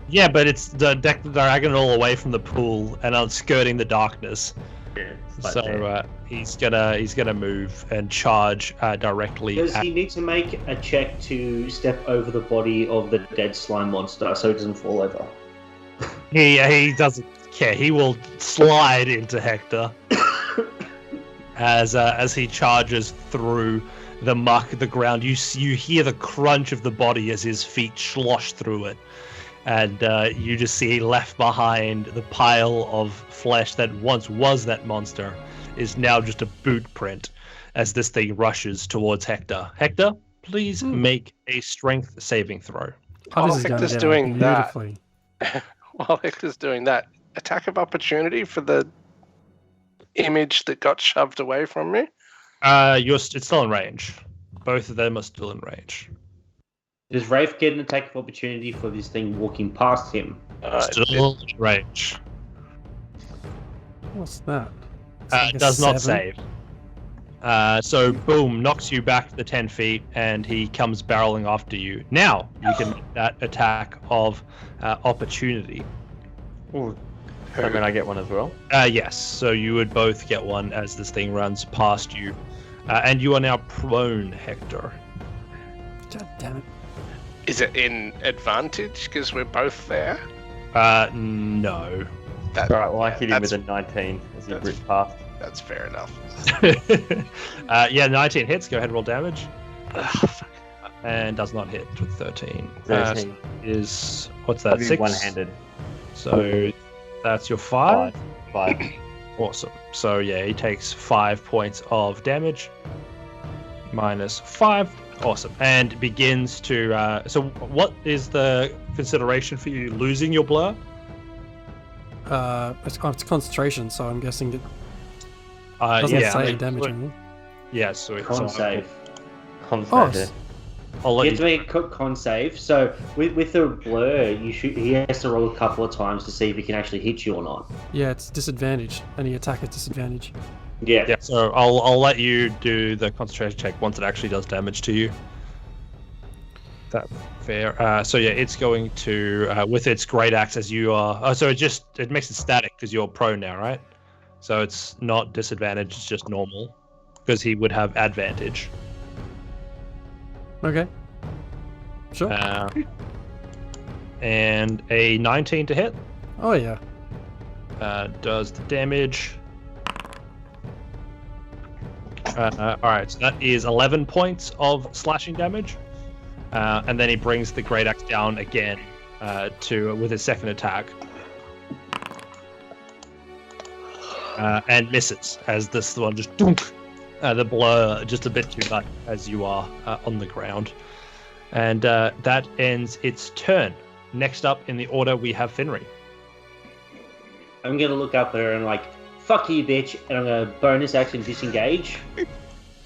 Yeah, but it's the diagonal away from the pool and skirting the darkness. Yeah, So he's gonna move and charge directly. Does he need to make a check to step over the body of the dead slime monster so it doesn't fall over? He doesn't care. He will slide into Hector as he charges through the muck, the ground. You hear the crunch of the body as his feet slosh through it, and you just see left behind the pile of flesh that once was that monster is now just a boot print as this thing rushes towards Hector. Hector, please make a strength saving throw. Oh, While this is going Hector's down doing that, beautifully. while Hector's doing that, attack of opportunity for the image that got shoved away from me. It's still in range. Both of them are still in range. Does Rafe get an attack of opportunity for this thing walking past him? Still in range. What's that? It's like a Does not 7. save. So boom, knocks you back the 10 feet, and he comes barreling after you. Now you can make that attack of opportunity. Ooh. So then I get one as well. Yes. So you would both get one as this thing runs past you, and you are now prone, Hector. God damn it. Is it in advantage because we're both there? No. That, Alright, well I hit him with that's- a 19 as he that's- ripped past. That's fair enough. Yeah, 19 hits. Go ahead and roll damage. Ugh, fuck. And does not hit with 13. 13. Is what's that? I'll be 6. one-handed. So that's your 5. 5. Awesome. So yeah, he takes 5 points of damage. Minus 5. Awesome. And begins to. So what is the consideration for you losing your blur? It's concentration, so I'm guessing that doesn't Yeah. say damage. Anything. Yeah. So it's Con save. Oh, I'll let You you. have to make a con save. So with the blur, he has to roll a couple of times to see if he can actually hit you or not. yeah, it's disadvantage. Any attack is disadvantage. Yeah. Yeah. So I'll let you do the concentration check once it actually does damage to you. That's fair. So yeah, it's going to with its great axe as you are. Oh, so it makes it static because you're prone now, right? So it's not disadvantage; it's just normal because he would have advantage. Okay. Sure. And a 19 to hit. Oh yeah. Does the damage. Alright, so that is 11 points of slashing damage. And then he brings the great axe down again with his second attack. And misses as this one just the blow just a bit too much as you are on the ground. And that ends its turn. Next up in the order we have Finry. I'm gonna look up at her and like, fuck you, bitch, and I'm gonna bonus action disengage.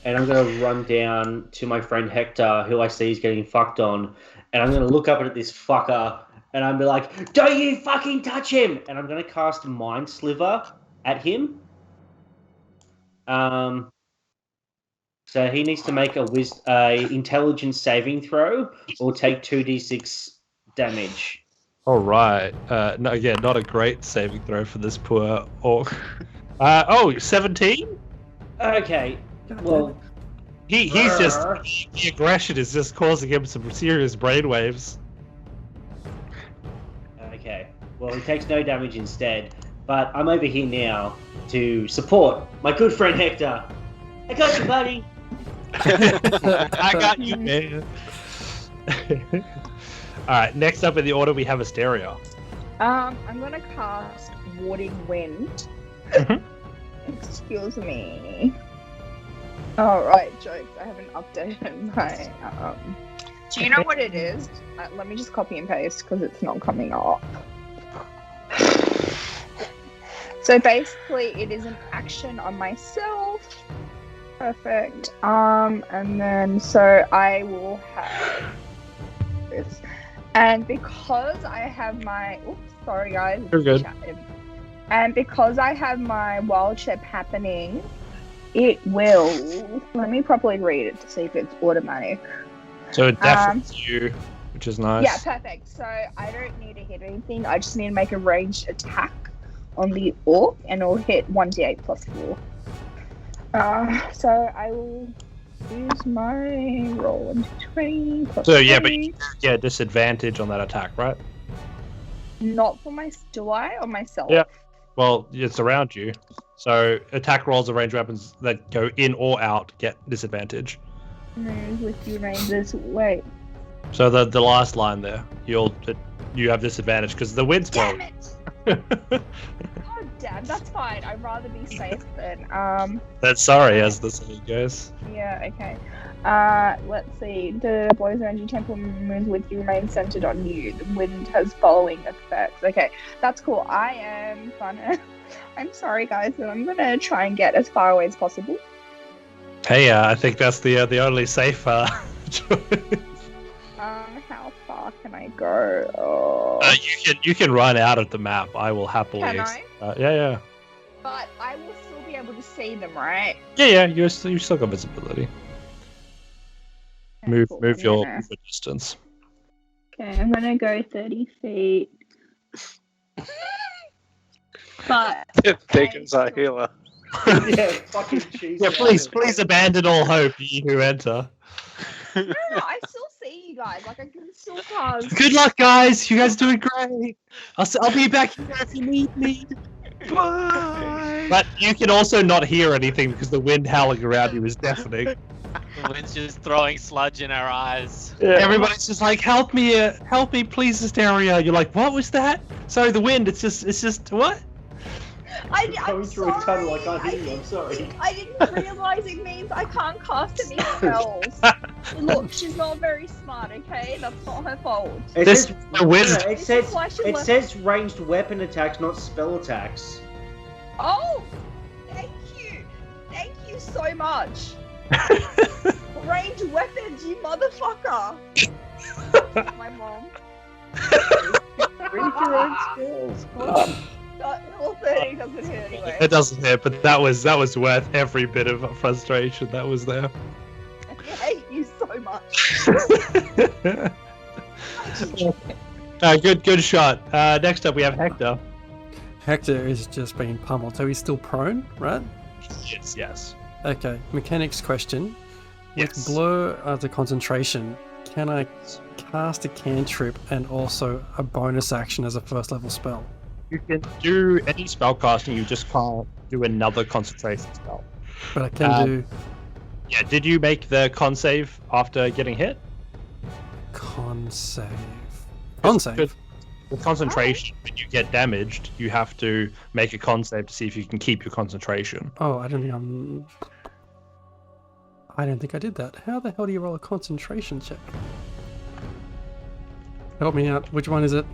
And I'm gonna run down to my friend Hector, who I see is getting fucked on, and I'm gonna look up at this fucker, and I'm be like, don't you fucking touch him! And I'm gonna cast Mind Sliver at him. So he needs to make a intelligence saving throw, or take 2d6 damage. All right. No, again, not a great saving throw for this poor orc. 17? Okay. Well, he's just the aggression is just causing him some serious brainwaves. Okay. Well, he takes no damage instead. But I'm over here now to support my good friend Hector. I got you, buddy. I got you, man. All right. Next up in the order we have Asteria. I'm gonna cast Warding Wind. Excuse me. Oh, right, jokes. I haven't updated my. Do you know what it is? Let me just copy and paste because it's not coming up. So basically, it is an action on myself. Perfect. And then so I will have this, and because I have my. Oops, sorry guys. You're good. And because I have my wild shape happening, it will. Let me properly read it to see if it's automatic. So it deafens you, which is nice. Yeah, perfect. So I don't need to hit anything. I just need to make a ranged attack on the orc, and it'll hit 1d8 plus 4. So I will use my roll 1d20 plus. So yeah, but you get disadvantage on that attack, right? Not for my. Do I or myself? Yeah. Well, it's around you. So attack rolls of ranged weapons that go in or out get disadvantage. Move with your ranges. Wait. So the last line there, you have disadvantage because the wind's blowing. Damn it! God damn, that's fine. I'd rather be safe than That's sorry, as the saying goes. Yeah. Okay. Let's see. The blows around your temple moves with you remain centered on you. The wind has following effects. Okay, that's cool. I am gonna. I'm sorry, guys, but I'm gonna try and get as far away as possible. Hey, I think that's the only safe choice. How far can I go? Oh. You can run out of the map. I will happily. Can I? Yeah. But I will still be able to see them, right? Yeah. You still got visibility. Okay, Move your distance. Okay, I'm gonna go 30 feet. But There goes our healer. Yeah, fucking Jesus. Yeah, please abandon all hope, ye who enter. No, I still see you guys. Like I can still cast. Good luck, guys. You guys are doing great. I'll be back here if you need me. Bye. But you can also not hear anything because the wind howling around you is deafening. The wind's just throwing sludge in our eyes. Yeah. Everybody's just like, help me, please, Asteria. You're like, what was that? Sorry, the wind. It's just what? I'm through a tunnel. I can't hear you. I'm sorry. I didn't realize it means I can't cast any spells. Look, she's not very smart. Okay, that's not her fault. It says ranged weapon attacks, not spell attacks. Oh, thank you so much. Ranged weapons, you motherfucker. My mom. Read your own skills. Well, 30 doesn't hit anyway. It doesn't hit, but that was worth every bit of frustration that was there. I hate you so so much. Good shot. Next up, we have Hector. Hector is just being pummeled, so he's still prone, right? Yes. Okay, mechanics question. With Yes. blur as a concentration, can I cast a cantrip and also a bonus action as a first level spell? You can do any spell casting, you just can't do another concentration spell. But I can do Yeah, did you make the con save after getting hit? con save. Con save? With concentration, when you get damaged, you have to make a con save to see if you can keep your concentration. Oh, I don't think I did that. How the hell do you roll a concentration check? Help me out. Which one is it?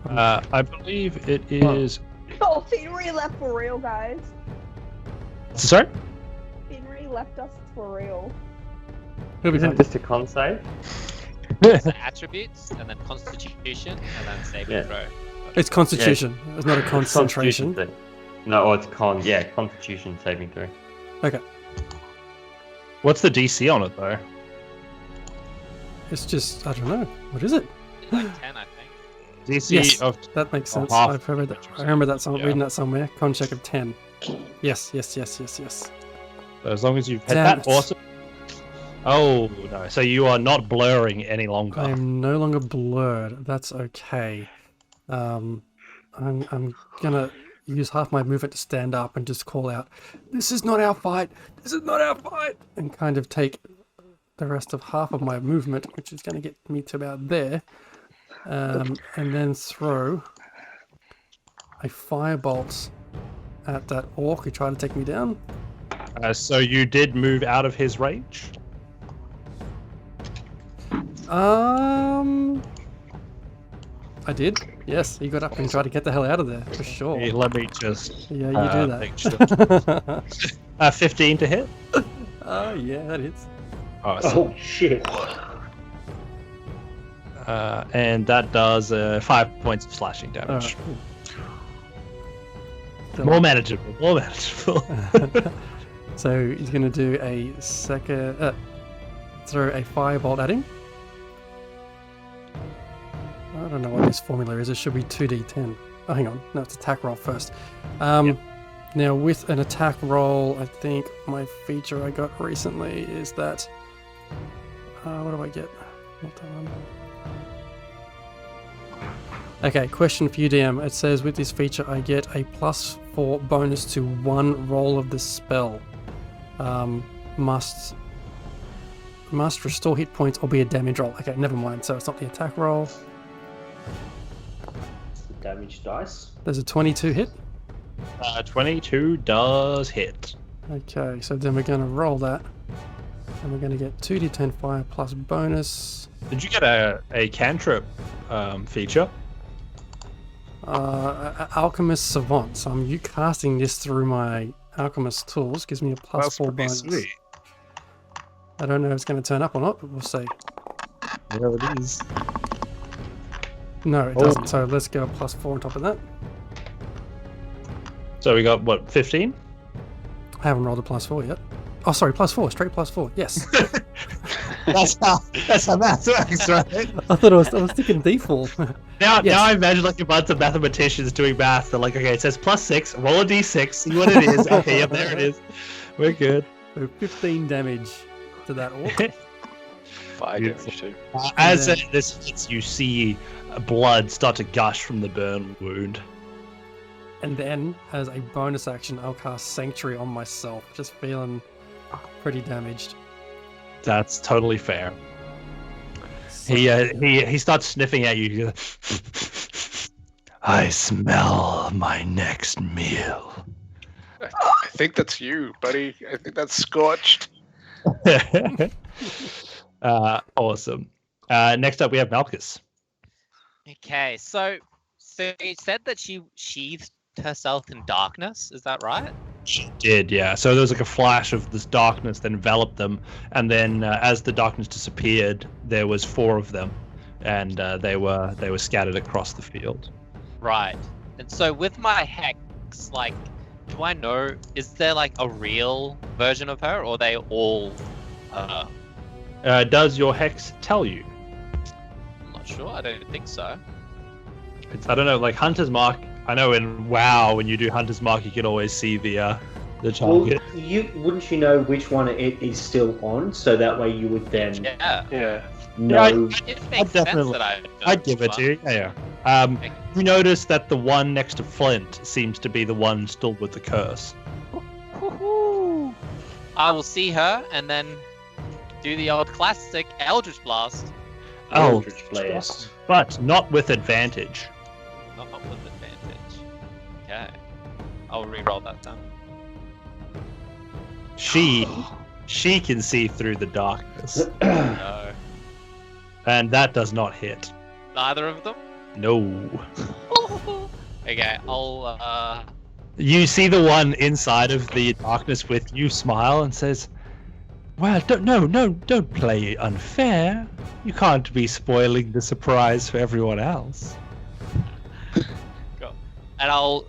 I believe it is. Oh, Finry left for real, guys. Sorry? Finry left us for real. It'll be Isn't fine. it just a con save? So attributes, and then constitution, and then saving Yeah. throw. It's constitution. It's not a concentration. Constitution thing. No, oh, it's con. Yeah, constitution saving throw. Okay. What's the DC on it, though? It's just, I don't know. What is it? It's like 10, I think. DC Yes. of. That makes Oh, sense. half. I've heard that. I remember that song, Yeah. reading that somewhere. Con check of 10. Yes. As long as you've hit Damn that, it. awesome. Oh, no. So you are not blurring any longer. I am no longer blurred. That's okay. I'm gonna use half my movement to stand up and just call out, "This is not our fight! This is not our fight!" And kind of take the rest of half of my movement, which is gonna get me to about there, and then throw a firebolt at that orc who tried to take me down. So you did move out of his range? I did. Yes, he got up and tried to get the hell out of there for sure. Hey, let me just. Yeah, you do make sure. 15 to hit? Oh yeah, that hits. Awesome. Oh shit! And that does 5 points of slashing damage. More manageable. So he's going to do a second, throw a firebolt at him. I don't know what this formula is. It should be 2d10. Oh, hang on. No, it's attack roll first. Now, with an attack roll, I think my feature I got recently is that. What do I get? Not that one. Okay, question for you, DM. It says with this feature I get a +4 bonus to one roll of the spell. Must restore hit points or be a damage roll. Okay, never mind. So it's not the attack roll. The damage dice. There's a 22 hit. 22 does hit. Okay, so then we're going to roll that. And we're going to get 2d10 fire plus bonus. Did you get a cantrip feature? Alchemist Savant. So I'm casting this through my Alchemist tools. Gives me a +4 bonus. Sweet. I don't know if it's going to turn up or not, but we'll see. There it is. No, it doesn't. So let's go +4 on top of that. So we got, what, 15? I haven't rolled a +4 yet. Oh, sorry, +4. Straight +4. Yes. That's how math works, right? I thought I was thinking D4. Now, Yes. now I imagine like a bunch of mathematicians doing math. They're like, okay, it says +6, roll a d6, see what it is. Okay, yep, there it is. We're good. So 15 damage to that orc. 5 Beautiful. damage too. As then- this hits, you see blood start to gush from the burn wound. And then, as a bonus action, I'll cast Sanctuary on myself. Just feeling pretty damaged. That's totally fair. He starts sniffing at you. He goes, I smell my next meal. I think that's you, buddy. I think that's scorched. Awesome. Next up, we have Malchus. Okay, so you said that she sheathed herself in darkness. Is that right? She did, yeah. So there was like a flash of this darkness that enveloped them, and then as the darkness disappeared, there was 4 of them, and they were scattered across the field. Right. And so with my hex, like, do I know? Is there like a real version of her, or are they all her? Does your hex tell you? I'm not sure. I don't think so. I don't know, like Hunter's Mark. I know in WoW, when you do Hunter's Mark, you can always see the Well, target. wouldn't you know which one it is still on, so that way you would then Yeah. know. It makes sense that I'd give it to you. Yeah. You notice that the one next to Flint seems to be the one still with the curse. Woohoo! I will see her and then do the old classic Eldritch Blast. Eldritch Blast. But not with advantage. Not with advantage. Okay. I'll re-roll that then. She can see through the darkness. No. And that does not hit. Neither of them? No. Okay, I'll You see the one inside of the darkness with you smile and says, "Well, don't play unfair. You can't be spoiling the surprise for everyone else." go. And I'll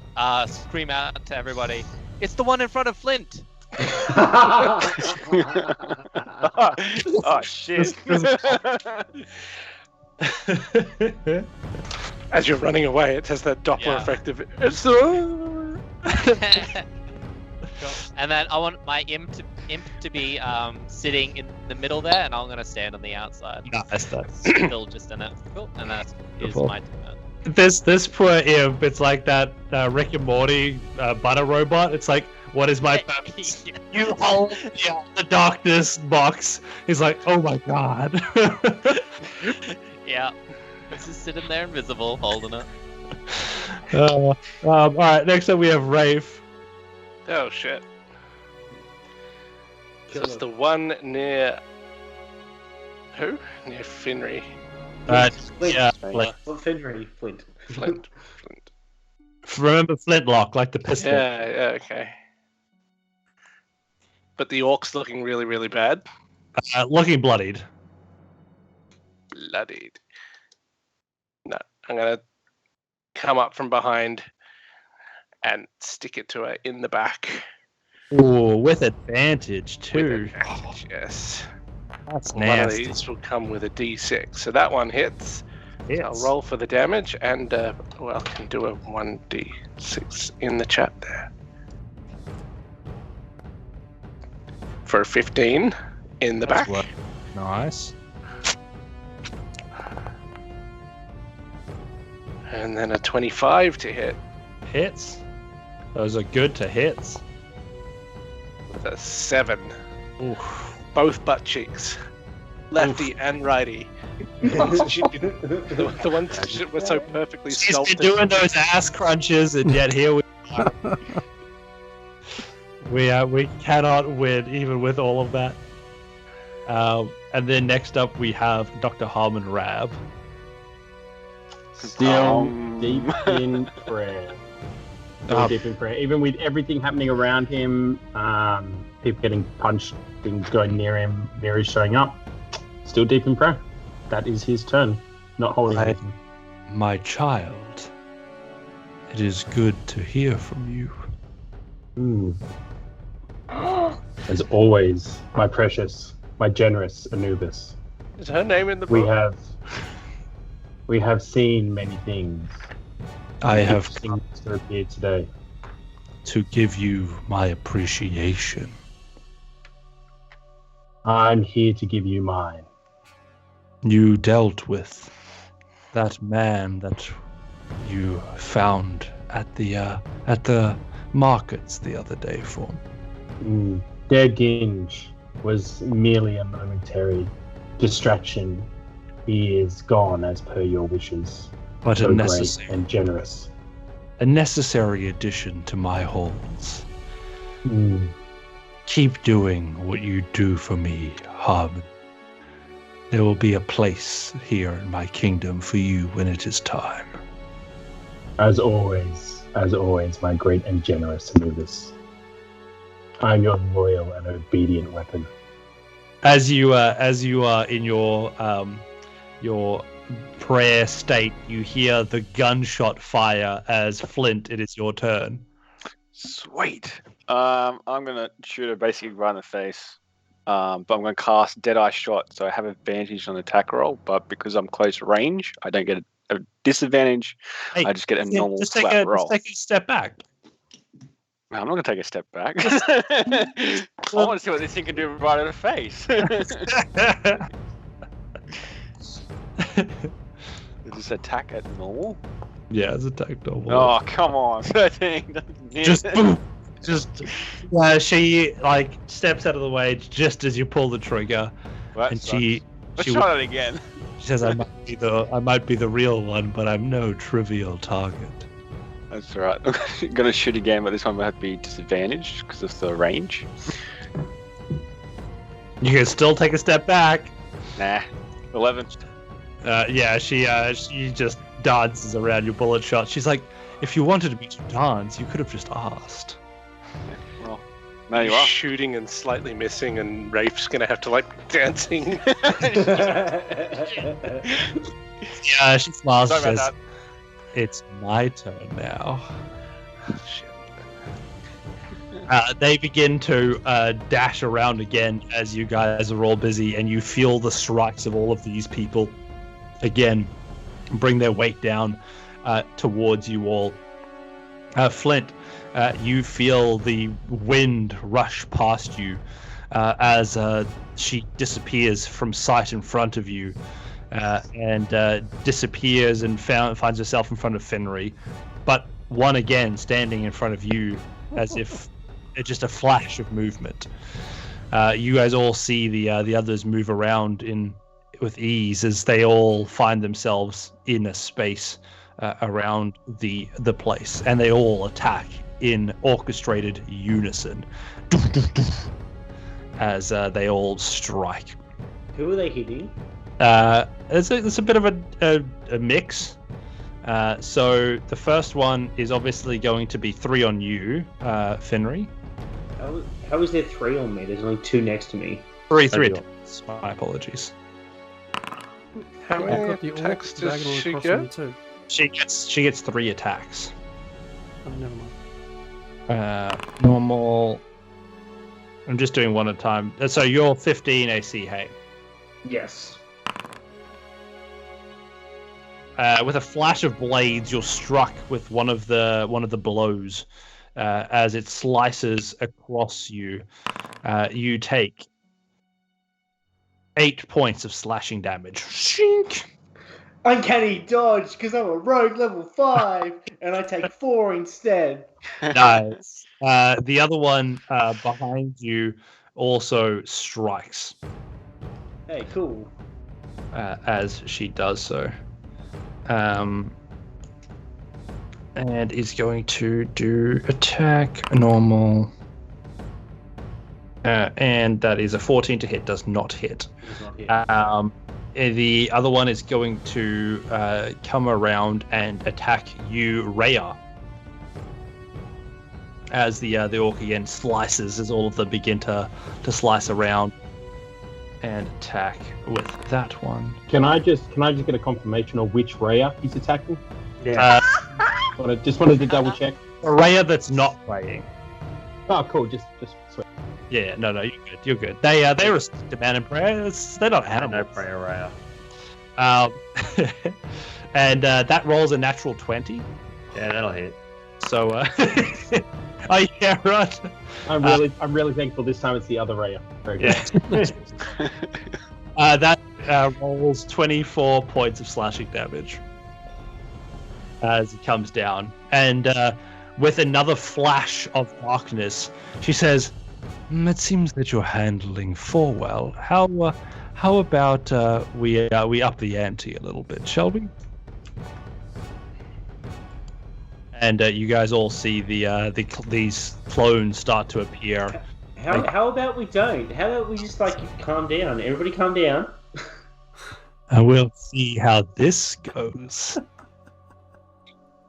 scream out to everybody, "It's the one in front of Flint!" Oh shit! As you're running away, it has that Doppler Yeah. effect of it's the. And then I want my imp to be sitting in the middle there, and I'm gonna stand on the outside. Nice, that's Still just in it. Cool. And that is Cool. my turn. this poor imp. It's like that Rick and Morty butter robot. It's like, what is my purpose? You hold the darkness box. He's like, oh my god. Yeah. It's just sitting there invisible, holding it. All right, next up we have Rafe. Oh shit! So it's the one near who? Near Finry. Flint. Yeah, Flint. Finry. Flint. Flint. remember Flintlock, like the pistol. Yeah, okay. But the orc's looking really, really bad. Looking bloodied. Bloodied. No, I'm gonna come up from behind and stick it to her in the back. Ooh, with advantage With too. advantage, yes. That's One of nasty. these will come with a D6. So that one hits. Hits. I'll roll for the damage and, well, I can do a 1d6 in the chat there. For a 15 in the That's back. what- Nice. And then a 25 to hit Hits. Those are good to hits. with a 7. Oof. Both butt cheeks. Lefty and righty. She didn't- the ones that were so perfectly She's sculpted. been doing those ass crunches, and yet here we are. We cannot win, even with all of that. And then next up we have Dr. Harmon Rab. Still deep in prayer. Still deep in prayer. Even with everything happening around him, people getting punched, things going near him, Mary's showing up. Still deep in prayer. That is his turn. Not holding anything. My child, it is good to hear from you. As always, my precious, my generous Anubis. Is her name in the book? We have seen many things. I have Things to appear today. to give you my appreciation. I'm here to give you mine. You dealt with that man that you found at the markets the other day for me. Their Ginge was merely a momentary distraction. He is gone as per your wishes. But So a great and generous. necessary addition to my halls. Keep doing what you do for me, Harmon. There will be a place here in my kingdom for you when it is time. As always, my great and generous Anubis. I'm your loyal and obedient weapon. As you are in your prayer state, you hear the gunshot fire as Flint. It is your turn. Sweet. I'm gonna shoot her basically right in the face. but I'm going to cast Deadeye Shot, so I have advantage on attack roll. But because I'm close range, I don't get a disadvantage. Hey, I just get a normal just flat roll. Just take a step back. I'm not going to take a step back. I want to see what this thing can do right in the face. Is this attack at normal? Yeah, it's attack normal. Oh, come on. 13. Just she like steps out of the way just as you pull the trigger, Well, and sucks. she Let's try that again. she says, I might be the real one, but I'm no trivial target. That's all right. I'm going to shoot again, but this one might have to be disadvantaged because of the range. You can still take a step back. Nah. 11. Yeah, she just dances around your bullet shot. She's like, if you wanted me to dance, you could have just asked. Well, now you are. Shooting and slightly missing, and Rafe's gonna have to like dancing. Yeah, she smiles and Sorry says, about it's my turn now. Shit. They begin to dash around again as you guys are all busy, and you feel the strikes of all of these people again bring their weight down towards you all. Flint, you feel the wind rush past you as she disappears from sight in front of you, and disappears and finds herself in front of Finry, but one again standing in front of you as if it's just a flash of movement. You guys all see the others move around with ease as they all find themselves in a space around the place, and they all attack in orchestrated unison as they all strike. Who are they hitting? It's a bit of a mix. So the first one is obviously going to be 3 on you, Finry. How is there 3 on me? There's only 2 next to me. 3 attacks. My apologies. How I've many got the orc attacks does diagonal she across from me get? too. She gets 3 attacks. Oh, never mind. Normal. I'm just doing one at a time. So you're 15 AC, hey? Yes. With a flash of blades, you're struck with one of the blows as it slices across you. You take 8 points of slashing damage. Shink! Uncanny dodge, because I'm a rogue level 5, and I take 4 instead. Nice. The other one behind you also strikes Hey, cool. as she does so. And is going to do attack normal. And that is a 14 to hit, does not hit. The other one is going to come around and attack you, Reya. As the orc again slices, as all of them begin to slice around and attack with that one. Can I just get a confirmation of which Reya he's attacking? Yeah. Just wanted to double check. Reya that's not playing. Oh, cool. Just sweet. Yeah, no, you're good. They respect demand and prayer. They're not animals. No prayer, Reya. And that rolls a natural 20. Yeah, that'll hit. So, oh yeah, right. I'm really thankful this time it's the other Reya. Very good. Yeah. That rolls 24 points of slashing damage as it comes down, and with another flash of darkness, she says, "It seems that you're handling 4 well. How about we up the ante a little bit, shall we?" And you guys all see these clones start to appear. How about we don't? How about we just calm down? Everybody calm down. And we'll see how this goes.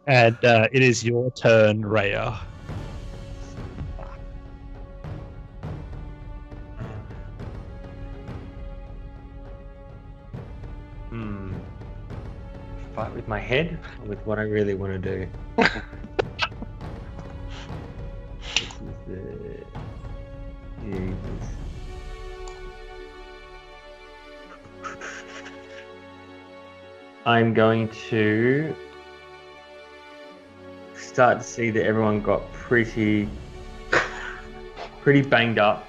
And it is your turn, Reya. Fight with my head or with what I really want to do? Jesus. I'm going to start to see that everyone got pretty banged up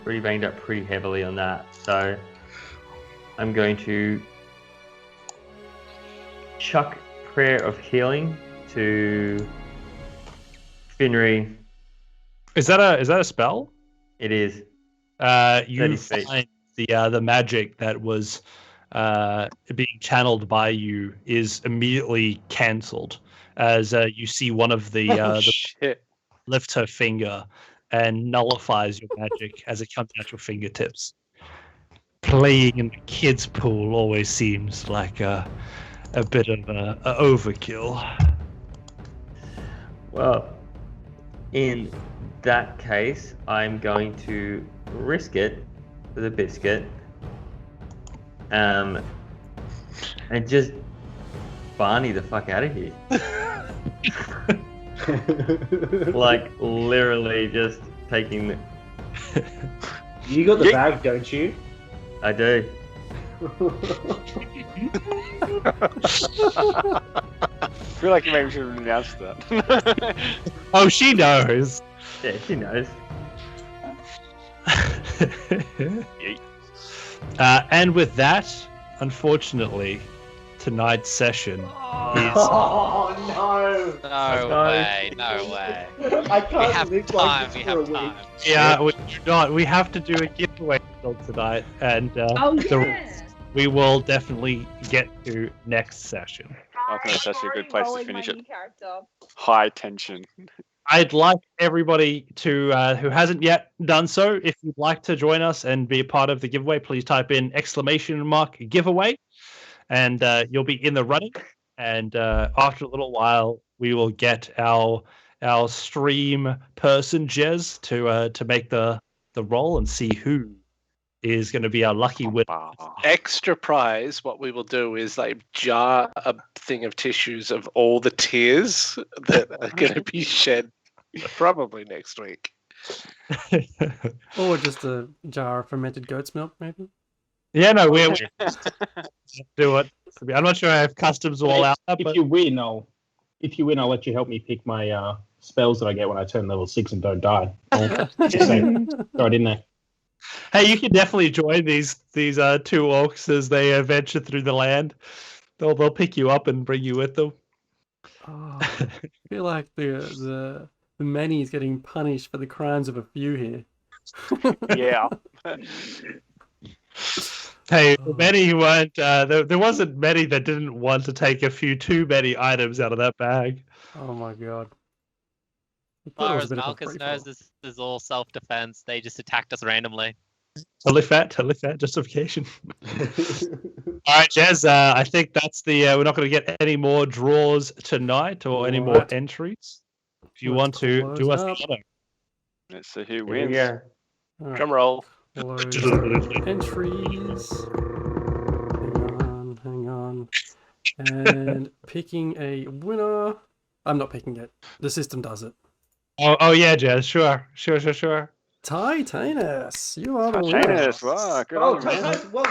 pretty heavily on that. So I'm going to chuck Prayer of Healing to Finry. Is that a spell? It is. You 30 feet. find the magic that was being channeled by you is immediately cancelled as you see one of the Shit. lift her finger and nullifies your magic as it comes out your fingertips. Playing in the kids' pool always seems like a bit of a overkill. Well, in that case, I'm going to risk it for the biscuit. And just Barney the fuck out of here. Like, literally just taking the... You got the bag, don't you? I do. I feel like you maybe should have announced that. Oh, she knows. Yeah, she knows. And with that, unfortunately, tonight's session is... Oh no! No way, no way. I We can't have live time, like we this for a have week. time. Yeah, we do not. We have to do a giveaway tonight, and the rest we will definitely get to next session. I think that's actually a good place to Rolling finish my it. new character. High tension. I'd like everybody to who hasn't yet done so, if you'd like to join us and be a part of the giveaway, please type in !giveaway, and you'll be in the running. And after a little while, we will get our stream person Jez to make the roll and see who is going to be our lucky winner. Extra prize, what we will do is like jar a thing of tissues of all the tears that are going to be shed probably next week. Or just a jar of fermented goat's milk, maybe. Yeah, no, we'll do it. I'm not sure I have customs all out. If But you win, I'll let you help me pick my spells that I get when I turn level 6 and don't die. I'll just say, throw it in there. hey, you can definitely join these two orcs as they venture through the land. They'll pick you up and bring you with them. Oh, I feel like the many is getting punished for the crimes of a few here. Yeah. Hey, many weren't. There wasn't many that didn't want to take a few too many items out of that bag. Oh my god. As far as Malchus knows, this is all self-defense. They just attacked us randomly. Totally fair, justification. All right, Jez, I think that's the... we're not going to get any more draws tonight or any more Alright. entries. If you want to do us close the honor. Let's see who Here we wins. go. Alright, Drum roll. close entries. Hang on. And picking a winner. I'm not picking it. The system does it. Oh yeah, Jez, sure. Titanus, you are the winner. Titanus, wow, good on you, man. Titanus, well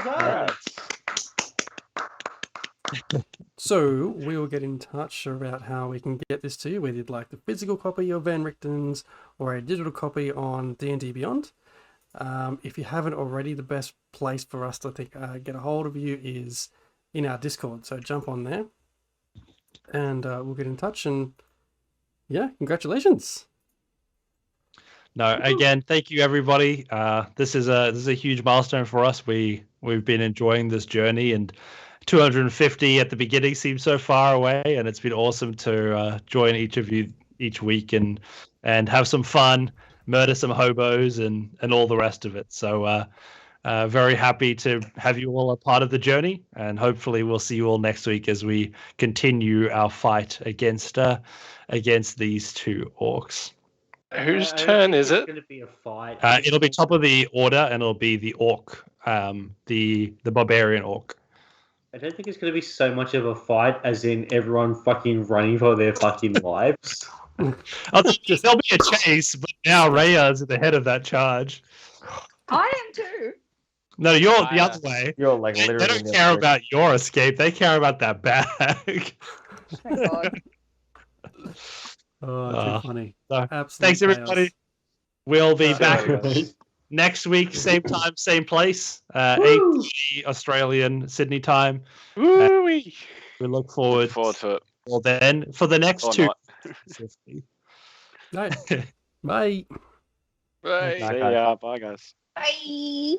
done. So we will get in touch about how we can get this to you, whether you'd like the physical copy of Van Richten's or a digital copy on D&D Beyond. If you haven't already, the best place for us to get a hold of you is in our Discord. So jump on there, and we'll get in touch. And yeah, congratulations. No, again, thank you everybody. This is a huge milestone for us. We've been enjoying this journey, and 250 at the beginning seemed so far away, and it's been awesome to join each of you each week and have some fun, murder some hobos, and all the rest of it. So very happy to have you all a part of the journey, and hopefully we'll see you all next week as we continue our fight against these two orcs. Whose turn is it? It's going to be a fight. It'll be top of the order, and it'll be the orc, the barbarian orc. I don't think it's going to be so much of a fight as in everyone fucking running for their fucking lives. There'll be a chase, but now Reya is at the head of that charge. I am too. No, you're the Fire. other way. You're like They literally. don't care about your escape. They care about that bag. Oh my god. Oh, too funny. so, Absolute Thanks, everybody. chaos. We'll be See you back later, guys. next week, same time, same place. Woo! 8 Australian Sydney time. Woo-wee. We look Look forward. forward to it. Well, then for the next Or 2. not. Right. Bye. Bye. Bye, See guys. ya. Bye, guys. Bye.